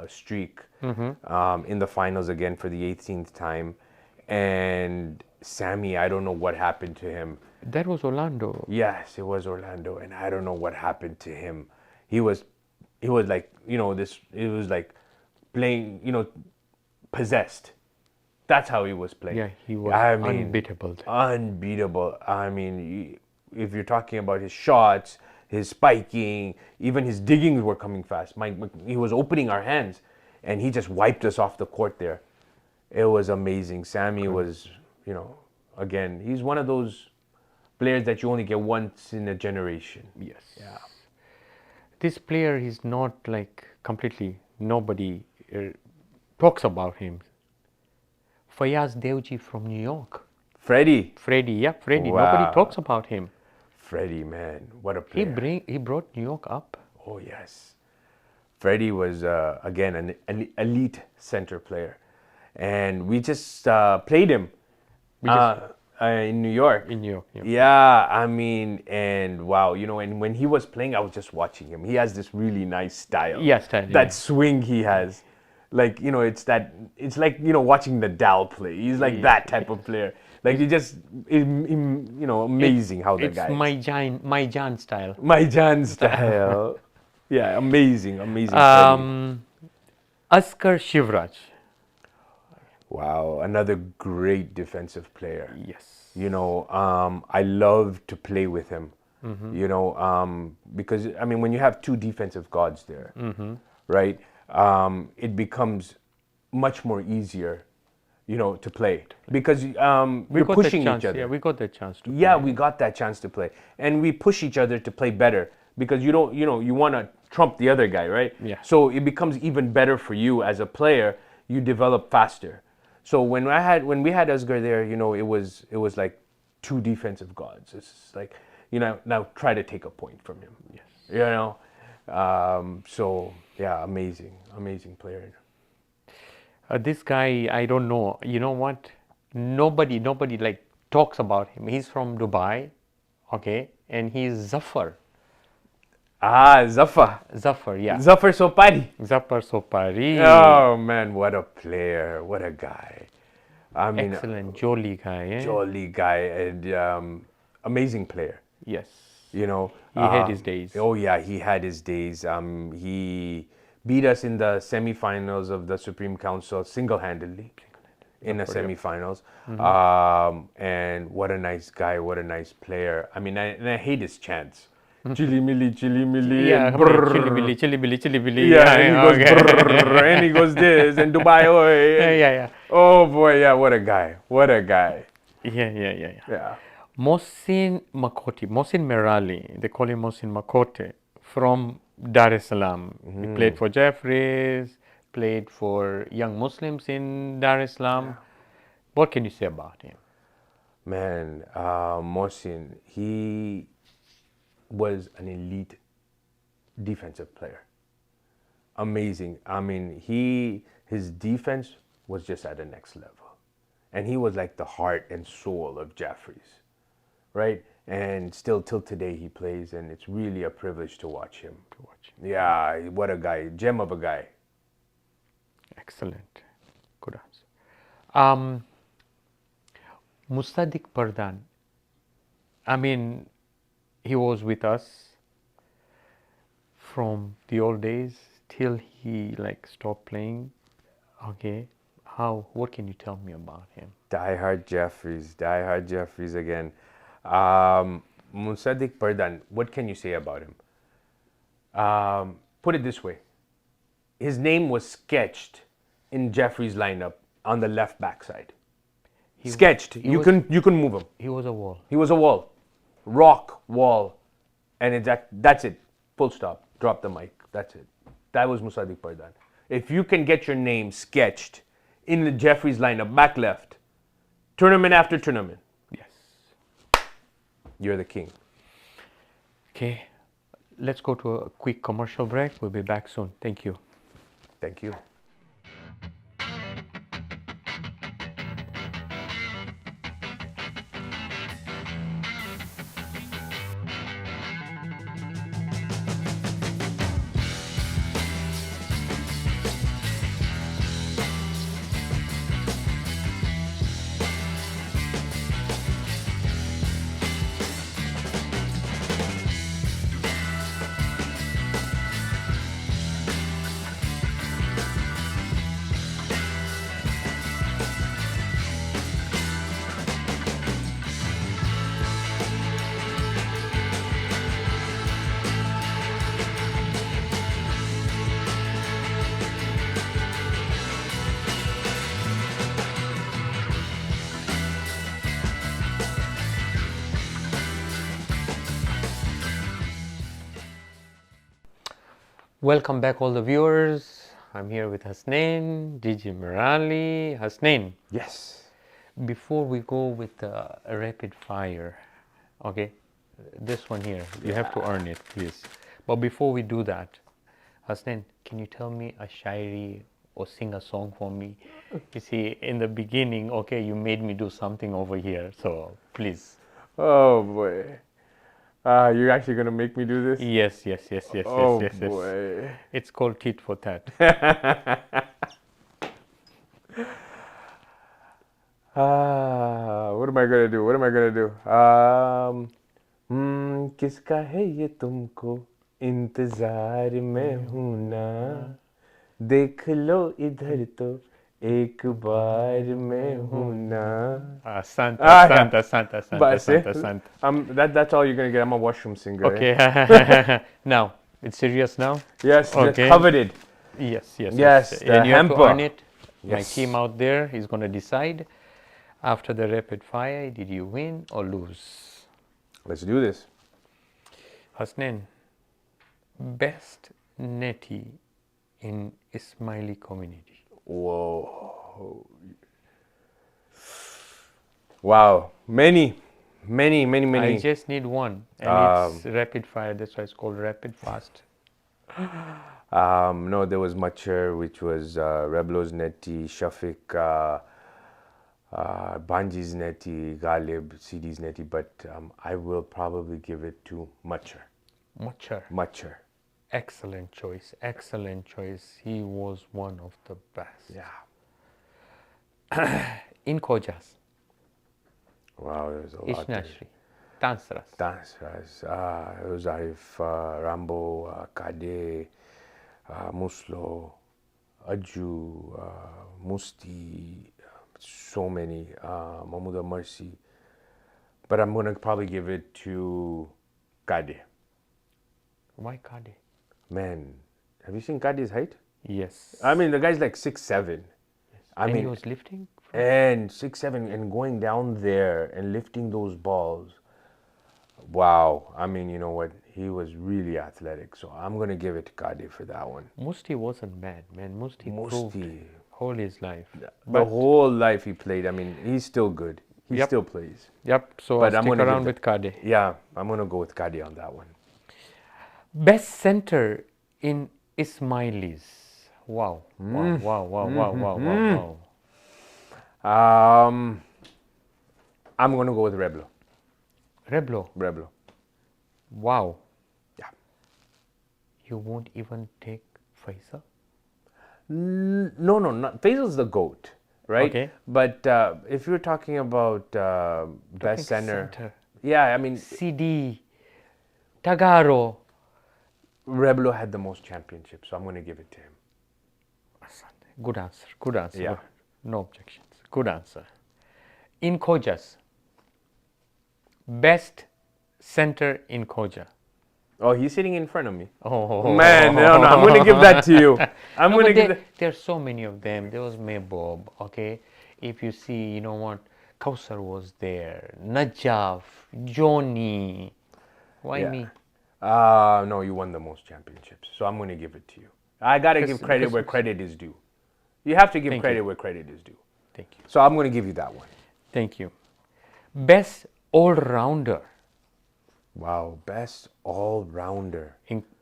D: streak in the finals again for the 18th time, and Sammy, I don't know what happened to him.
C: That was Orlando.
D: Yes, it was Orlando, and I don't know what happened to him. He was like, it was like playing, possessed. That's how he was playing.
C: Yeah, he was unbeatable.
D: Unbeatable. I mean, if you're talking about his shots, his spiking, even his diggings were coming fast. He was opening our hands, and he just wiped us off the court there. It was amazing. Sammy was, again, he's one of those players that you only get once in a generation.
C: Yes.
D: Yeah.
C: This player is not like completely, nobody talks about him. Fayaz Devji from New York.
D: Freddie.
C: Freddie.
D: Wow.
C: Nobody talks about him.
D: Freddie, man, what a player.
C: He brought New York up.
D: Oh, yes. Freddie was, again, an elite center player. And we just played him in New York.
C: In New York, yeah.
D: Yeah, I mean, and wow, and when he was playing, I was just watching him. He has this really nice style.
C: Yeah, style.
D: That swing he has. Like, it's like, watching Nadal play. He's like that type of player. Like, amazing how the guy
C: It's my Jan style.
D: My Jan style. Yeah, amazing.
C: Askar Shivraj.
D: Wow, another great defensive player.
C: Yes.
D: I love to play with him. Because when you have two defensive gods there, right? It becomes much more easier, to play because we're pushing each other.
C: Yeah, we got the chance to.
D: Yeah, we got that chance to play, and we push each other to play better because you want to trump the other guy, right?
C: Yeah.
D: So it becomes even better for you as a player. You develop faster. So when we had Asghar there, it was like two defensive gods. It's like, now try to take a point from him.
C: Yes.
D: So yeah, amazing player.
C: This guy, I don't know. You know what? Nobody like talks about him. He's from Dubai, okay, and he's Zafar.
D: Zafar,
C: yeah.
D: Zafar Sopari.
C: Zafar Sopari.
D: Oh man, what a player! What a guy! I mean,
C: excellent, jolly guy. Eh?
D: Jolly guy and amazing player.
C: Yes.
D: He
C: had his days.
D: Oh yeah, he had his days. He beat us in the semifinals of the Supreme Council single-handedly in the semifinals. And what a nice guy! What a nice player! I mean, I hate his chants. Chili milli,
C: yeah, chili milli.
D: Yeah, and he goes brrr, and he goes this and Dubai, oi.
C: Yeah.
D: Oh boy, yeah, what a guy!
C: Yeah. Mohsin Merali, they call him Mohsin Makote, from Dar es Salaam. He played for Jeffries, played for young Muslims in Dar es Salaam. Yeah. What can you say about him?
D: Man, Mohsin, he was an elite defensive player. Amazing. I mean, his defense was just at the next level. And he was like the heart and soul of Jeffries, right? And still till today he plays, and it's really a privilege to watch him. Yeah, what a guy. Gem of a guy.
C: Excellent. Good answer. Musaddiq Pardhan. I mean, he was with us from the old days till he stopped playing. Okay, what can you tell me about him?
D: Die-hard Jeffries again. Musaddiq Pardhan, what can you say about him? Put it this way. His name was sketched in Jeffries' lineup on the left backside. Sketched. You couldn't move him.
C: He was a wall.
D: He was a wall. Rock wall, and that's it. Full stop. Drop the mic. That's it. That was Musaddiq Pardhan. If you can get your name sketched in the Jeffries lineup, back left, tournament after tournament,
C: yes,
D: you're the king.
C: Okay, let's go to a quick commercial break. We'll be back soon. Thank you.
D: Thank you.
C: Welcome back, all the viewers. I'm here with Hasnane, Gigi Merali. Hasnane,
D: Yes.
C: before we go with a rapid fire, okay, this one here, you have to earn it, please. But before we do that, Hasnane, can you tell me a shairi or sing a song for me? You see, in the beginning, okay, you made me do something over here, so please.
D: Oh boy. You're actually gonna make me do this?
C: Yes, yes, yes, yes,
D: Oh
C: yes, yes, yes.
D: boy.
C: It's called tit for tat.
D: What am I gonna do? What am I gonna do? किसका है ये तुमको इंतजार में हूं ना देख लो इधर तो एक बार मैं हूं ना
C: Santa,
D: yeah.
C: Santa, Santa, Santa,
D: But
C: Santa, Santa.
D: that's all you're gonna get. I'm a washroom singer.
C: Okay. Now, it's serious now?
D: Yes,
C: Okay.
D: that's coveted.
C: Yes, yes,
D: Yes, the
C: And you have to
D: hamper.
C: earn it. My
D: Yes.
C: team out there is going to decide after the rapid fire, did you win or lose?
D: Let's do this.
C: Hasnane, best netty in Ismaili community.
D: Whoa. Wow. Many.
C: I just need one, and it's rapid fire. That's why it's called rapid fast.
D: No, there was Machar, which was Reblo's Neti, Shafiq, Banji's Neti, Ghalib, CD's Neti, but I will probably give it to Machar.
C: Machar. Excellent choice. Excellent choice. He was one of the best.
D: Yeah.
C: In Kojas.
D: Wow, there was a lot.
C: Ishnashri. Tansras.
D: Dancers. It was Arif, Rambo, Kade, Muslo, Aju, Musti, so many, Mahmouda Mercy. But I'm going to probably give it to Kade.
C: Why Kade?
D: Man, have you seen Kade's height?
C: Yes.
D: I mean, the guy's like 6'7". I mean,
C: he was lifting?
D: and 6'7", and going down there and lifting those balls. Wow. I mean, you know what? He was really athletic. So I'm going to give it to Kade for that one.
C: Musti wasn't bad, man. Musti proved all his life.
D: The whole life he played. I mean, he's still good. He still plays.
C: Yep. So
D: But
C: I'll
D: I'm
C: stick
D: gonna
C: around
D: give
C: with Kade.
D: Yeah, I'm going to go with Kade on that one.
C: Best center in Ismailis. Wow. Wow.
D: I'm going to go with Reblo.
C: Reblo. Wow.
D: Yeah.
C: You won't even take Faisal?
D: No, not Faisal's the GOAT, right?
C: Okay.
D: But if you're talking about best center, yeah, I mean,
C: CD, Tagaro.
D: Reblo had the most championships, so I'm going to give it to him.
C: Good answer.
D: Yeah.
C: No objections. Good answer. In Kojas, best center in Koja.
D: Oh, he's sitting in front of me.
C: Oh
D: Man, no, I'm going to give that to you. I'm going to give that.
C: There's so many of them. There was Mehbob, okay? If you see, you know what, Kausar was there, Najaf, Johnny. Why me?
D: No, you won the most championships, so I'm going to give it to you. I got to give credit where credit is due. You have to give credit where credit is due.
C: Thank you.
D: So I'm going to give you that one.
C: Thank you. Best all-rounder.
D: Wow, best all-rounder.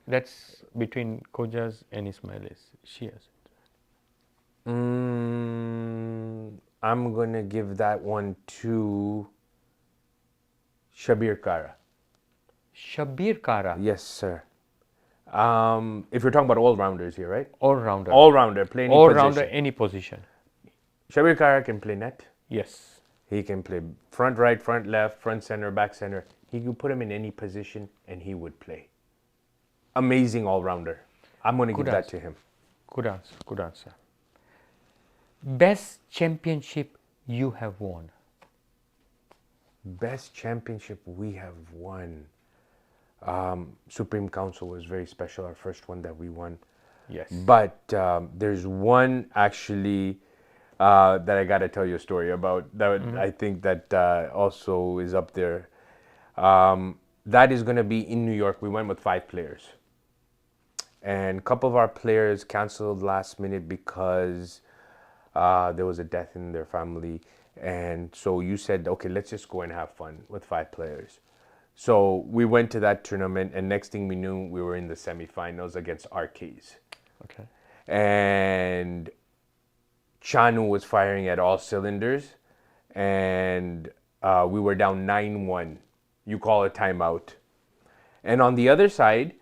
C: That's between Kojas and Ismailis. She has it.
D: I'm going to give that one to Shabir Kara.
C: Shabir Kara.
D: Yes, sir. If you're talking about all-rounders here, right?
C: All-rounder.
D: All-rounder, play any
C: All-rounder,
D: position.
C: any position.
D: Shabir Kara can play net.
C: Yes.
D: He can play front right, front left, front center, back center. He could put him in any position and he would play. Amazing all-rounder. I'm going to give that to him.
C: Good answer. Best championship you have won.
D: Best championship we have won. Supreme Council was very special, our first one that we won.
C: Yes.
D: But there's one actually that I got to tell you a story about that I think that also is up there. That is going to be in New York. We went with 5 players. and a couple of our players canceled last minute because there was a death in their family. And so you said, okay, let's just go and have fun with 5 players. So we went to that tournament, and next thing we knew, we were in the semifinals against RKs.
C: Okay.
D: And Chanu was firing at all cylinders, and we were down 9-1. You call a timeout. And on the other side,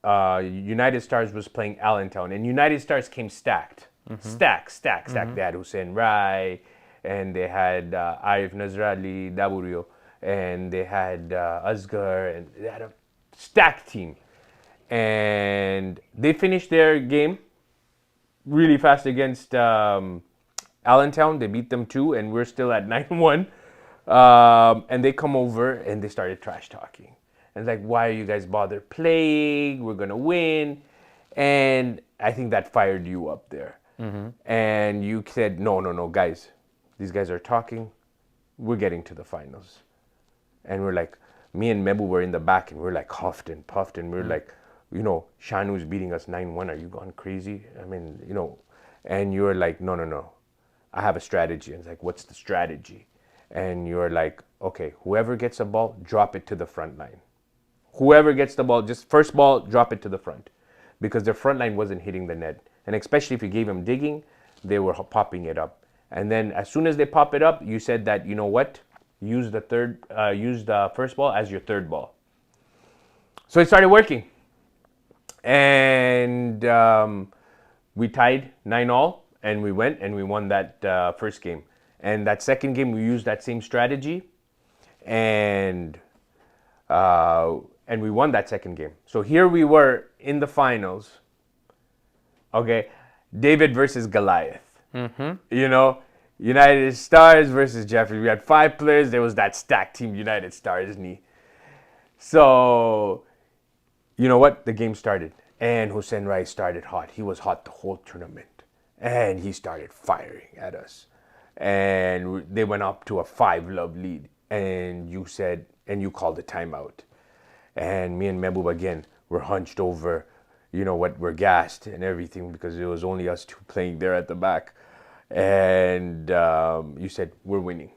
D: United Stars was playing Allentown, and United Stars came stacked. Stacked. They had Hussein Rai, and they had Arif Nazrali, Daburio, and they had Asghar, and they had a stacked team. And they finished their game really fast against Allentown. They beat them 2, and we're still at 9-1. And they come over and they started trash talking. And it's like, why are you guys bother playing? We're going to win. And I think that fired you up there. And you said, no, guys. These guys are talking. We're getting to the finals. And we're like, me and Mebu were in the back, and we're like huffed and puffed. And we're like, Shanu's beating us 9-1. Are you gone crazy? I mean, and you're like, no. I have a strategy. And it's like, what's the strategy? And you're like, okay, whoever gets a ball, drop it to the front line. Whoever gets the ball, just first ball, drop it to the front. Because their front line wasn't hitting the net. And especially if you gave them digging, they were popping it up. And then as soon as they pop it up, you said that, you know what? Use the first ball as your third ball. So it started working. And we tied 9-all, and we went and we won that first game. And that second game, we used that same strategy, and we won that second game. So here we were in the finals. Okay, David versus Goliath. United Stars versus Jeffrey. We had 5 players. There was that stacked team, United Stars. So, you know what? The game started, and Hussein Rai started hot. He was hot the whole tournament, and he started firing at us. And they went up to a 5-love lead, and you said, and you called a timeout. And me and Mehboob again were hunched over, we're gassed and everything because it was only us 2 playing there at the back. And you said, we're winning.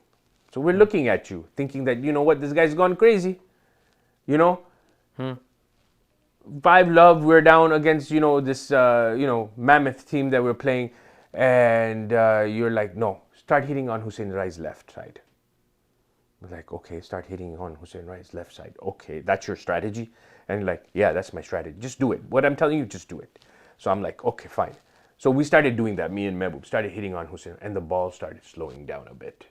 D: So we're looking at you, thinking that, this guy's gone crazy. 5-love, we're down against, this, mammoth team that we're playing. And you're like, no, start hitting on Hussein Rai's left side. We're like, okay, start hitting on Hussein Rai's left side. Okay, that's your strategy? And like, yeah, that's my strategy. Just do it. What I'm telling you, just do it. So I'm like, okay, fine. So we started doing that. Me and Mehboob started hitting on Hussein, and the ball started slowing down a bit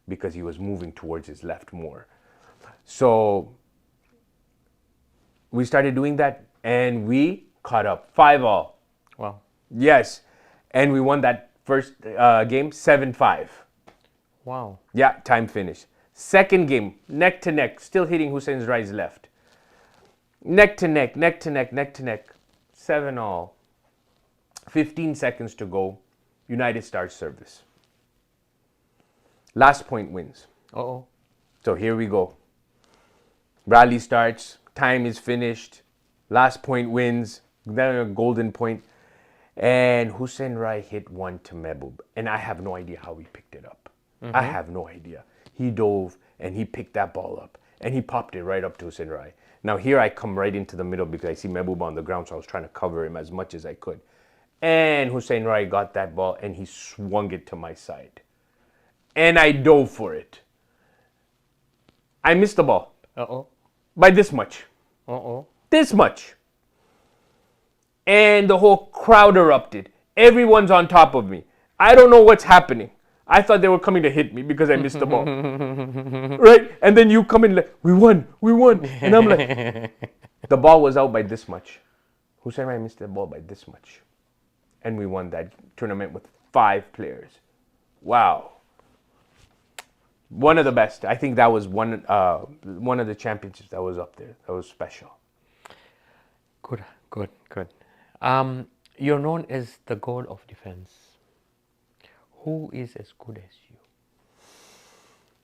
D: because he was moving towards his left more. So we started doing that, and we caught up 5-all.
C: Wow.
D: Yes. And we won that first game 7-5.
C: Wow.
D: Yeah, time finished. Second game, neck to neck, still hitting Hussein Rai's left. Neck to neck. 7-all. 15 seconds to go. United Stars service. Last point wins.
C: Uh-oh.
D: So here we go. Rally starts. Time is finished. Last point wins. Then a golden point. And Hussein Rai hit one to Mehboob. And I have no idea how he picked it up. I have no idea. He dove and he picked that ball up. And he popped it right up to Hussein Rai. Now here I come right into the middle because I see Mehboob on the ground. So I was trying to cover him as much as I could. And Hussein Rai got that ball and he swung it to my side. And I dove for it. I missed the ball.
C: Uh-oh.
D: By this much.
C: Uh-oh.
D: This much. And the whole crowd erupted. Everyone's on top of me. I don't know what's happening. I thought they were coming to hit me because I missed the ball. Right? And then you come in like, we won. And I'm like, the ball was out by this much. Hussein Rai missed the ball by this much. And we won that tournament with 5 players. Wow. One of the best. I think that was one of the championships that was up there. That was special.
C: Good. You're known as the god of defense. Who is as good as you?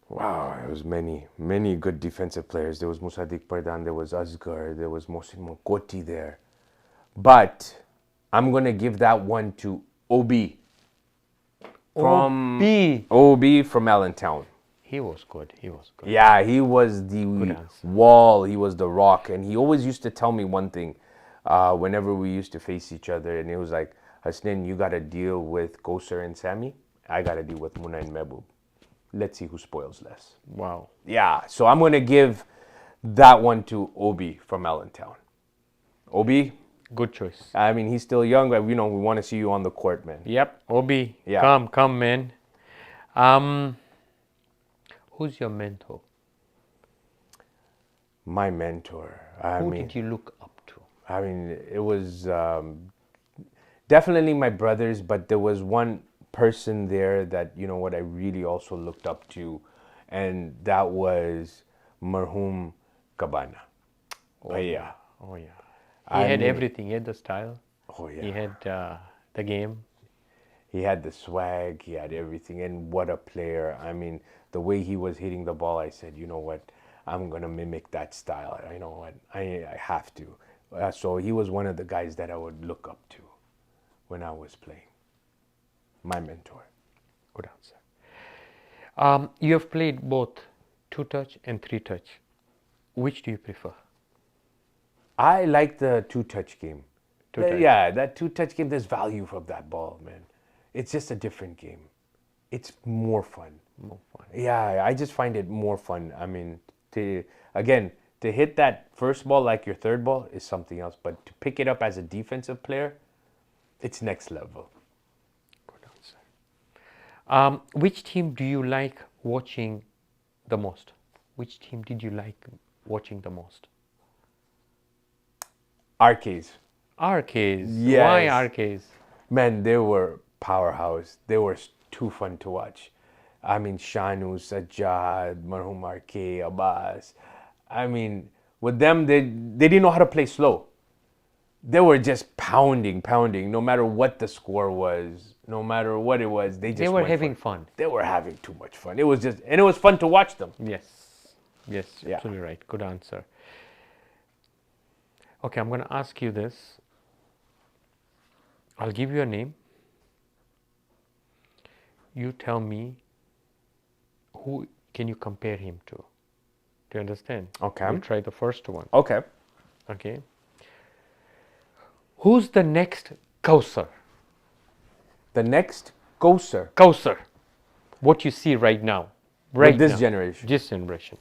D: Wow, there was many good defensive players. There was Musadik Pardan, there was Asgar, there was Mohsin Mokoti there. But I'm going to give that one to OB from
C: OB.
D: OB from Allentown.
C: He was good. He was good.
D: Yeah, he was the
C: answer.
D: wall, he was the rock. And he always used to tell me one thing whenever we used to face each other. And it was like, Hasnane, you got to deal with Kosar and Sammy. I got to deal with Muna and Mehboob. Let's see who spoils less.
C: Wow.
D: Yeah, so I'm going to give that one to Obi from Allentown. Obi,
C: Good choice.
D: I mean, he's still young, but we want to see you on the court, man.
C: Yep. Obi.
D: Yeah.
C: Come, man. Who's your mentor?
D: My mentor.
C: Who did you look up to?
D: I mean, it was definitely my brothers, but there was one person there that, I really also looked up to, and that was Marhum Cabana. Oh, yeah.
C: Oh, yeah. He had everything. He had the style.
D: Oh, yeah.
C: He had the game.
D: He had the swag, he had everything, and what a player. I mean, the way he was hitting the ball, I said, you know what, I'm going to mimic that style. You know what, I have to. So he was one of the guys that I would look up to when I was playing. My mentor.
C: Good answer. You have played both 2-touch and 3-touch. Which do you prefer?
D: I like the 2-touch game.
C: Two-touch.
D: Yeah, that 2-touch game, there's value from that ball, man. It's just a different game. It's more fun.
C: More fun.
D: Yeah, I just find it more fun. I mean, to hit that first ball like your third ball is something else, but to pick it up as a defensive player, it's next level.
C: Good answer. Which team do you like watching the most? Which team did you like watching the most?
D: Arcades.
C: Arcades.
D: Yes.
C: Why Arcades?
D: Man, they were powerhouse. They were too fun to watch. I mean, Shanu, Sajjad, Marhum Arcade, Abbas. I mean, with them, they didn't know how to play slow. They were just pounding. No matter what the score was, no matter what it was, they
C: were having fun.
D: They were having too much fun. It was fun to watch them.
C: Yes,
D: Yeah.
C: absolutely right. Good answer. Okay, I'm going to ask you this. I'll give you a name. You tell me who can you compare him to. Do you understand?
D: Okay.
C: We'll try the first one.
D: Okay.
C: Okay. Who's the next Kausar?
D: The next Kosar.
C: Kausar. What you see right now.
D: With this generation.
C: This generation.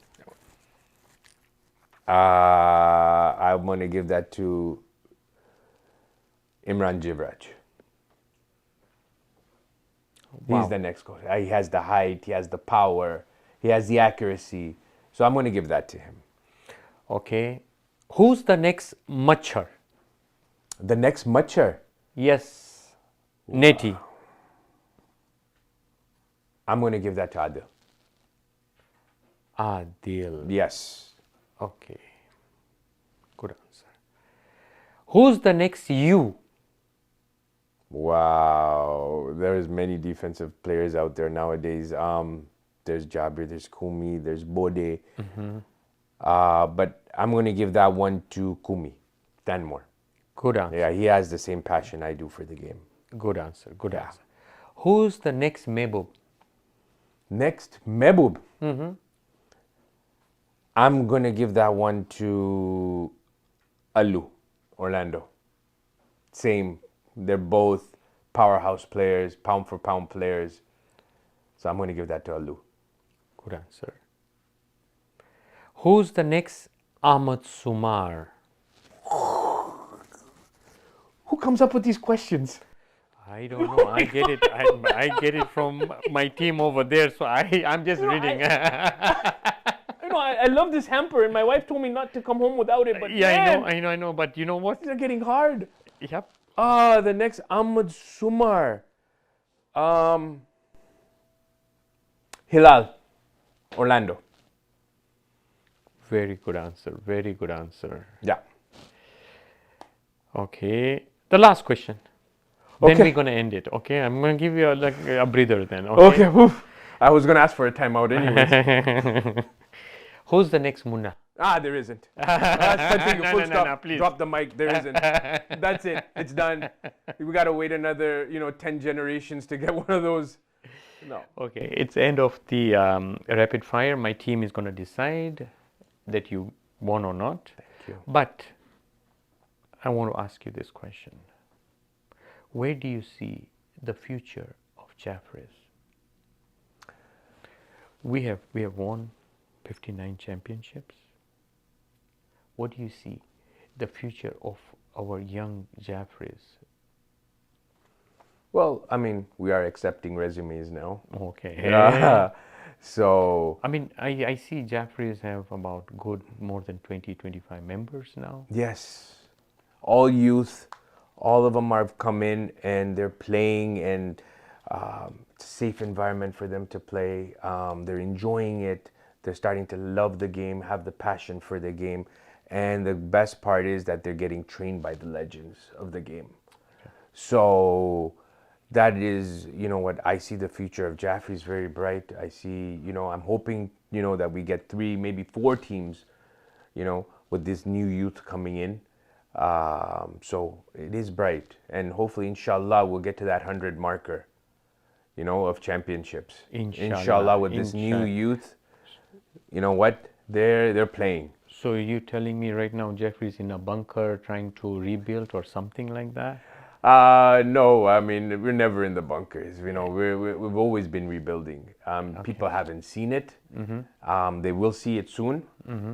D: I'm going to give that to Imran Jivraj.
C: Wow.
D: He's the next coach. He has the height, he has the power, he has the accuracy. So I'm going to give that to him.
C: Okay. Who's the next Machar?
D: The next Machar,
C: Yes. Neti.
D: I'm going to give that to Adil.
C: Adil.
D: Yes.
C: Okay. Good answer. Who's the next you?
D: Wow. There's many defensive players out there nowadays. There's Jabir, there's Kumi, there's Bode. But I'm going to give that one to Kumi, Stanmore.
C: Good answer.
D: Yeah, he has the same passion I do for the game.
C: Good answer. Good answer. Who's the next Mehboob?
D: Next, Mehboob. I'm going to give that one to Alu, Orlando. Same. They're both powerhouse players, pound for pound players. So I'm going to give that to Alu.
C: Good answer. Who's the next Ahmad Sumar?
D: Who comes up with these questions?
C: I don't know. I get it. I get it from my team over there. So I'm just reading.
D: I love this hamper, and my wife told me not to come home without it. But
C: yeah, I know. But you know what?
D: These are getting hard.
C: Yep.
D: The next Ahmad Sumar. Hilal, Orlando.
C: Very good answer. Very good answer.
D: Yeah.
C: Okay. The last question. Then
D: Okay.
C: we're going to end it. Okay. I'm going to give you a breather then. Okay.
D: Woof. I was gonna ask for a timeout anyways.
C: Who's the next Munna?
D: There isn't. That's the thing. Full
C: No,
D: stop.
C: please.
D: Drop the mic. There isn't. That's it. It's done. We gotta wait another, 10 generations to get one of those. No.
C: Okay, it's end of the rapid fire. My team is going to decide that you won or not.
D: Thank you.
C: But I want to ask you this question. Where do you see the future of Jaffrey's? We have won 59 championships. What do you see the future of our young Jaffrey's?
D: Well, I mean, we are accepting resumes now.
C: Okay.
D: So,
C: I mean, I see Jaffrey's have about more than 20-25 members now.
D: yes, all youth, all of them have come in and they're playing, and it's a safe environment for them to play. They're enjoying it. They're starting to love the game, have the passion for the game. And the best part is that they're getting trained by the legends of the game. Okay. So that is, what I see the future of Jaffrey's very bright. I see, I'm hoping, that we get 3, maybe 4 teams, with this new youth coming in. So it is bright, and hopefully, inshallah, we'll get to that 100 marker, of championships. Inshallah, with this new youth, you know what? They're playing.
C: So you're telling me right now Jeffrey's in a bunker trying to rebuild or something like that?
D: No, I mean, we're never in the bunkers. We've always been rebuilding. People haven't seen it. Mm-hmm. They will see it soon,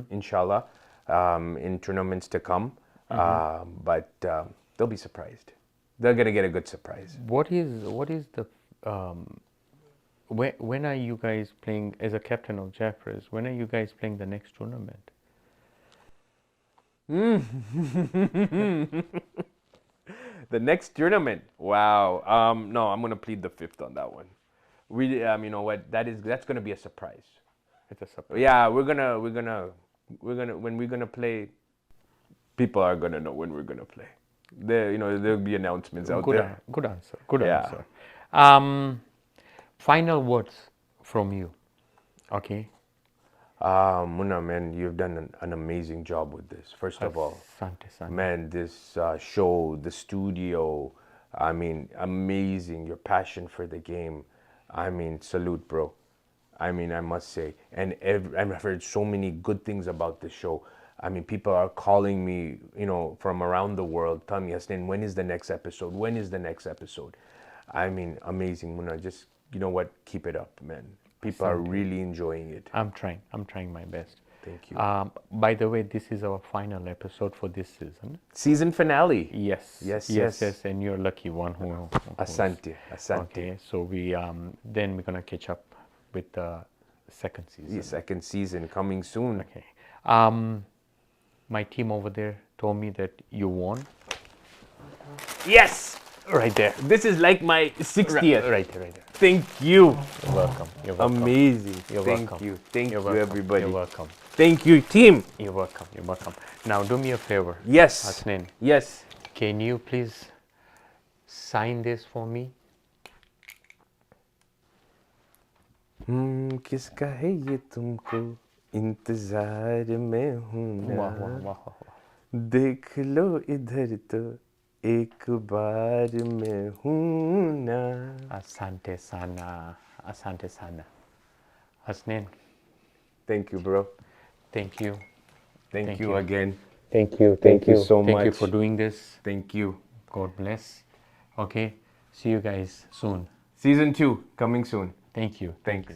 D: inshallah, in tournaments to come. Mm-hmm. But they'll be surprised. They're gonna get a good surprise.
C: What is the when are you guys playing as a captain of Jeffrey's? When are you guys playing the next tournament?
D: The next tournament. Wow. No, I'm gonna plead the 5th on that one. Really, you know what? That's gonna be a surprise.
C: It's a surprise.
D: Yeah, we're gonna when we're gonna play. People are gonna know when we're gonna play. There'll be announcements out there.
C: Good answer. Good answer. Final words from you. Okay.
D: Munna, man, you've done an amazing job with this. First of all, man, this show, the studio, I mean, amazing. Your passion for the game, I mean, salute, bro. I mean, I must say, and I've heard so many good things about the show. I mean, people are calling me, from around the world, telling me, Hasnane, when is the next episode? When is the next episode? I mean, amazing, Munna. Just, keep it up, man. People are really enjoying it.
C: I'm trying my best.
D: Thank you.
C: By the way, this is our final episode for this season.
D: Season finale.
C: Yes. And you're lucky one who
D: Asante.
C: Okay, so we're gonna catch up with the second season.
D: The second season coming soon.
C: Okay. My team over there told me that you won.
D: Yes.
C: Right there.
D: This is like my 60th.
C: Right there.
D: Thank you.
C: You're welcome.
D: Amazing.
C: Thank
D: you. Thank you, everybody.
C: You're welcome.
D: Thank you, team.
C: You're welcome. Now, do me a favor.
D: Yes.
C: Hasnane.
D: Yes.
C: Can you please sign this for me?
D: किसका है ये तुमको इंतजार में हूँ ना देख लो इधर तो एक बार मैं हूँ ना.
C: Asante sana. Hasnane.
D: Thank you, bro.
C: Thank you.
D: Thank you again.
C: Thank you
D: so much.
C: Thank you for doing this.
D: Thank you.
C: God bless. Okay. See you guys soon.
D: Season 2 coming soon.
C: Thank you.
D: Thanks.